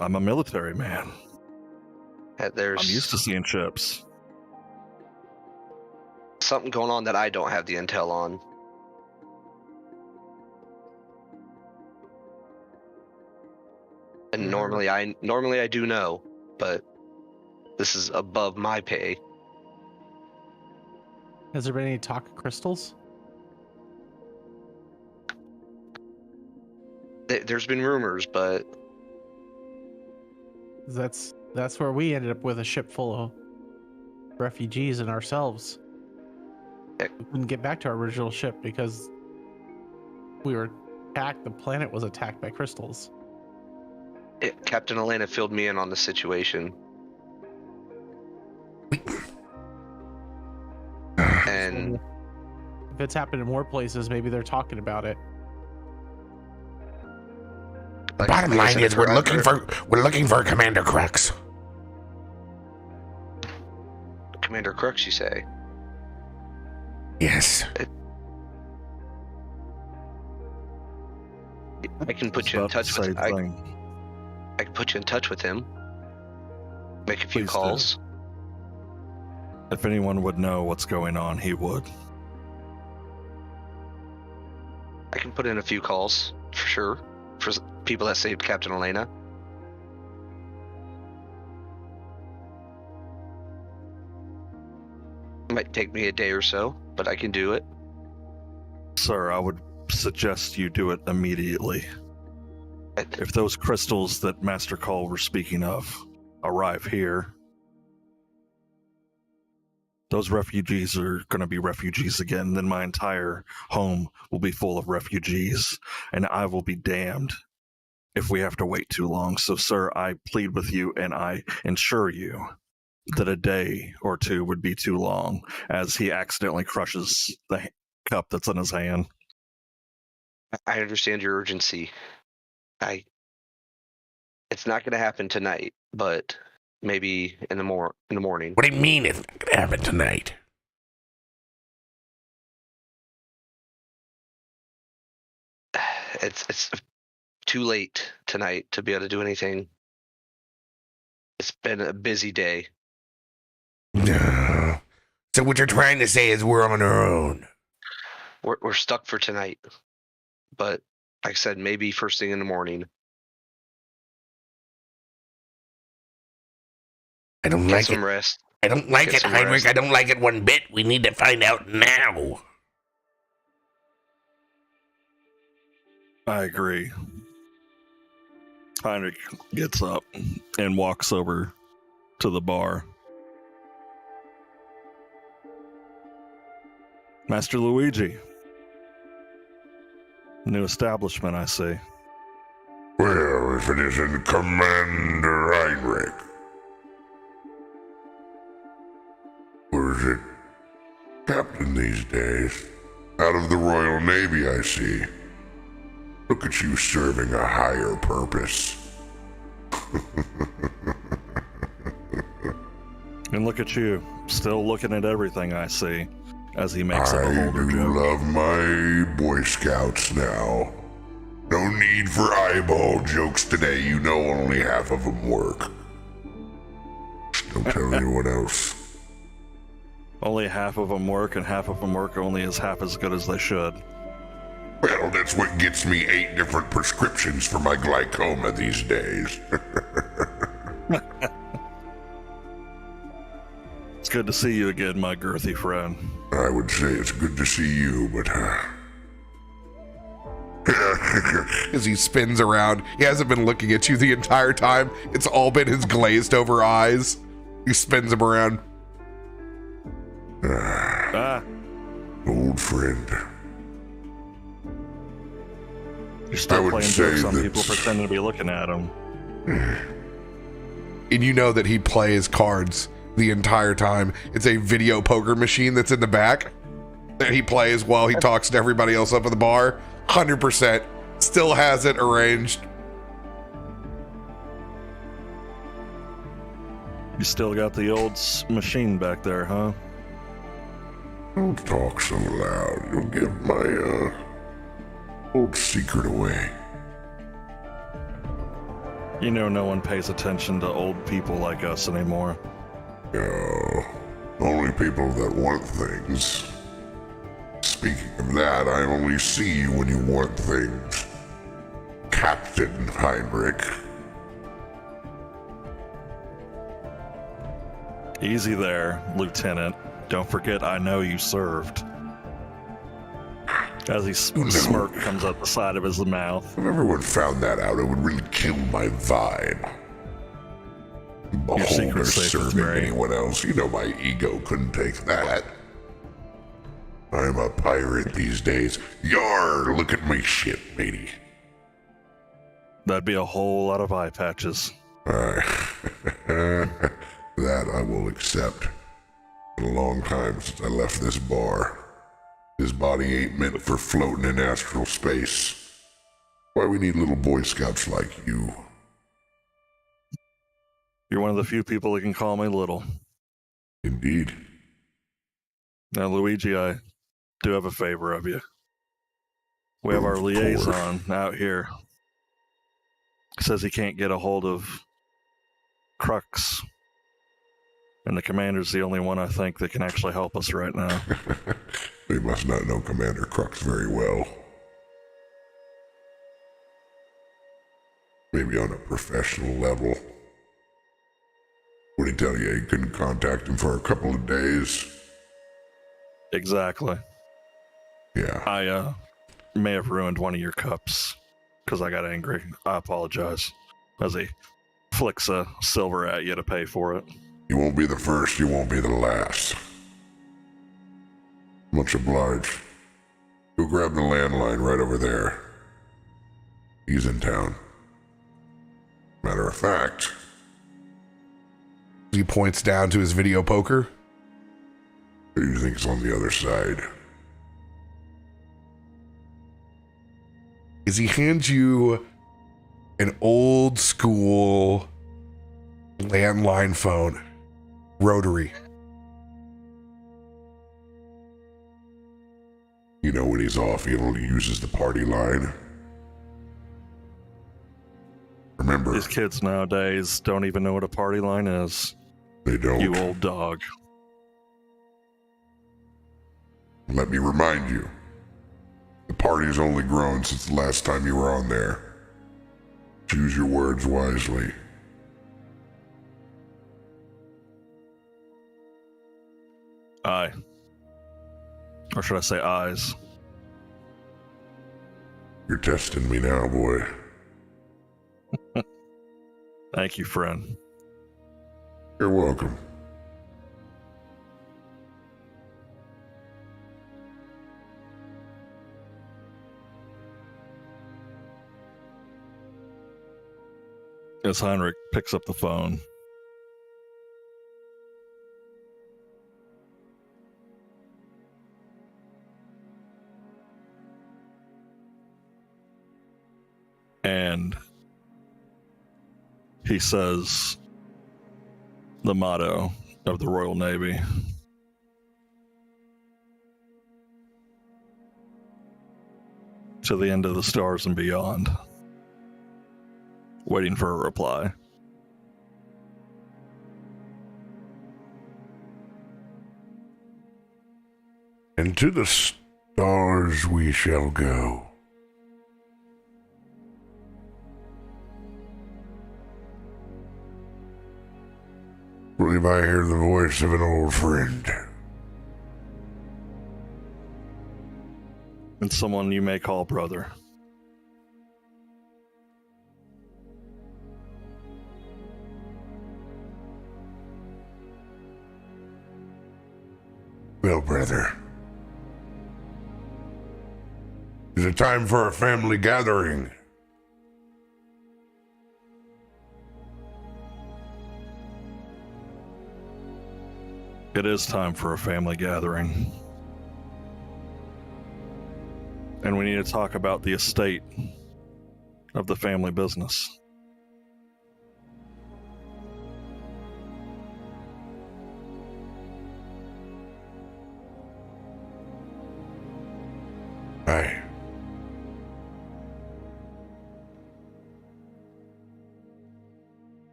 I'm a military man. I'm used to seeing ships. Something going on that I don't have the intel on. And normally I do know, but this is above my pay. Has there been any talk of crystals? There's been rumors, but That's where we ended up with a ship full of refugees and ourselves. We couldn't get back to our original ship because we were attacked. The planet was attacked by crystals. Captain Elena filled me in on the situation. And if it's happened in more places, maybe they're talking about it. Bottom line is we're looking for Commander Crux. Commander Crux, you say? Yes. I can put you in touch with I can put you in touch with him. Make a few Please calls. do. If anyone would know what's going on, he would. I can put in a few calls for sure for people that saved Captain Elena. It might take me a day or so, but I can do it. Sir, I would suggest you do it immediately. If those crystals that Master Cole were speaking of arrive here, those refugees are going to be refugees again. Then my entire home will be full of refugees, and I will be damned if we have to wait too long. So, sir, I plead with you, and I ensure you that a day or two would be too long, as he accidentally crushes the cup that's in his hand. I understand your urgency. It's not going to happen tonight, but maybe in the morning. What do you mean it's not gonna happen tonight? It's too late tonight to be able to do anything. It's been a busy day. No. So what you're trying to say is we're on our own. We're stuck for tonight. But like I said, maybe first thing in the morning. I don't Get like some it. rest. I don't like Get it, some Heinrich. rest. I don't like it one bit. We need to find out now. I agree. Heinrich gets up and walks over to the bar. Master Luigi. New establishment, I see. Well, if it isn't Commander Heinrich. Or is it Captain these days? Out of the Royal Navy, I see. Look at you serving a higher purpose. And look at you, still looking at everything I see, as he makes a I beholder do joke. love my Boy Scouts now. No need for eyeball jokes today. You know only half of them work. Don't tell anyone else. Only half of them work, and half of them work only half as good as they should. Well, that's what gets me 8 different prescriptions for my glaucoma these days. It's good to see you again, my girthy friend. I would say it's good to see you, but As he spins around, he hasn't been looking at you the entire time. It's all been his glazed over eyes. He spins him around. Old friend. You're still I would playing say jokes on that- people pretending to be looking at him. And you know that he plays cards the entire time. It's a video poker machine that's in the back that he plays while he talks to everybody else up at the bar. 100%. Still has it arranged. You still got the old machine back there, huh? Don't talk so loud. You'll give my old secret away. You know no one pays attention to old people like us anymore. No, only people that want things. Speaking of that, I only see you when you want things. Captain Heinrich. Easy there, Lieutenant. Don't forget I know you served. As he smirk comes out the side of his mouth. If everyone found that out, it would really kill my vibe. Beholder serving anyone else. You know my ego couldn't take that. I'm a pirate these days. Yar, look at my ship, matey. That'd be a whole lot of eye patches. That I will accept. Been a long time since I left this bar. This body ain't meant for floating in astral space. Why we need little Boy Scouts like you. You're one of the few people that can call me little. Indeed. Now, Luigi, I do have a favor of you. We have our Of liaison out here. Says he can't get a hold of Crux. And the commander's the only one I think that can actually help us right now. They must not know Commander Crux very well. Maybe on a professional level. What did he tell you? You couldn't contact him for a couple of days? Exactly. Yeah. I may have ruined one of your cups because I got angry. I apologize. As he flicks a silver at you to pay for it. You won't be the first, you won't be the last. Much obliged. Go grab the landline right over there. He's in town. Matter of fact, He points down to his video poker. who do you think's on the other side? He hands you an old school landline phone, rotary. You know when he's off, he only uses the party line. Remember, These kids nowadays don't even know what a party line is. they don't. You old dog. Let me remind you, the party's only grown since the last time you were on there. Choose your words wisely. Aye. Or should I say eyes? You're testing me now, boy. Thank you, friend. You're welcome. As Heinrich picks up the phone. And he says the motto of the Royal Navy. To the end of the stars and beyond. Waiting for a reply. And to the stars we shall go. Believe I hear the voice of an old friend. And someone you may call brother. Well, brother. Is it time for a family gathering? It is time for a family gathering. And we need to talk about the estate of the family business. Aye.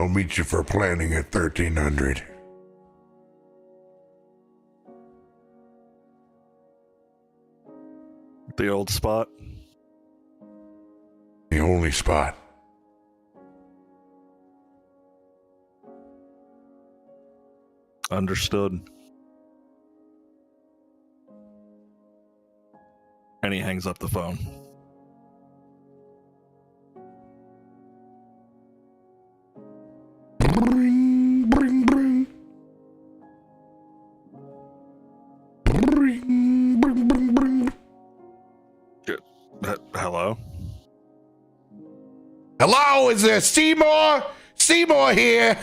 I'll meet you for planning at 1300. The old spot? The only spot. Understood. And he hangs up the phone. Bring, bring, bring. Bring, bring, bring, bring. Hello? Hello, is there Seymour? Seymour here.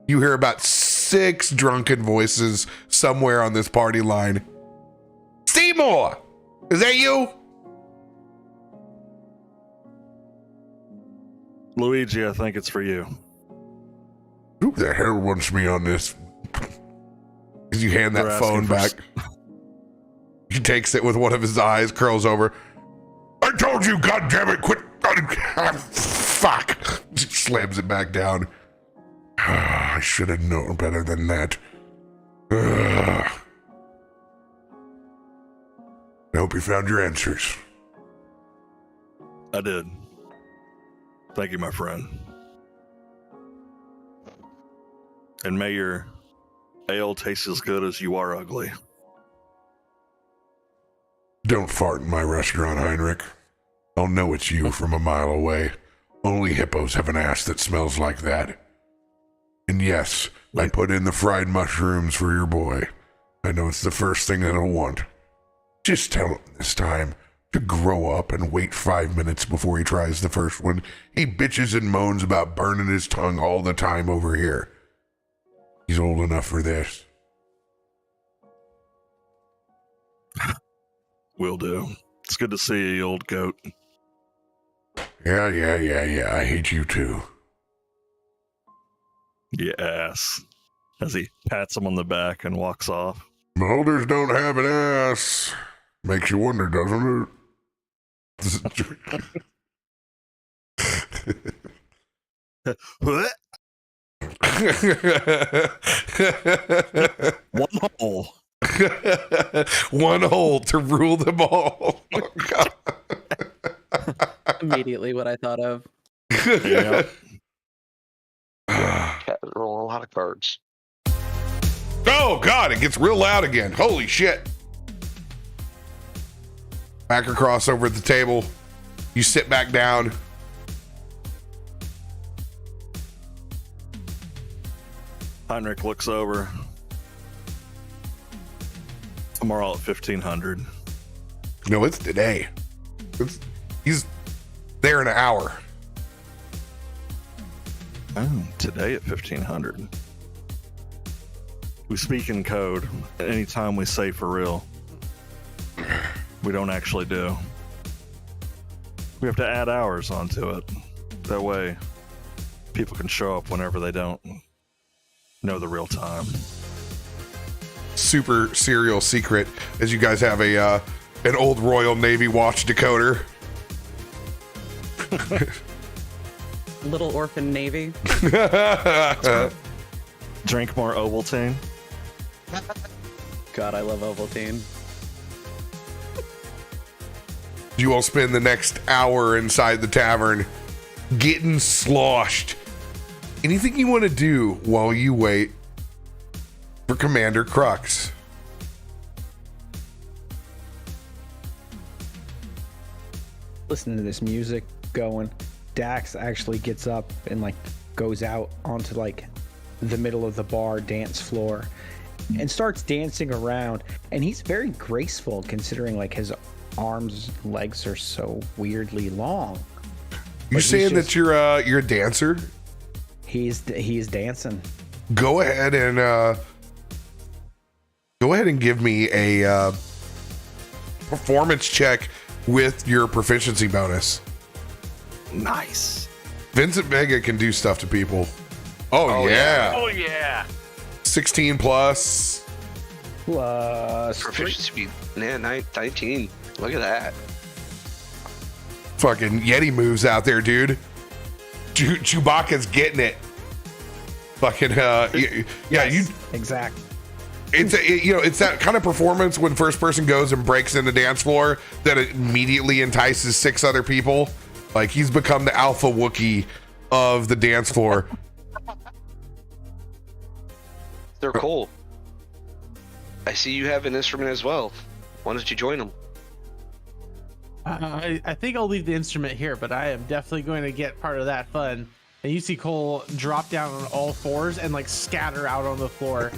You hear about 6 drunken voices somewhere on this party line. Seymour, is that you? Luigi, I think it's for you. Who the hell wants me on this? As you hand that They're phone asking back. He takes it with one of his eyes, curls over. I told you, goddammit, quit. Fuck. Slams it back down. I should have known better than that. I hope you found your answers. I did. Thank you, my friend. And may your ale taste as good as you are ugly. Don't fart in my restaurant, Heinrich. I'll know it's you from a mile away. Only hippos have an ass that smells like that. And yes, I put in the fried mushrooms for your boy. I know it's the first thing that he'll want. Just tell him this time to grow up and wait 5 minutes before he tries the first one. He bitches and moans about burning his tongue all the time over here. He's old enough for this. Will do. It's good to see you, you old goat. Yeah. I hate you too. Yes. As he pats him on the back and walks off. Molders don't have an ass. Makes you wonder, doesn't it? What? One hole. One hole to rule them all. Oh, God. Immediately what I thought of. Yep. Cat rolling a lot of cards. Oh, God, it gets real loud again. Holy shit. Back across over at the table. You sit back down. Heinrich looks over. Tomorrow at 1500. No, it's today. He's there in an hour. Oh, today at 1500. We speak in code. Anytime we say for real, we don't actually do. We have to add hours onto it. That way, people can show up whenever they don't know the real time. Super serial secret, as you guys have an old Royal Navy watch decoder. Little Orphan Navy. Drink more Ovaltine. God, I love Ovaltine. You all spend the next hour inside the tavern getting sloshed. Anything you want to do while you wait for Commander Crux? Listening to this music going, Dax actually gets up and like goes out onto like the middle of the bar dance floor and starts dancing around, and he's very graceful considering like his arms and legs are so weirdly long. You saying that you're a dancer? He's dancing. Go ahead and give me a performance check with your proficiency bonus. Nice. Vincent Vega can do stuff to people. Oh yeah. Oh yeah. 16 plus. Plus Proficiency, yeah, 19. Look at that. Fucking Yeti moves out there, dude. Chewbacca's getting it. Fucking exactly. It's that kind of performance when first person goes and breaks in the dance floor that it immediately entices 6 other people. Like he's become the alpha Wookiee of the dance floor. They're cool. I see you have an instrument as well. Why don't you join them? I think I'll leave the instrument here, but I am definitely going to get part of that fun. And you see Cole drop down on all fours and like scatter out on the floor.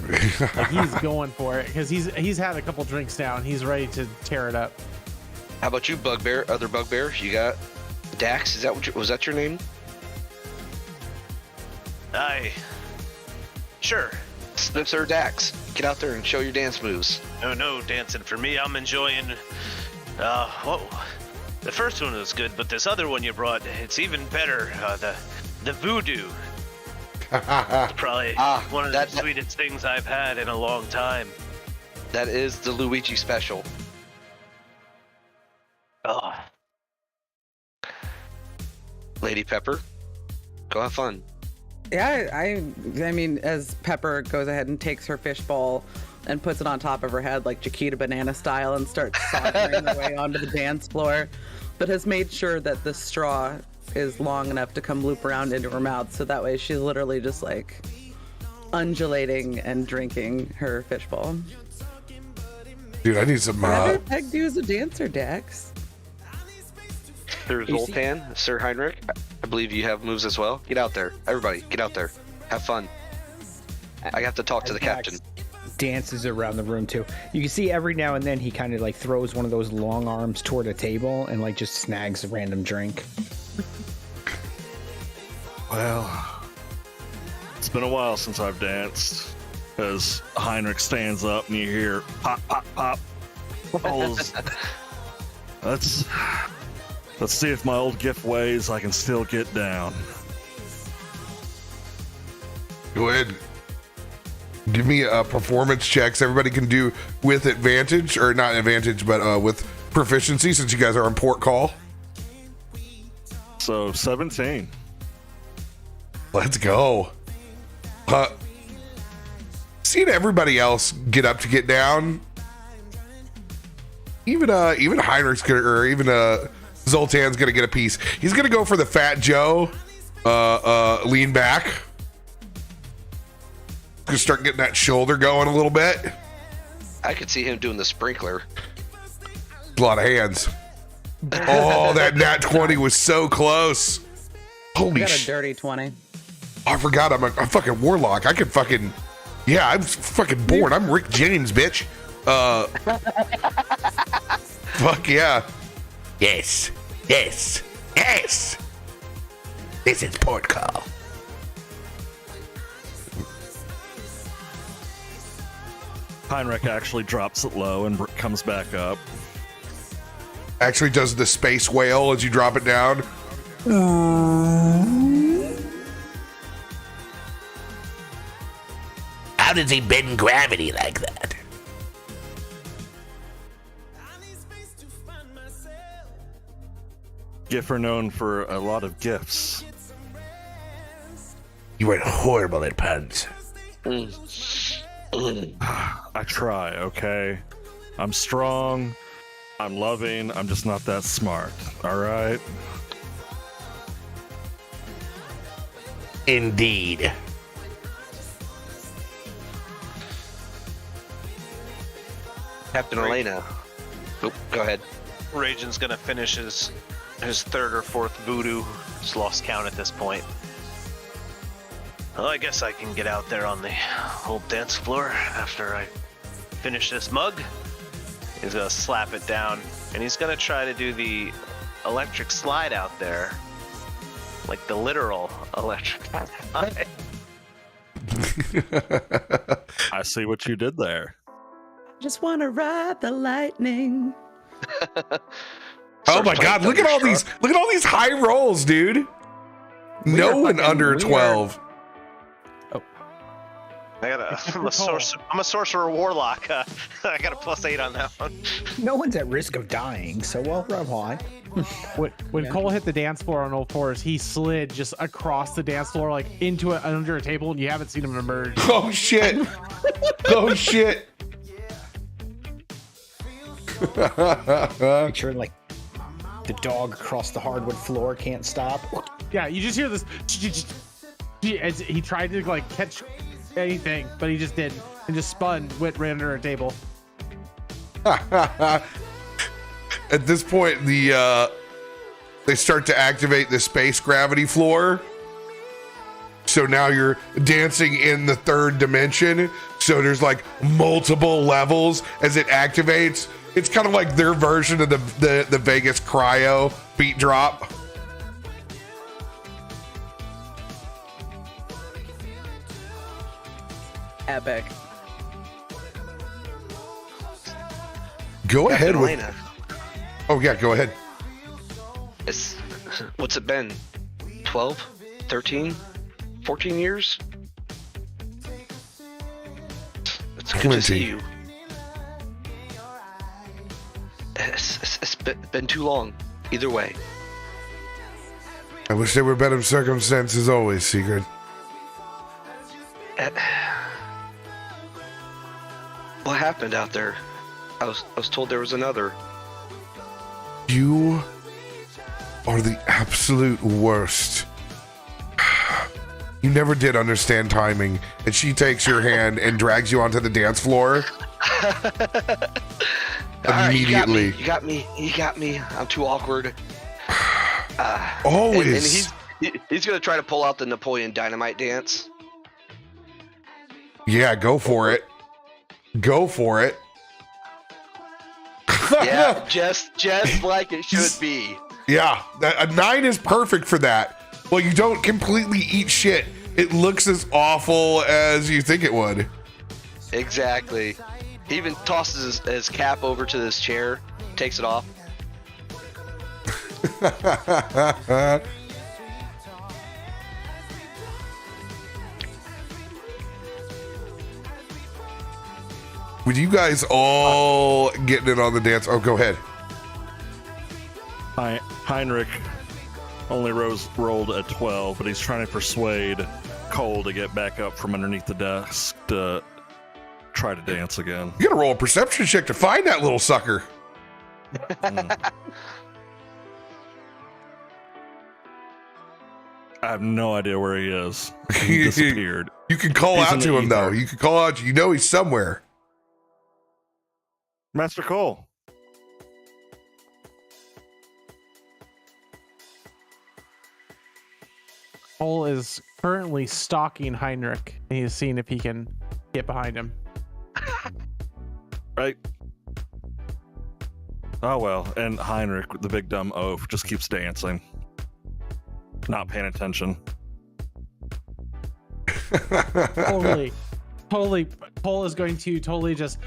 Like he's going for it because he's had a couple drinks down. He's ready to tear it up. How about you, Bugbear? Other Bugbear? You got Dax? Is that was that your name? Sure. Sir Dax, get out there and show your dance moves. No dancing for me. I'm enjoying. Whoa. The first one was good, but this other one you brought, it's even better. The voodoo. It's probably one of the sweetest things I've had in a long time. That is the Luigi special. Oh. Lady Pepper, go have fun. Yeah, I mean, as Pepper goes ahead and takes her fishbowl and puts it on top of her head like Chiquita Banana style and starts sauntering her way onto the dance floor, but has made sure that the straw is long enough to come loop around into her mouth, so that way she's literally just like undulating and drinking her fishbowl. Dude, I need some. Never pegged you as a dancer, Dax. Sir Zoltan, Sir Heinrich, I believe you have moves as well. Get out there. Everybody, get out there. Have fun. I have to talk to the captain. Dances around the room too. You can see every now and then he kind of like throws one of those long arms toward a table and like just snags a random drink. Well, it's been a while since I've danced. As Heinrich stands up and you hear pop, pop, pop. Let's see if my old gift ways I can still get down. Go ahead. Give me performance checks. Everybody can do with advantage, or not advantage, but with proficiency, since you guys are on port call. So 17. Let's go. Seeing everybody else get up to get down, even Heinrich's gonna, or even Zoltan's gonna get a piece. He's gonna go for the Fat Joe. Lean back. Gonna start getting that shoulder going a little bit. I could see him doing the sprinkler. A lot of hands. Oh, that nat 20 was so close. Holy Got a shit. dirty 20. I forgot I'm a fucking warlock. I could fucking, yeah, I'm fucking born. I'm Rick James, bitch. Fuck yeah. Yes. This is port call. Heinrich actually drops it low and comes back up. Actually does the space whale as you drop it down. How does he bend gravity like that? Giffer known for a lot of gifts. You are horrible at puns. I try, okay? I'm strong. I'm loving. I'm just not that smart. All right? Indeed. Captain Elena. Oop, go ahead. Ragen's gonna finish his third or fourth voodoo. Just lost count at this point. Well, I guess I can get out there on the old dance floor after I finish this mug. He's gonna slap it down, and he's gonna try to do the electric slide out there. Like the literal electric slide. I see what you did there. Just want to ride the lightning. Oh my god, look at all these high rolls, dude. No one under 12. I'm a sorcerer warlock. I got a +8 on that one. No one's at risk of dying, so well, why? When Cole hit the dance floor on all fours, he slid just across the dance floor, like into it under a table, and you haven't seen him emerge. Oh shit. Oh shit. Picture like the dog across the hardwood floor can't stop. Yeah, you just hear this as he tried to like catch anything, but he just didn't, and just spun, ran under a table. At this point, they start to activate the space gravity floor. So now you're dancing in the third dimension. So there's like multiple levels as it activates. It's kind of like their version of the Vegas cryo beat drop. Epic. Go ahead with. Elena, Oh yeah, go ahead. what's it been? 12, 13, 14 years? It's good to see you. It's been too long. Either way. I wish there were better circumstances always, Secret. What happened out there? I was told there was another. You are the absolute worst. You never did understand timing, and she takes your hand and drags you onto the dance floor. Immediately. You got me. I'm too awkward. Always. And he's gonna try to pull out the Napoleon Dynamite dance. Yeah, go for it. Go for it. Yeah, just like it should be. Yeah, a 9 is perfect for that. Well, you don't completely eat shit. It looks as awful as you think it would. Exactly. He even tosses his cap over to this chair, takes it off. With you guys all getting it on the dance. Oh, go ahead. Heinrich only rolled a 12, but he's trying to persuade Cole to get back up from underneath the desk to try to dance again. You gotta roll a perception check to find that little sucker. I have no idea where he is. He disappeared. You can call He's out in to the him, though. ether. You can call out. You know he's somewhere. Master Cole. Cole is currently stalking Heinrich, and he's seeing if he can get behind him. Right. Oh well, and Heinrich, the big dumb oaf, just keeps dancing. Not paying attention. Totally. Cole is going to totally just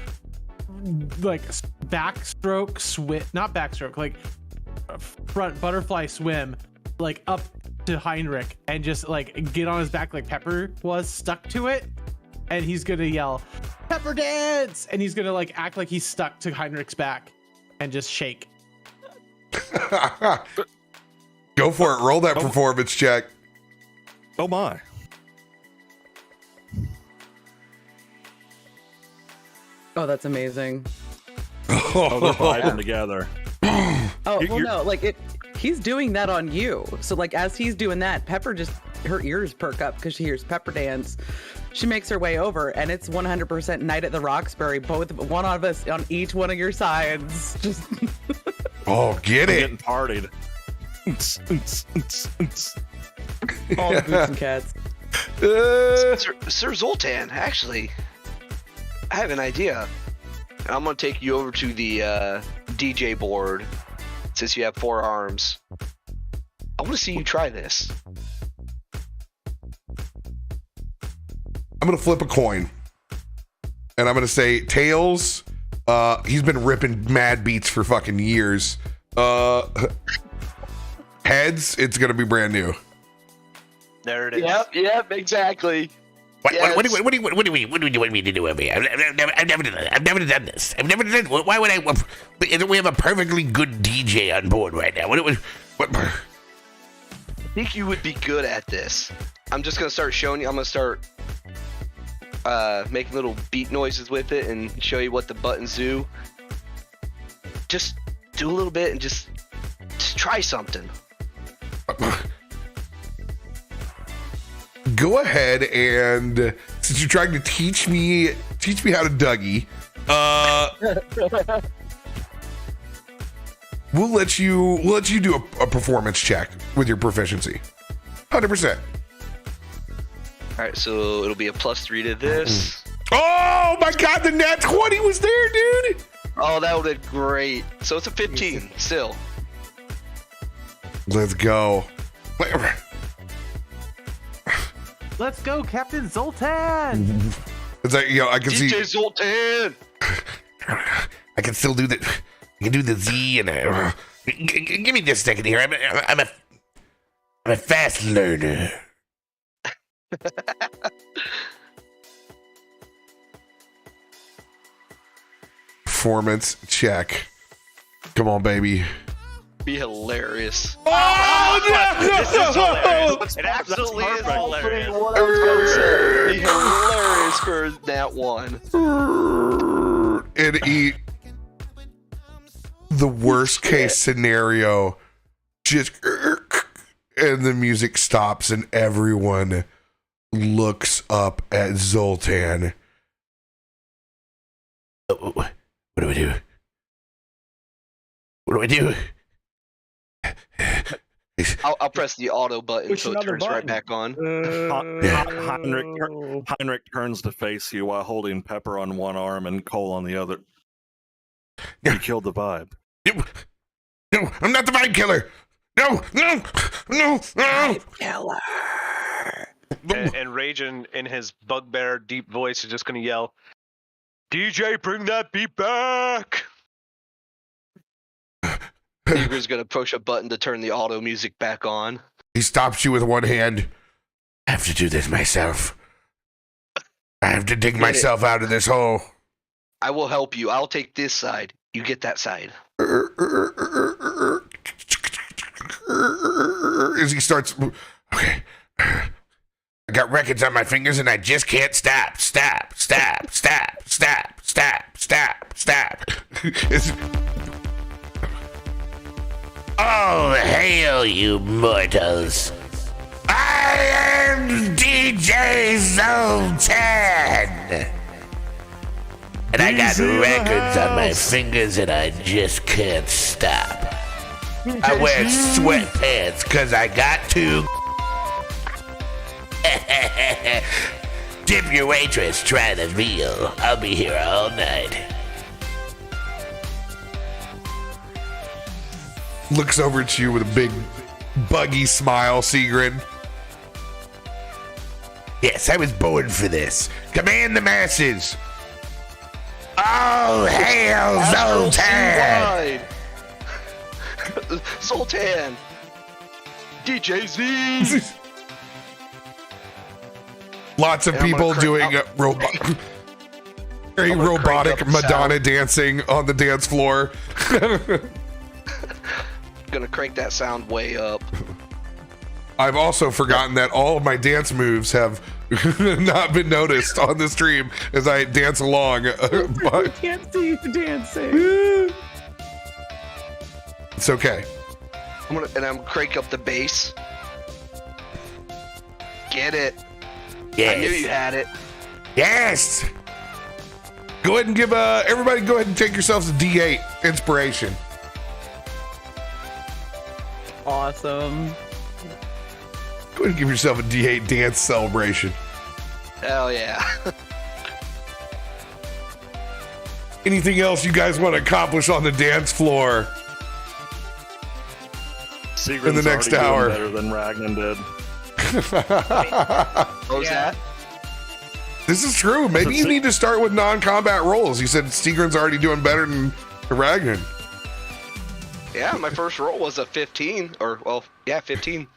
like backstroke, not backstroke, like front butterfly swim, like up to Heinrich and just like get on his back like Pepper was stuck to it, and he's gonna yell, "Pepper dance!" and he's gonna like act like he's stuck to Heinrich's back and just shake. Go for it. Roll that performance check. Oh my. Oh, that's amazing. Oh, they're vibing together. Oh, well, You're- no, like he's doing that on you. So like as he's doing that, Pepper just, her ears perk up because she hears Pepper dance. She makes her way over, and it's 100% Night at the Roxbury. Both one of us on each one of your sides. Just Oh, get I'm it. getting partied. all the boots and cats. Sir Zoltan, actually, I have an idea. I'm gonna take you over to the DJ board since you have 4 arms. I want to see you try this. I'm gonna flip a coin, and I'm gonna say tails. He's been ripping mad beats for fucking years. Heads, it's gonna be brand new. There it is. Yep, exactly. What Yes. do you want me to do over here? I've never done this. I've never done. Why would I? We have a perfectly good DJ on board right now. What? I think you would be good at this. I'm just gonna start showing you. I'm gonna start making little beat noises with it and show you what the buttons do. Just do a little bit and just try something. Go ahead and since you're trying to teach me how to Dougie, we'll let you do a performance check with your proficiency. 100%. All right, so it'll be a +3 to this. Oh my God, the nat 20 was there, dude. Oh, that would have been great. So it's a 15 still. Let's go. Let's go, Captain Zoltan! It's like, I can see DJ Zoltan. I can still do the. I can do the Z and. Give me just a second here. I'm a fast learner. Performance check. Come on, baby. Be hilarious. Oh no! This is hilarious. It absolutely is hilarious. Be hilarious for that one. And eat the worst case scenario. Just and the music stops and everyone looks up at Zoltan. What do we do? What do we do? I'll press the auto button Push so it another turns right button. back on. Heinrich turns to face you while holding Pepper on one arm and Cole on the other. You killed the vibe. No, I'm not the vibe killer. No. Killer. And Raging in his bugbear deep voice is just going to yell, DJ, bring that beat back! Eager's gonna push a button to turn the auto music back on. He stops you with one hand. I have to do this myself. I have to dig myself out of this hole. I will help you. I'll take this side. You get that side. As he starts, okay. I got records on my fingers and I just can't stop. It's, Oh, hail, you mortals. I am DJ Zoltan. And I got records on my fingers and I just can't stop. I wear sweatpants because I got to. Dip your waitress, try the veal. I'll be here all night. looks over at you with a big buggy smile, Sigrid. Yes, I was born for this. Command the masses. All hail Zoltan! Zoltan! DJ Z! Lots of people doing very robotic Madonna dancing on the dance floor. Gonna crank that sound way up. I've also forgotten that all of my dance moves have not been noticed on the stream as I dance along. I can't see you dancing. It's okay. I'm gonna crank up the bass. Get it. Yes. I knew you had it. Yes. Go ahead and give everybody. Go ahead and take yourselves a D8 inspiration. Awesome. Go ahead and give yourself a D8 dance celebration. Hell yeah. Anything else you guys want to accomplish on the dance floor in the next hour? Better than Ragnan did. What was that? This is true. Maybe you need to start with non-combat roles. You said Stigrin's already doing better than Ragnan. Yeah, my first roll was a 15. 15.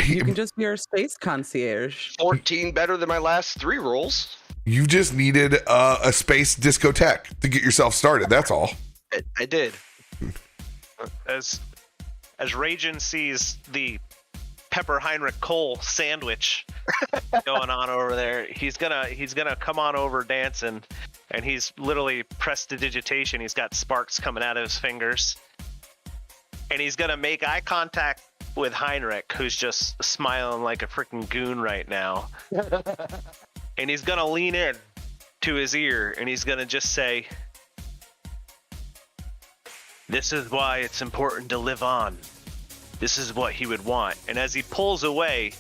You can just be our space concierge. 14 better than my last 3 rolls. You just needed a space discotheque to get yourself started. That's all. I did. As Ragin sees the Pepper Heinrich Cole sandwich going on over there, he's gonna come on over dancing, and he's literally prestidigitation. He's got sparks coming out of his fingers, and he's gonna make eye contact with Heinrich, who's just smiling like a freaking goon right now. and he's gonna lean in to his ear, and he's gonna just say, "This is why it's important to live on." This is what he would want. And as he pulls away,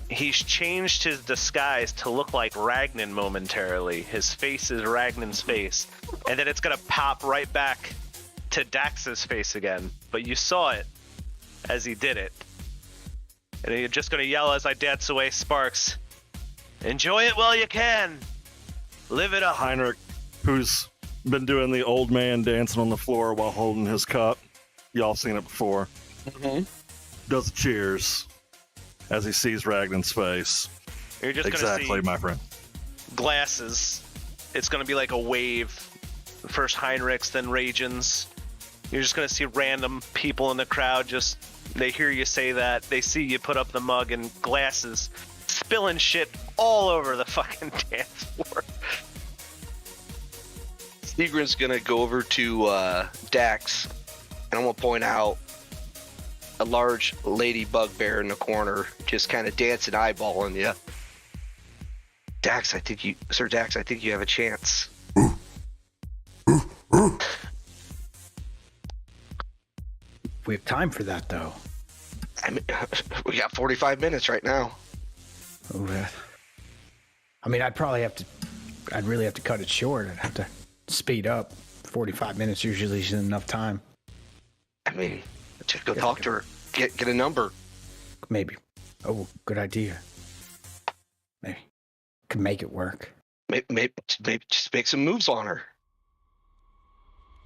he's changed his disguise to look like Ragnan momentarily. His face is Ragnan's face. And then it's going to pop right back to Dax's face again. But you saw it as he did it. And you're just going to yell as I dance away sparks. Enjoy it while you can. Live it up. Heinrich, who's been doing the old man dancing on the floor while holding his cup. Y'all seen it before. Mm-hmm. Does a cheers as he sees Ragnan's face. You're just Exactly, going to see my friend. glasses. It's going to be like a wave. First Heinrichs, then Ragens. You're just going to see random people in the crowd. Just, they hear you say that. They see you put up the mug, and glasses spilling shit all over the fucking dance floor. Stigrin's gonna go over to Dax, and I'm gonna point out a large lady bugbear in the corner, just kind of dancing, eyeballing you. Dax, Sir Dax, I think you have a chance. We have time for that, though. I mean, we got 45 minutes right now. Oh, I mean, I'd really have to cut it short. I'd have to speed up. 45 minutes usually isn't enough time. I mean, just go talk to her. Get a number. Maybe. Oh, good idea. Maybe. Could make it work. Maybe just make some moves on her.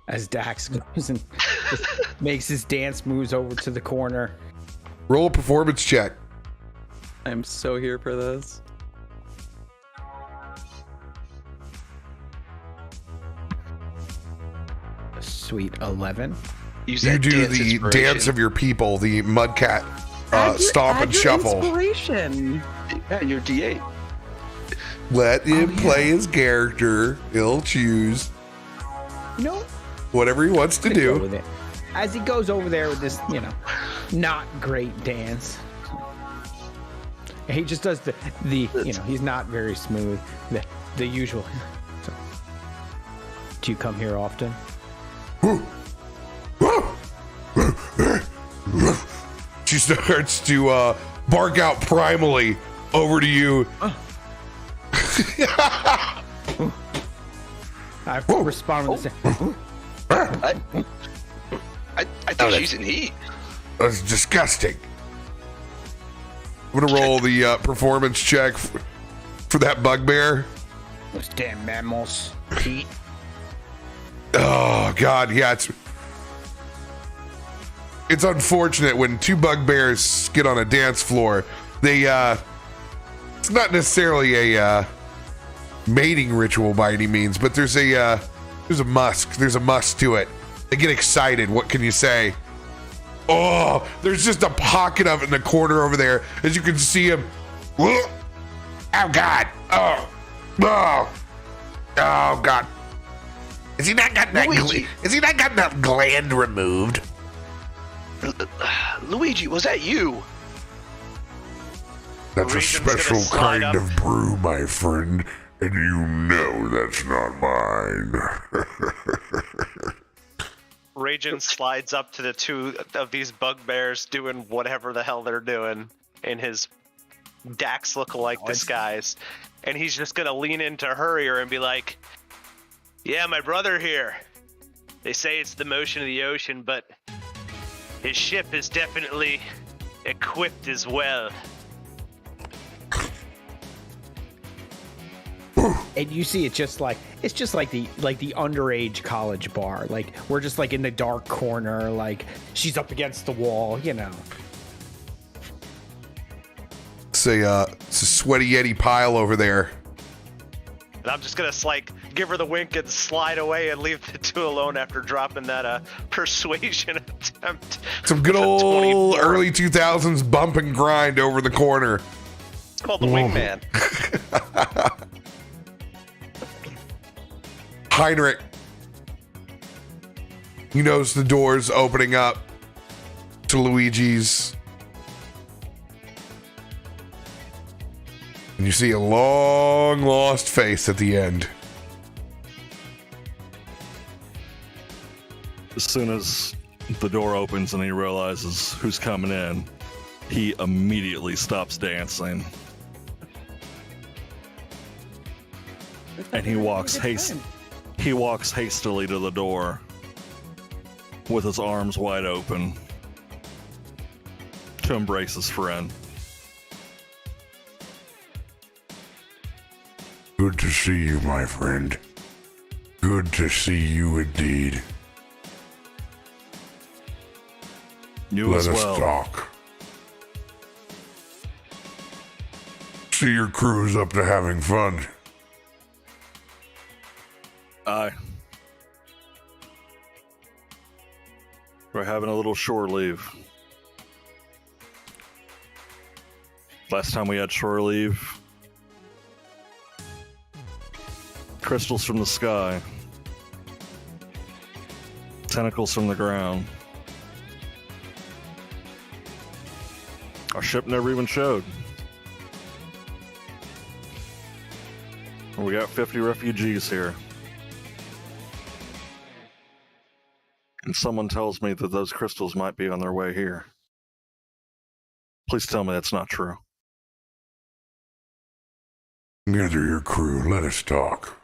As Dax goes and just makes his dance moves over to the corner. Roll a performance check. I'm so here for this. Sweet 11. Use You that do dance the inspiration. dance of your people, the mudcat stomp and shuffle. Inspiration. Yeah, you're D8. Let him play his character. He'll choose No. whatever he wants to Go do. with it. As he goes over there with this, not great dance. He just does the he's not very smooth. The usual. So, do you come here often? She starts to bark out primally over to you. I respond with the same. I think she's in heat. That's disgusting. I'm gonna roll the performance check for that bugbear. Those damn mammals. Pete. Oh God, yeah, it's unfortunate when two bugbears get on a dance floor. They it's not necessarily a mating ritual by any means, but there's a must to it. They get excited. What can you say? Oh, there's just a pocket of it in the corner over there, as you can see him. Oh God! Oh God! Has he not gotten that? Has he not gotten that gland removed? Luigi, was that you? That's a Region's gonna special slide kind up. of brew, my friend, and you know that's not mine. Ragen slides up to the two of these bugbears doing whatever the hell they're doing in his Dax look-alike disguise. And he's just going to lean into her ear and be like, "Yeah, my brother here. They say it's the motion of the ocean, but his ship is definitely equipped as well." And you see it's just like the underage college bar. Like we're just like in the dark corner, like she's up against the wall, It's a sweaty Yeti pile over there. And I'm just going to give her the wink and slide away and leave the two alone after dropping that persuasion attempt. Some good with a old 24. early 2000s bump and grind over the corner. It's called the wingman. Heinrich, he knows the door's opening up to Luigi's. And you see a long lost face at the end. As soon as the door opens and he realizes who's coming in, he immediately stops dancing. And he walks hastily to the door with his arms wide open to embrace his friend. Good to see you, my friend. Good to see you indeed. You Let as us well. talk. See, your crew's up to having fun. Aye. We're having a little shore leave. Last time we had shore leave, crystals from the sky, tentacles from the ground. Our ship never even showed. We got 50 refugees here. And someone tells me that those crystals might be on their way here. Please tell me that's not true. Gather your crew. Let us talk.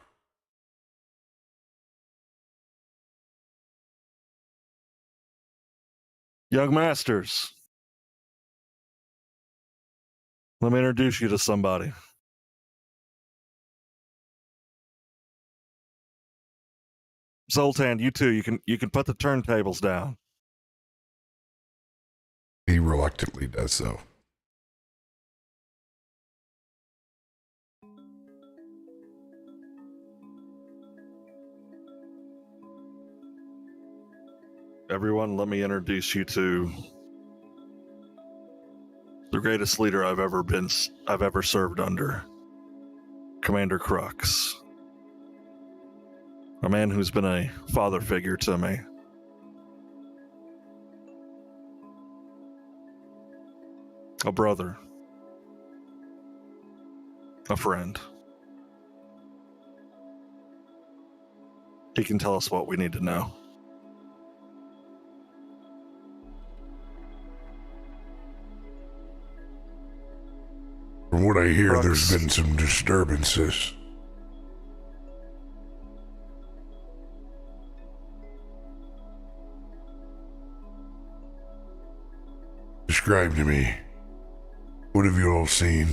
Young masters, let me introduce you to somebody. Zoltan, you too. You can put the turntables down. He reluctantly does so. Everyone, let me introduce you to the greatest leader I've ever served under, Commander Crux. A man who's been a father figure to me. A brother. A friend. He can tell us what we need to know. From what I hear, Crux. there's been some disturbances. Describe to me. What have you all seen?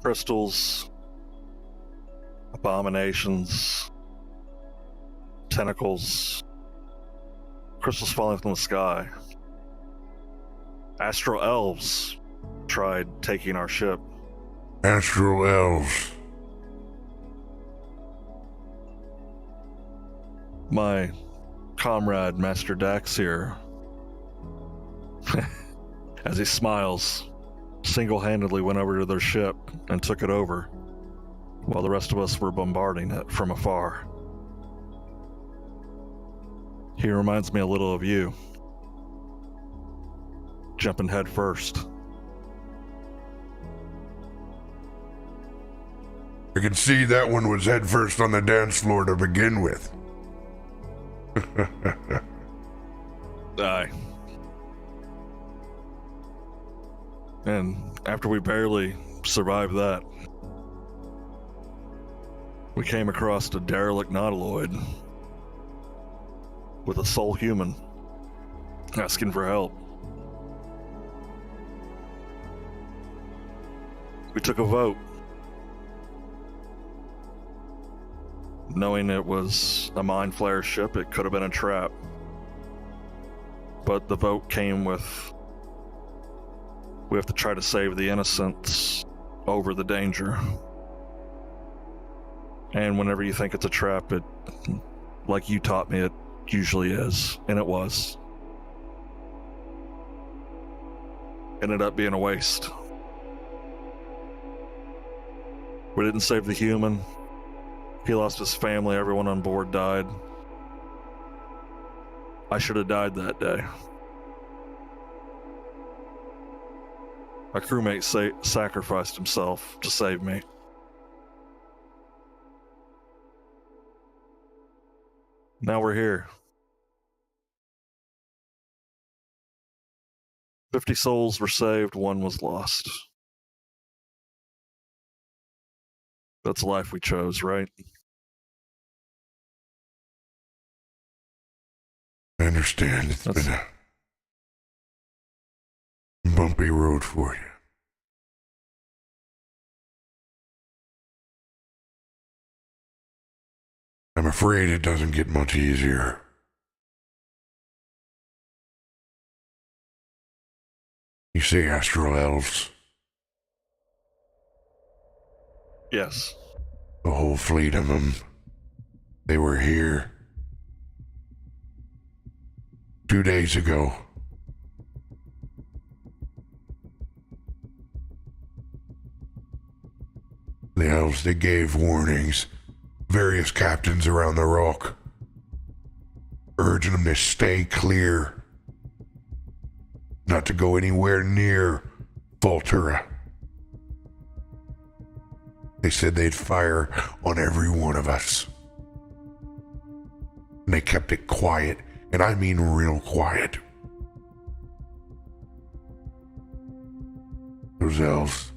Crystals, abominations, tentacles, crystals falling from the sky. Astral elves tried taking our ship. Astral elves. My comrade, Master Dax here, as he smiles, single-handedly went over to their ship and took it over, while the rest of us were bombarding it from afar. He reminds me a little of you, jumping head first. I can see that one was head first on the dance floor to begin with. Aye. And after we barely survived that, we came across a derelict nautiloid with a sole human asking for help. We took a vote, knowing it was a mind flare ship. It could have been a trap, but the vote came with, we have to try to save the innocents over the danger. And whenever you think it's a trap, it, like you taught me, it usually is, and it was. Ended up being a waste. We didn't save the human. He lost his family, everyone on board died. I should have died that day. My crewmate sacrificed himself to save me. Now we're here. 50 souls were saved, 1 was lost. That's the life we chose, right? I understand it's been a bumpy road for you. I'm afraid it doesn't get much easier. You say astral elves? Yes. A whole fleet of them. They were here 2 days ago. The elves, they gave warnings. Various captains around the rock, urging them to stay clear, not to go anywhere near Voltura. They said they'd fire on every one of us. And they kept it quiet, and I mean real quiet. Those elves,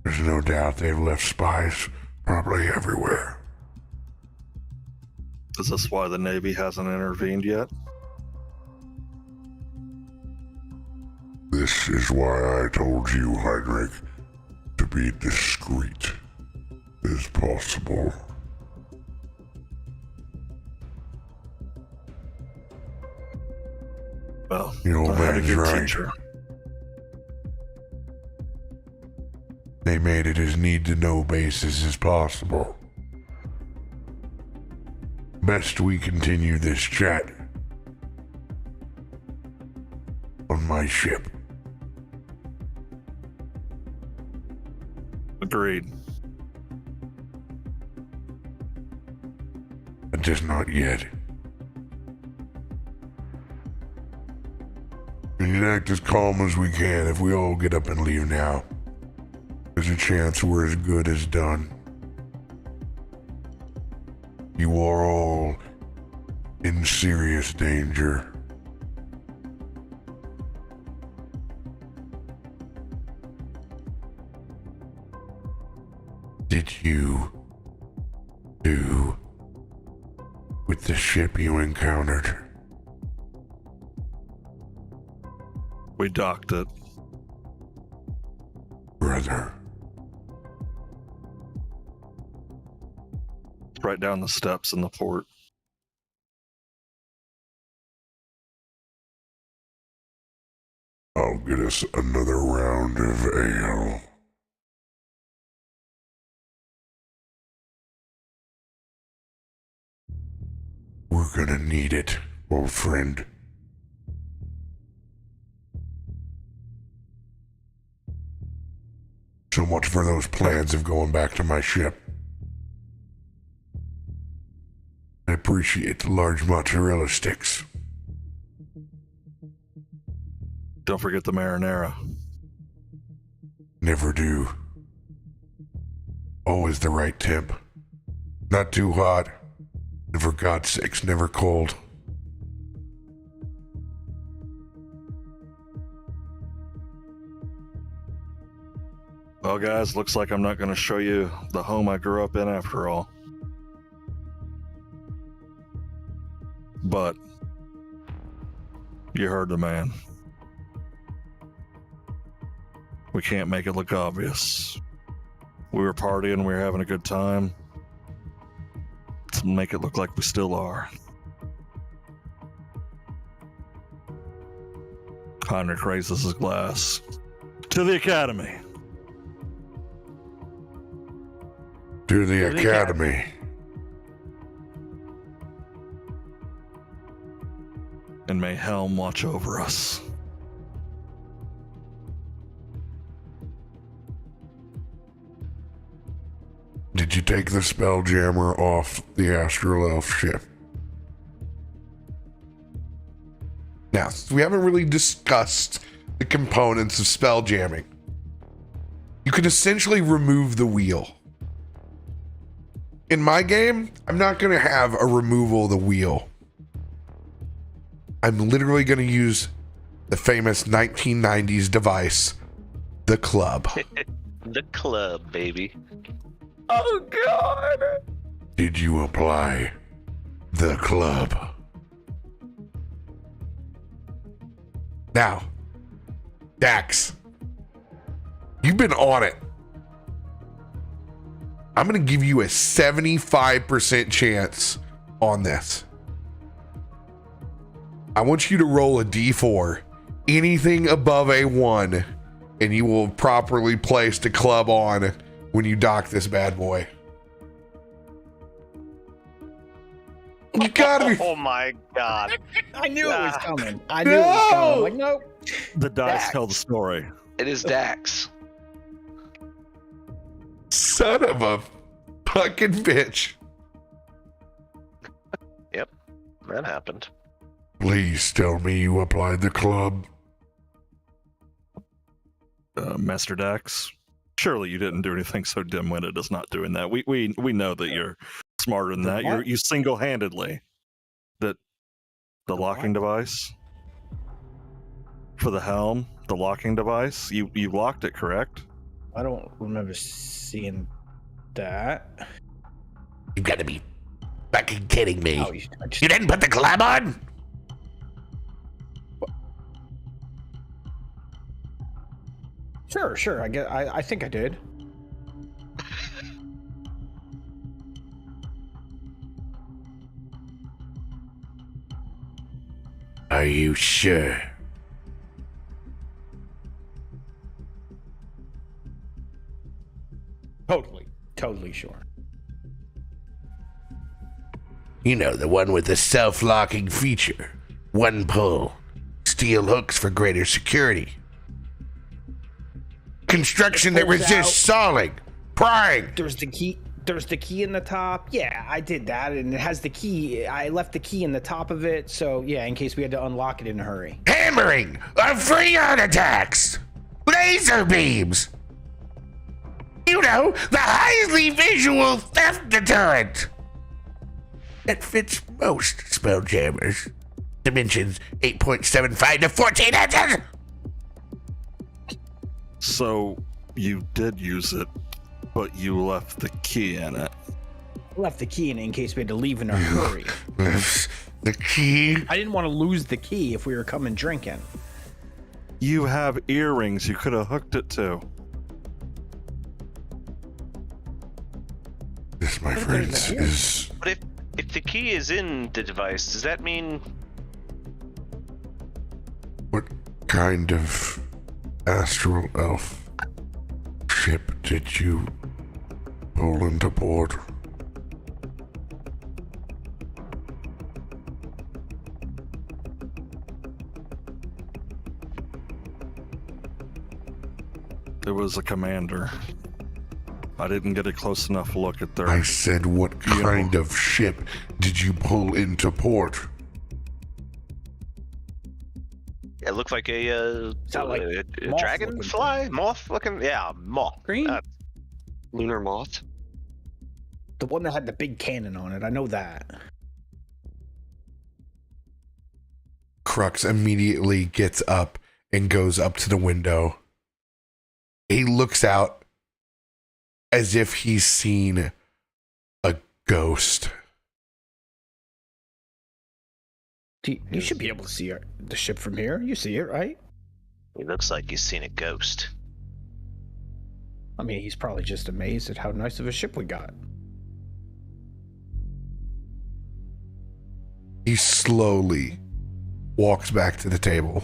there's no doubt they've left spies probably everywhere. Is this why the Navy hasn't intervened yet? This is why I told you, Heinrich, to be discreet as possible. Well, The old I had a man's good right. teacher. They made it as need-to-know basis as possible. Best we continue this chat on my ship. Agreed. But just not yet. We need to act as calm as we can. If we all get up and leave now, there's a chance we're as good as done. You are all in serious danger. Did you do with the ship you encountered? We docked it. Brother. Right down the steps in the port. I'll get us another round of ale. We're gonna need it, old friend. So much for those plans of going back to my ship. I appreciate the large mozzarella sticks. Don't forget the marinara. Never do. Always the right temp. Not too hot, and for God's sakes, never cold. Well, guys, looks like I'm not going to show you the home I grew up in after all. But you heard the man. We can't make it look obvious. We were partying, we were having a good time. Let's make it look like we still are. Heinrich raises his glass. To the Academy. To the Academy. And may Helm watch over us. Did you take the Spelljammer off the Astral Elf ship? Now, we haven't really discussed the components of spell jamming. You can essentially remove the wheel. In my game, I'm not going to have a removal of the wheel. I'm literally going to use the famous 1990s device, the club. The club, baby. Oh God! Did you apply the club? Now, Dax, you've been on it. I'm going to give you a 75% chance on this. I want you to roll a d4. Anything above a 1, and you will have properly placed a club on when you dock this bad boy. You gotta be. Oh my god. I knew it was coming. I knew it was coming. I'm like, nope. The dice Dax. tell the story. It is Dax. Son of a fucking bitch. Yep, that happened. Please tell me you applied the club. Master Dax, surely you didn't do anything so dim-witted as not doing that. We know that you're smarter than that. You single-handedly that the locking device for the helm, the locking device, you locked it, correct? I don't remember seeing that. You gotta be fucking kidding me. Oh, You didn't put the club on? Sure. I think I did. Are you sure? Totally sure. You know, the one with the self-locking feature. One pull. Steel hooks for greater security. Construction that resists sawing. Prying. There's the key in the top. Yeah, I did that, and it has the key. I left the key in the top of it, so yeah, in case we had to unlock it in a hurry. Hammering of freon attacks. Laser beams. You know, the highly visual theft deterrent. That fits most spelljammers. Dimensions 8.75 to 14 inches. So you did use it, but you left the key in it. I left the key in case we had to leave in a hurry. The key? I didn't want to lose the key if we were coming drinking. You have earrings you could have hooked it to. This, my friends, is... But if the key is in the device, does that mean... What kind of astral elf ship did you pull into port? It was a commander. I didn't get a close enough look at their... I said, what kind of ship did you pull into port? It looked like a dragonfly? Moth looking? Yeah, moth. Green? Lunar moth. The one that had the big cannon on it. I know that. Crux immediately gets up and goes up to the window. He looks out as if he's seen a ghost. You should be able to see the ship from here. You see it, right? He looks like he's seen a ghost. I mean, he's probably just amazed at how nice of a ship we got. He slowly walks back to the table,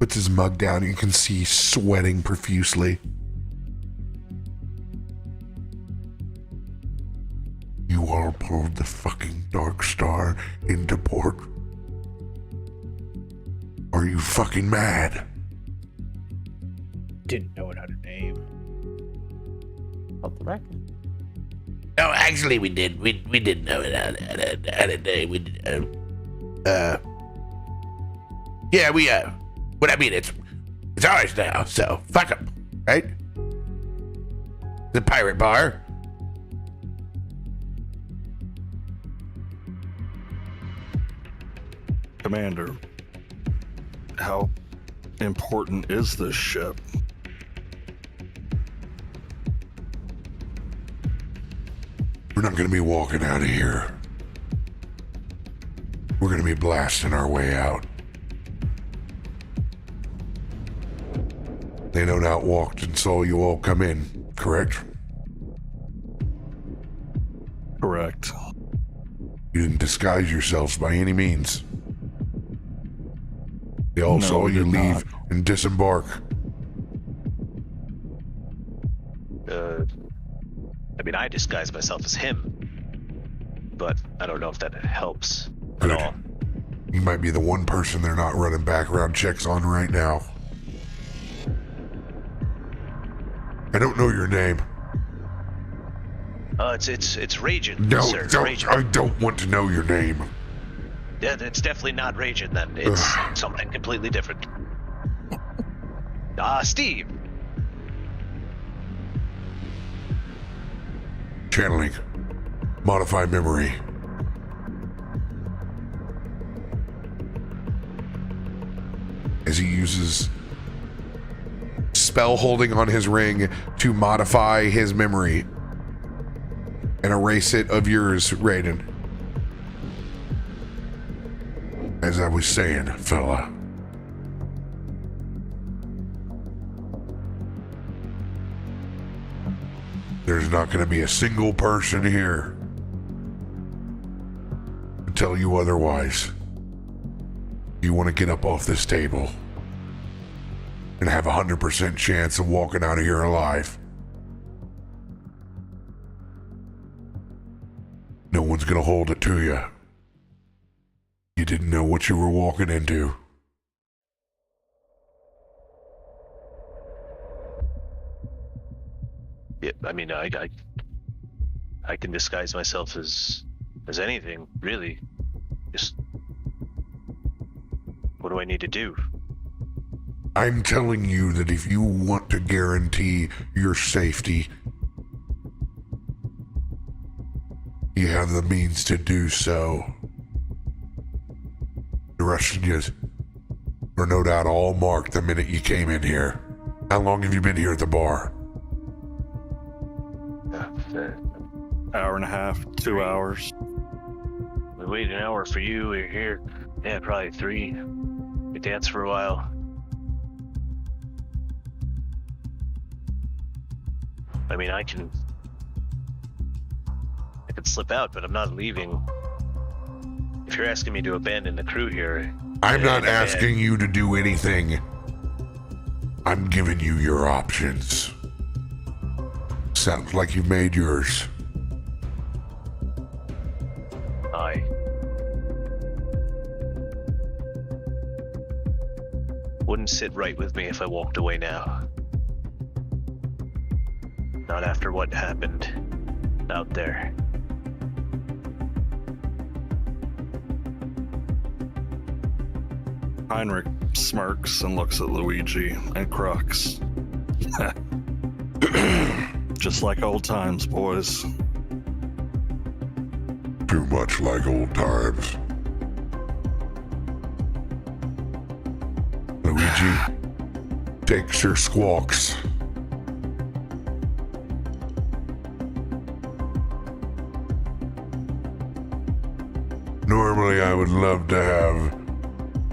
puts his mug down. You can see he's sweating profusely. You all pulled the fucking Dark Star into port? Are you fucking mad? Didn't know it had a name. Hold the record. No, actually, we did. We did know it had a day. Yeah, we, but I mean, it's ours now, so fuck 'em, right? The pirate bar. Commander, how important is this ship? We're not gonna be walking out of here. We're gonna be blasting our way out. They no doubt walked and saw you all come in, correct? Correct. You didn't disguise yourselves by any means. They all No, saw we you did leave not. and disembark. I mean, I disguise myself as him, but I don't know if that helps Good. at all. You might be the one person they're not running background checks on right now. I don't know your name. It's Ragin, No, sir. Ragin. I don't want to know your name. Yeah, it's definitely not Ragin then. It's something completely different. Steve. Channeling. Modify memory. As he uses spell holding on his ring to modify his memory and erase it of yours, Raiden. As I was saying, fella. There's not going to be a single person here to tell you otherwise. You want to get up off this table and have a 100% chance of walking out of here alive. No one's going to hold it to you. You didn't know what you were walking into. Yeah, I mean, I can disguise myself as anything, really. Just what do I need to do? I'm telling you that if you want to guarantee your safety, you have the means to do so. The rest of you are no doubt all marked the minute you came in here. How long have you been here at the bar? Hour and a half, 2 hours. We waited an hour for you. We were here. Yeah, probably 3. We danced for a while. I mean, I can slip out, but I'm not leaving. If you're asking me to abandon the crew here, I'm not asking you to do anything. I'm giving you your options. Sounds like you've made yours. I wouldn't sit right with me if I walked away now. Not after what happened out there. Heinrich smirks and looks at Luigi and Crux. Just like old times, boys. Too much like old times. Luigi takes her squawks. Normally, I would love to have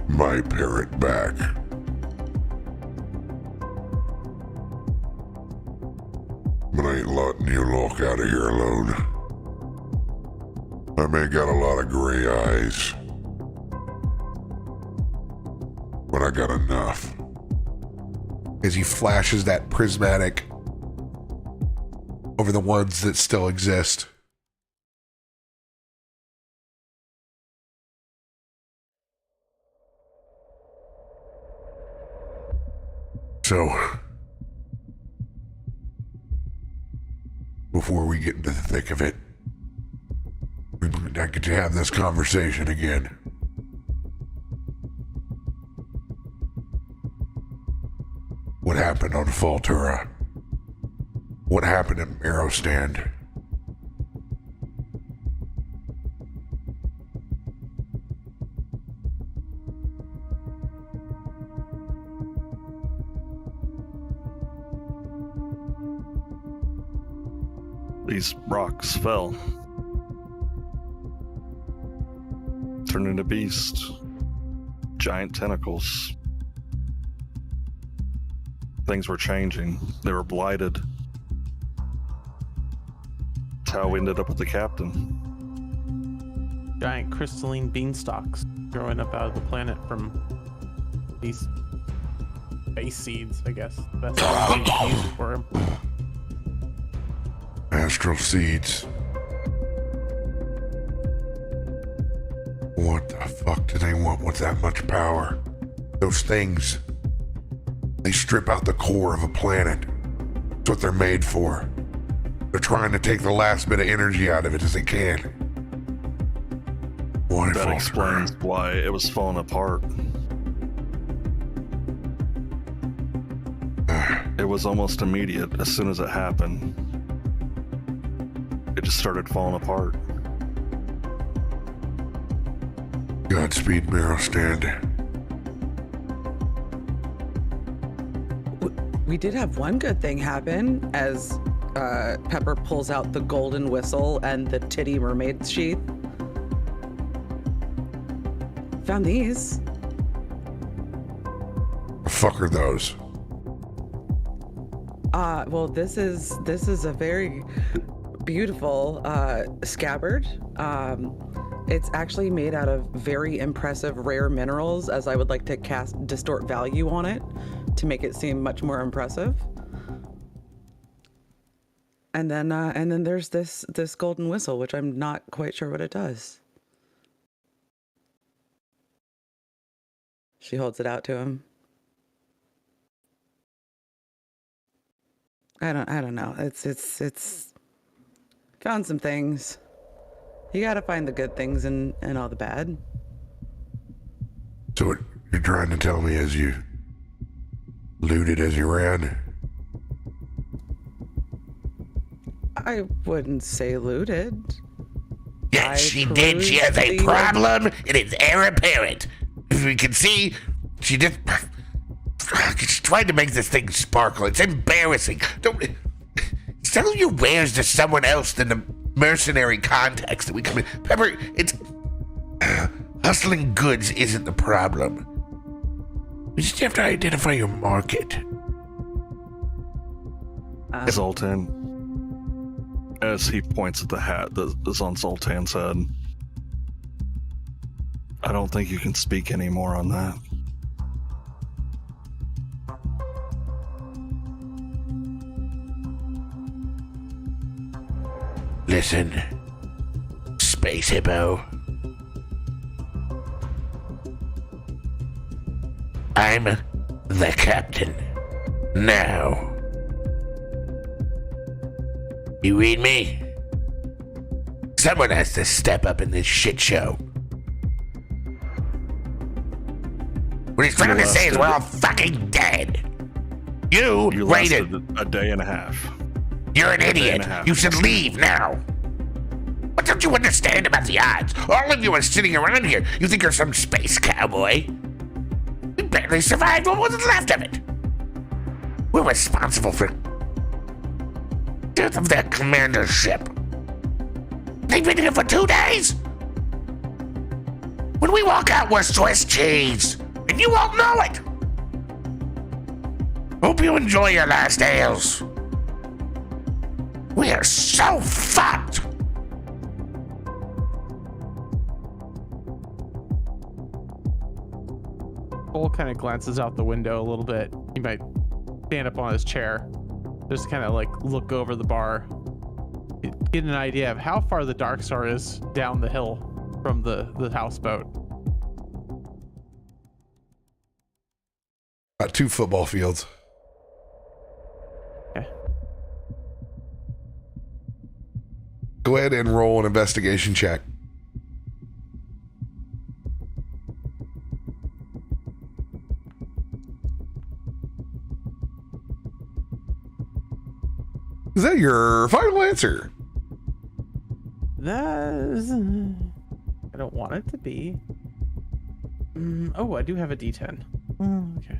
my parrot back. But I ain't letting you walk out of here alone. I may got a lot of gray eyes, but I got enough. As he flashes that prismatic over the ones that still exist. So, before we get into the thick of it, we might not get to have this conversation again. what happened on Faltura. What happened in Mirrowstand. These rocks fell. Turned into beasts. Giant tentacles. Things were changing. They were blighted. That's how we ended up with the captain. Giant crystalline beanstalks growing up out of the planet from these base seeds, I guess. That's what we use it for him. Astral seeds. What the fuck do they want with that much power? Those things. They strip out the core of a planet. That's what they're made for. They're trying to take the last bit of energy out of it as they can. Why That Faltura? explains why it was falling apart. It was almost immediate as soon as it happened. It just started falling apart. Godspeed, Mirrowstand. We did have one good thing happen as Pepper pulls out the golden whistle and the titty mermaid sheath. Found these. The fuck are those? Well, this is a very beautiful scabbard. It's actually made out of very impressive rare minerals, as I would like to cast distort value on it to make it seem much more impressive. And then there's this golden whistle, which I'm not quite sure what it does. She holds it out to him. I don't know. It's found some things. You gotta find the good things and all the bad. So what you're trying to tell me is you looted as you ran? I wouldn't say looted. Yes, she did. She has a problem. It is heir apparent. As we can see, she just... She's trying to make this thing sparkle. It's embarrassing. Don't... Sell your wares to someone else than the mercenary contacts that we come in. Pepper, it's... hustling goods isn't the problem. We just have to identify your market. Zoltan, as he points at the hat that is on Zoltan's head, I don't think you can speak anymore on that. Listen, Space Hippo. I'm the captain. Now. You read me? Someone has to step up in this shit show. What he's trying to say is we're all fucking dead. You raided. Lasted a day and a half. You're an A day and idiot. a half. You should leave now. What don't you understand about the odds? All of you are sitting around here. You think you're some space cowboy? We barely survived what was left of it. We're responsible for death of their commander's ship. They've been here for 2 days. When we walk out, we're Swiss cheese, and you won't know it. Hope you enjoy your last ales. We are so fucked. Cole kind of glances out the window a little bit. He might stand up on his chair, just kind of like look over the bar, get an idea of how far the Dark Star is down the hill from the houseboat. About 2 football fields. Okay. Go ahead and roll an investigation check. that your final answer? I don't want it to be. Oh, I do have a D10. Okay.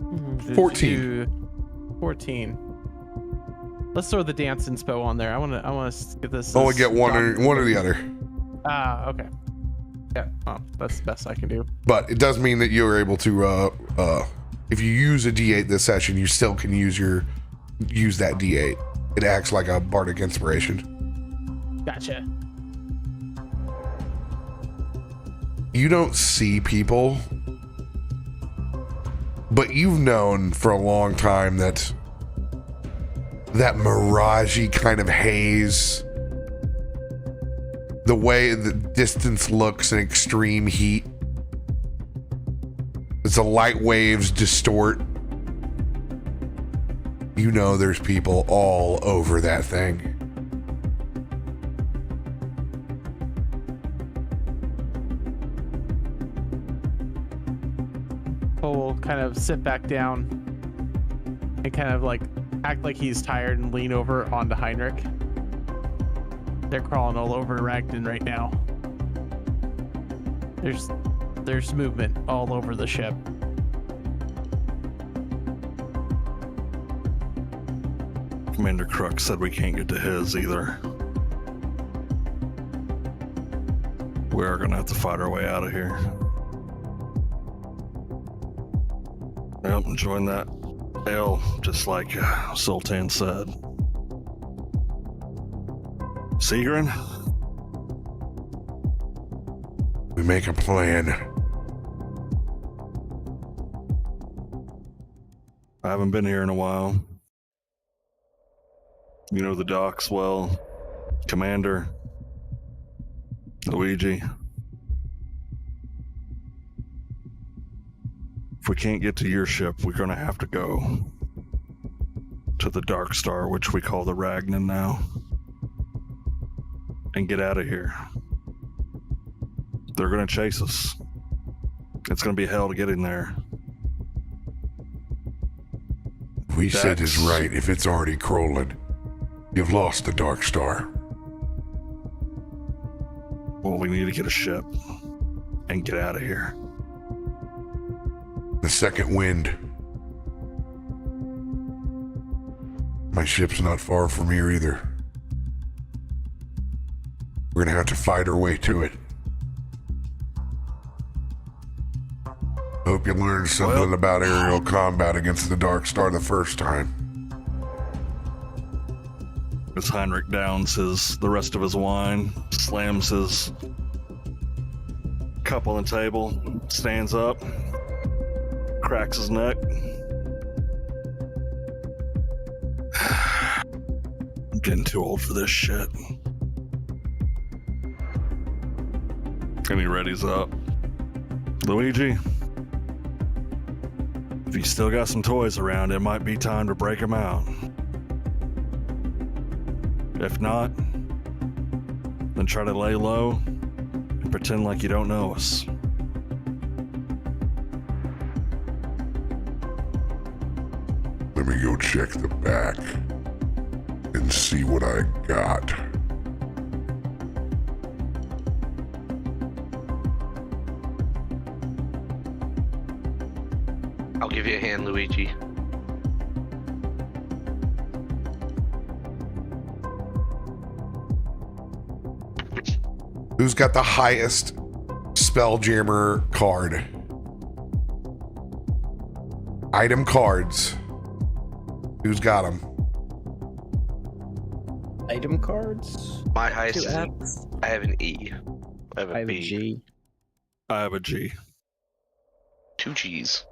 Mm, 14. Let's throw the dance inspo on there. I want to get this. Only get one or the other. Ah, okay. Yeah, that's the best I can do. But it does mean that you're able to, if you use a D8 this session, you still can use that D8. It acts like a bardic inspiration. Gotcha. You don't see people, but you've known for a long time that miragey kind of haze, the way the distance looks in extreme heat, as the light waves distort, you know there's people all over that thing. Cole will kind of sit back down and kind of like act like he's tired and lean over onto Heinrich. They're crawling all over Ragnan right now. There's movement all over the ship. Commander Crux said we can't get to his either. We are gonna have to fight our way out of here. Yep, enjoying that ale, just like Sultan said. Seagrin? We make a plan. I haven't been here in a while. You know the docks well. Commander. Luigi. If we can't get to your ship, we're gonna have to go to the Dark Star, which we call the Ragnan now, and get out of here. They're gonna chase us. It's gonna be hell to get in there. We said is right. If it's already crawling, you've lost the Dark Star. Well, we need to get a ship and get out of here. The second wind. My ship's not far from here either. We're gonna have to fight our way to it. Hope you learned something about aerial combat against the Dark Star the first time. As Heinrich downs the rest of his wine, slams his cup on the table, stands up, cracks his neck. I'm getting too old for this shit. And he readies up. Luigi, if you still got some toys around, it might be time to break them out. If not, then try to lay low and pretend like you don't know us. Let me go check the back and see what I got. I'll give you a hand, Luigi. Who's got the highest Spelljammer card? Item cards. Who's got them? Item cards? My highest Two is F's. I have an E. I have I a have a B. G. I have a G. 2 G's.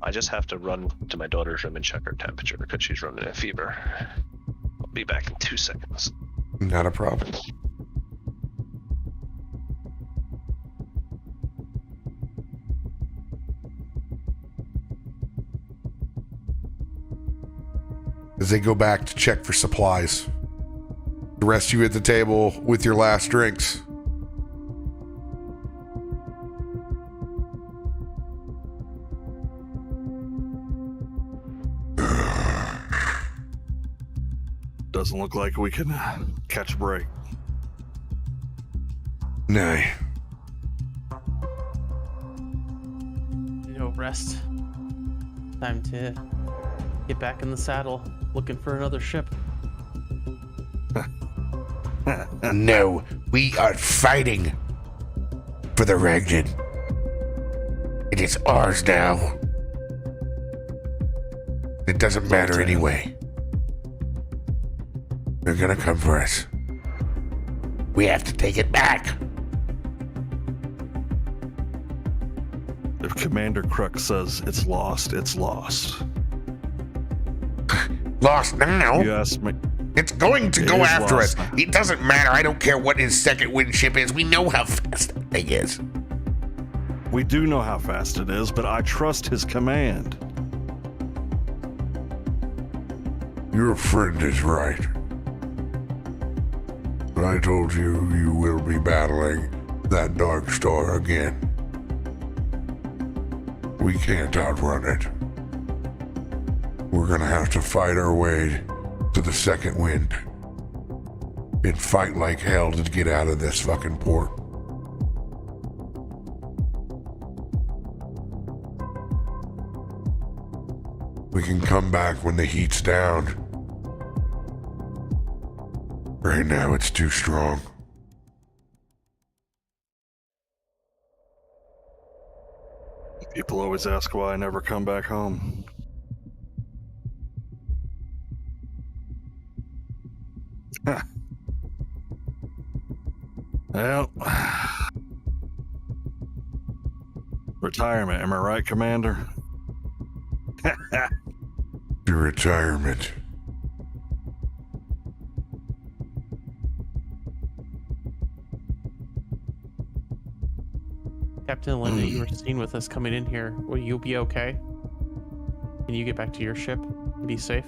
I just have to run to my daughter's room and check her temperature because she's running a fever. I'll be back in 2 seconds. Not a problem. as they go back to check for supplies. The rest of you at the table with your last drinks. Doesn't look like we can catch a break. Nay. Rest. Time to get back in the saddle, looking for another ship. No, we are fighting for the Ragnan. It is ours now. It doesn't matter anyway. They're gonna come for us. We have to take it back. If Commander Crux says it's lost, it's lost. Lost now? You asked me. It's going to It go is after lost. us. It doesn't matter. I don't care what his second wind ship is. We know how fast that thing is. We do know how fast it is, but I trust his command. Your friend is right. When I told you, you will be battling that dark star again. We can't outrun it. We're gonna have to fight our way to the second wind and fight like hell to get out of this fucking port. We can come back when the heat's down. Right now it's too strong. People always ask why I never come back home. Huh. Well, retirement, am I right, Commander? Your retirement. Captain Linda, you were seen with us coming in here. Will you be okay? Can you get back to your ship and be safe?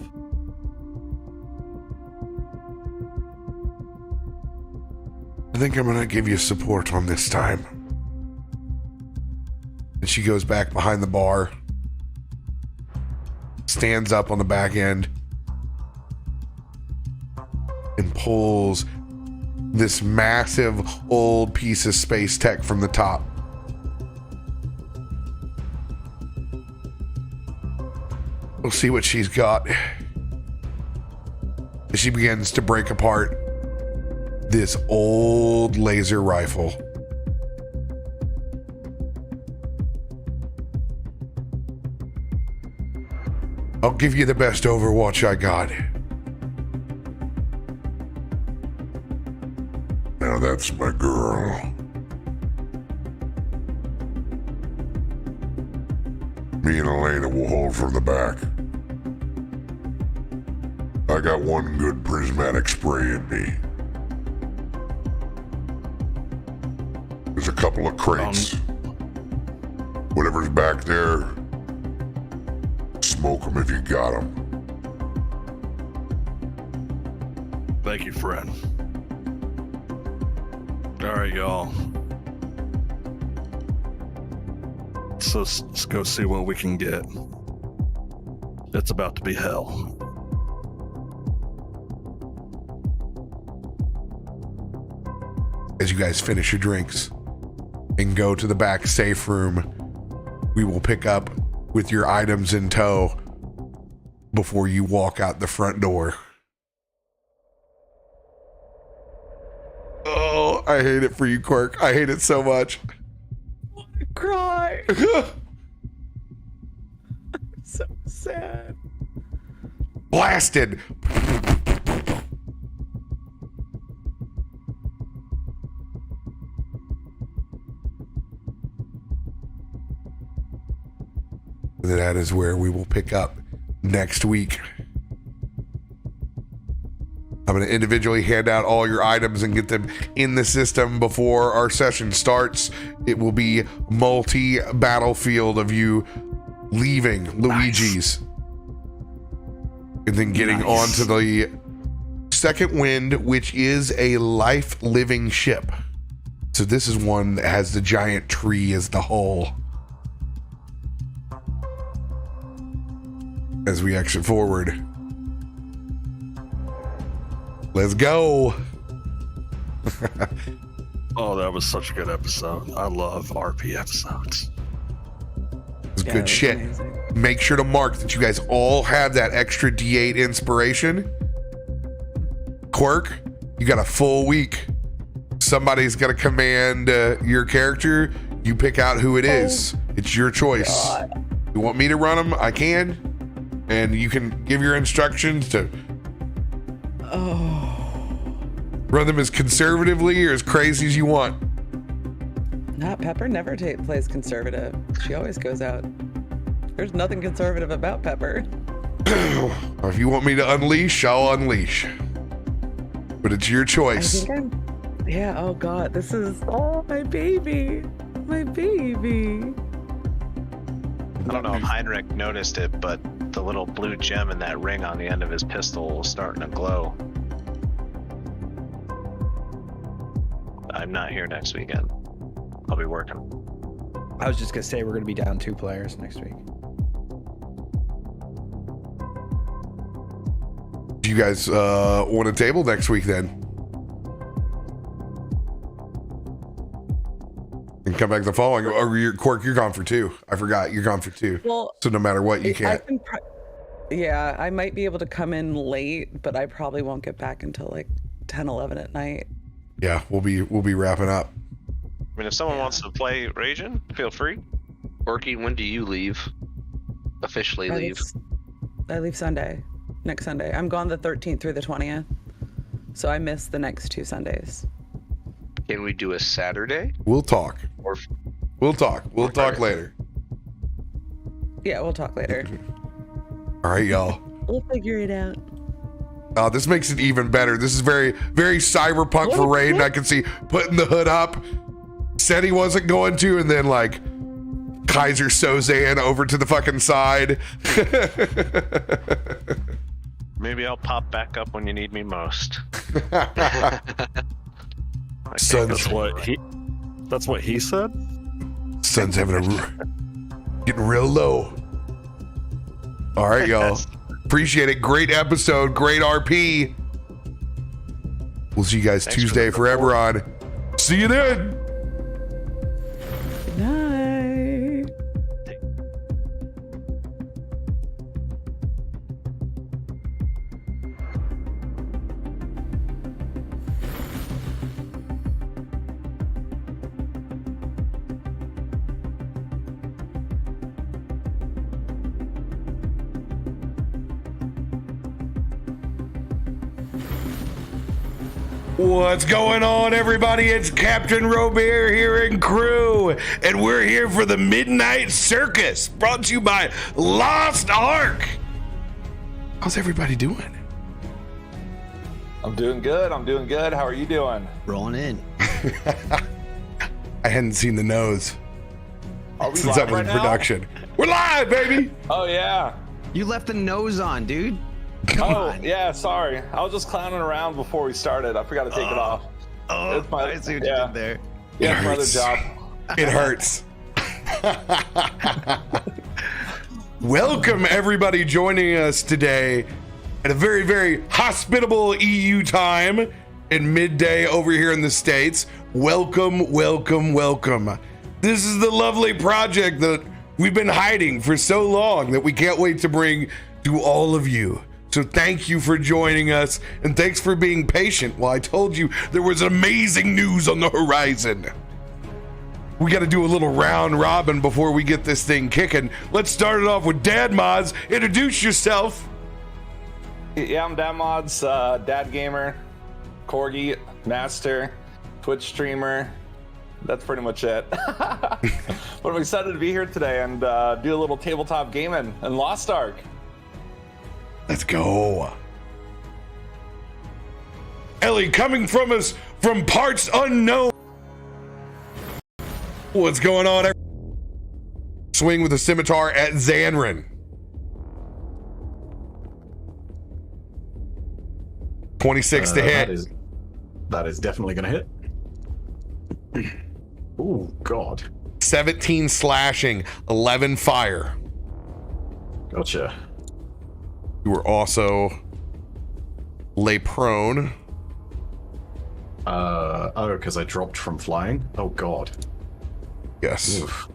I think I'm gonna give you support on this time. And she goes back behind the bar, stands up on the back end, and pulls this massive old piece of space tech from the top. We'll see what she's got. She begins to break apart this old laser rifle. I'll give you the best Overwatch I got. Now that's my girl. Me and Elena will hold from the back. I got one good prismatic spray in me. There's a couple of crates. Whatever's back there, smoke them if you got them. Thank you, friend. All right, y'all. So let's go see what we can get. It's about to be hell. As you guys finish your drinks and go to the back safe room, we will pick up with your items in tow before you walk out the front door. Oh, I hate it for you, Quirk. I hate it so much. Cry. I'm so sad. Blasted. That is where we will pick up next week. I'm going to individually hand out all your items and get them in the system before our session starts. It will be multi-battlefield of you leaving Luigi's. and then getting onto the second wind, which is a life-living ship. So this is one that has the giant tree as the hull. As we exit forward. Let's go. Oh, that was such a good episode. I love RP episodes. It's good shit. Amazing. Make sure to mark that you guys all have that extra D8 inspiration. Quirk, you got a full week. Somebody's got to command your character. You pick out who it is. It's your choice. You want me to run them? I can. And you can give your instructions to run them as conservatively or as crazy as you want. Not Pepper never plays conservative. She always goes out. There's nothing conservative about Pepper. If you want me to unleash, I'll unleash. But it's your choice. Yeah, oh God, this is, my baby. My baby. I don't know if Heinrich noticed it, but the little blue gem in that ring on the end of his pistol is starting to glow. I'm not here next weekend. I'll be working. I was just gonna say we're gonna be down 2 players next week. Do you guys want a table next week then? And come back the following. Or Quirk, you're gone for 2. I forgot. You're gone for 2. Well, so no matter what, you can't. Yeah, I might be able to come in late, but I probably won't get back until like 10, 11 at night. Yeah, we'll be wrapping up. I mean, if someone wants to play Raging, feel free. Orky, when do you leave? Officially leave? I leave Sunday. Next Sunday. I'm gone the 13th through the 20th. So I miss the next 2 Sundays. Can we do a Saturday? We'll talk. We'll talk. We'll talk later. Yeah, we'll talk later. All right, y'all. We'll figure it out. This makes it even better. This is very, very cyberpunk for Raiden. I can see putting the hood up. Said he wasn't going to, and then like Kaiser Sozan over to the fucking side. Maybe I'll pop back up when you need me most. Son's That's what he said. Son's getting real low. All right, y'all. Appreciate it. Great episode. Great RP. We'll see you guys Tuesday for Eberron. See you then. Good night. What's going on, everybody? It's Captain RoBear here in crew, and we're here for the Midnight Circus, brought to you by Lost Ark. How's everybody doing? I'm doing good. How are you doing? Rolling in. I hadn't seen the nose Are we since live I was right in now? production. We're live, baby. Oh yeah. You left the nose on, dude. Yeah. Sorry. I was just clowning around before we started. I forgot to take it off. Oh, It's my- I see what yeah. you did there. Yeah, my other hurts. job. It hurts. Welcome, everybody, joining us today at a very, very hospitable EU time in midday over here in the States. Welcome, welcome, welcome. This is the lovely project that we've been hiding for so long that we can't wait to bring to all of you. So thank you for joining us, and thanks for being patient while I told you there was amazing news on the horizon. We got to do a little round robin before we get this thing kicking. Let's start it off with Dad Mods. Introduce yourself. Yeah, I'm Dad Mods, Dad Gamer, Corgi, Master, Twitch streamer. That's pretty much it. But I'm excited to be here today and do a little tabletop gaming in Lost Ark. Let's go. Ellie, coming from us from parts unknown. What's going on? Swing with a scimitar at Xanrin. 26 to hit. That is definitely going to hit. Oh, God. 17 slashing, 11 fire. Gotcha. You were also lay prone. Oh, because I dropped from flying? Oh, God. Yes. Oof.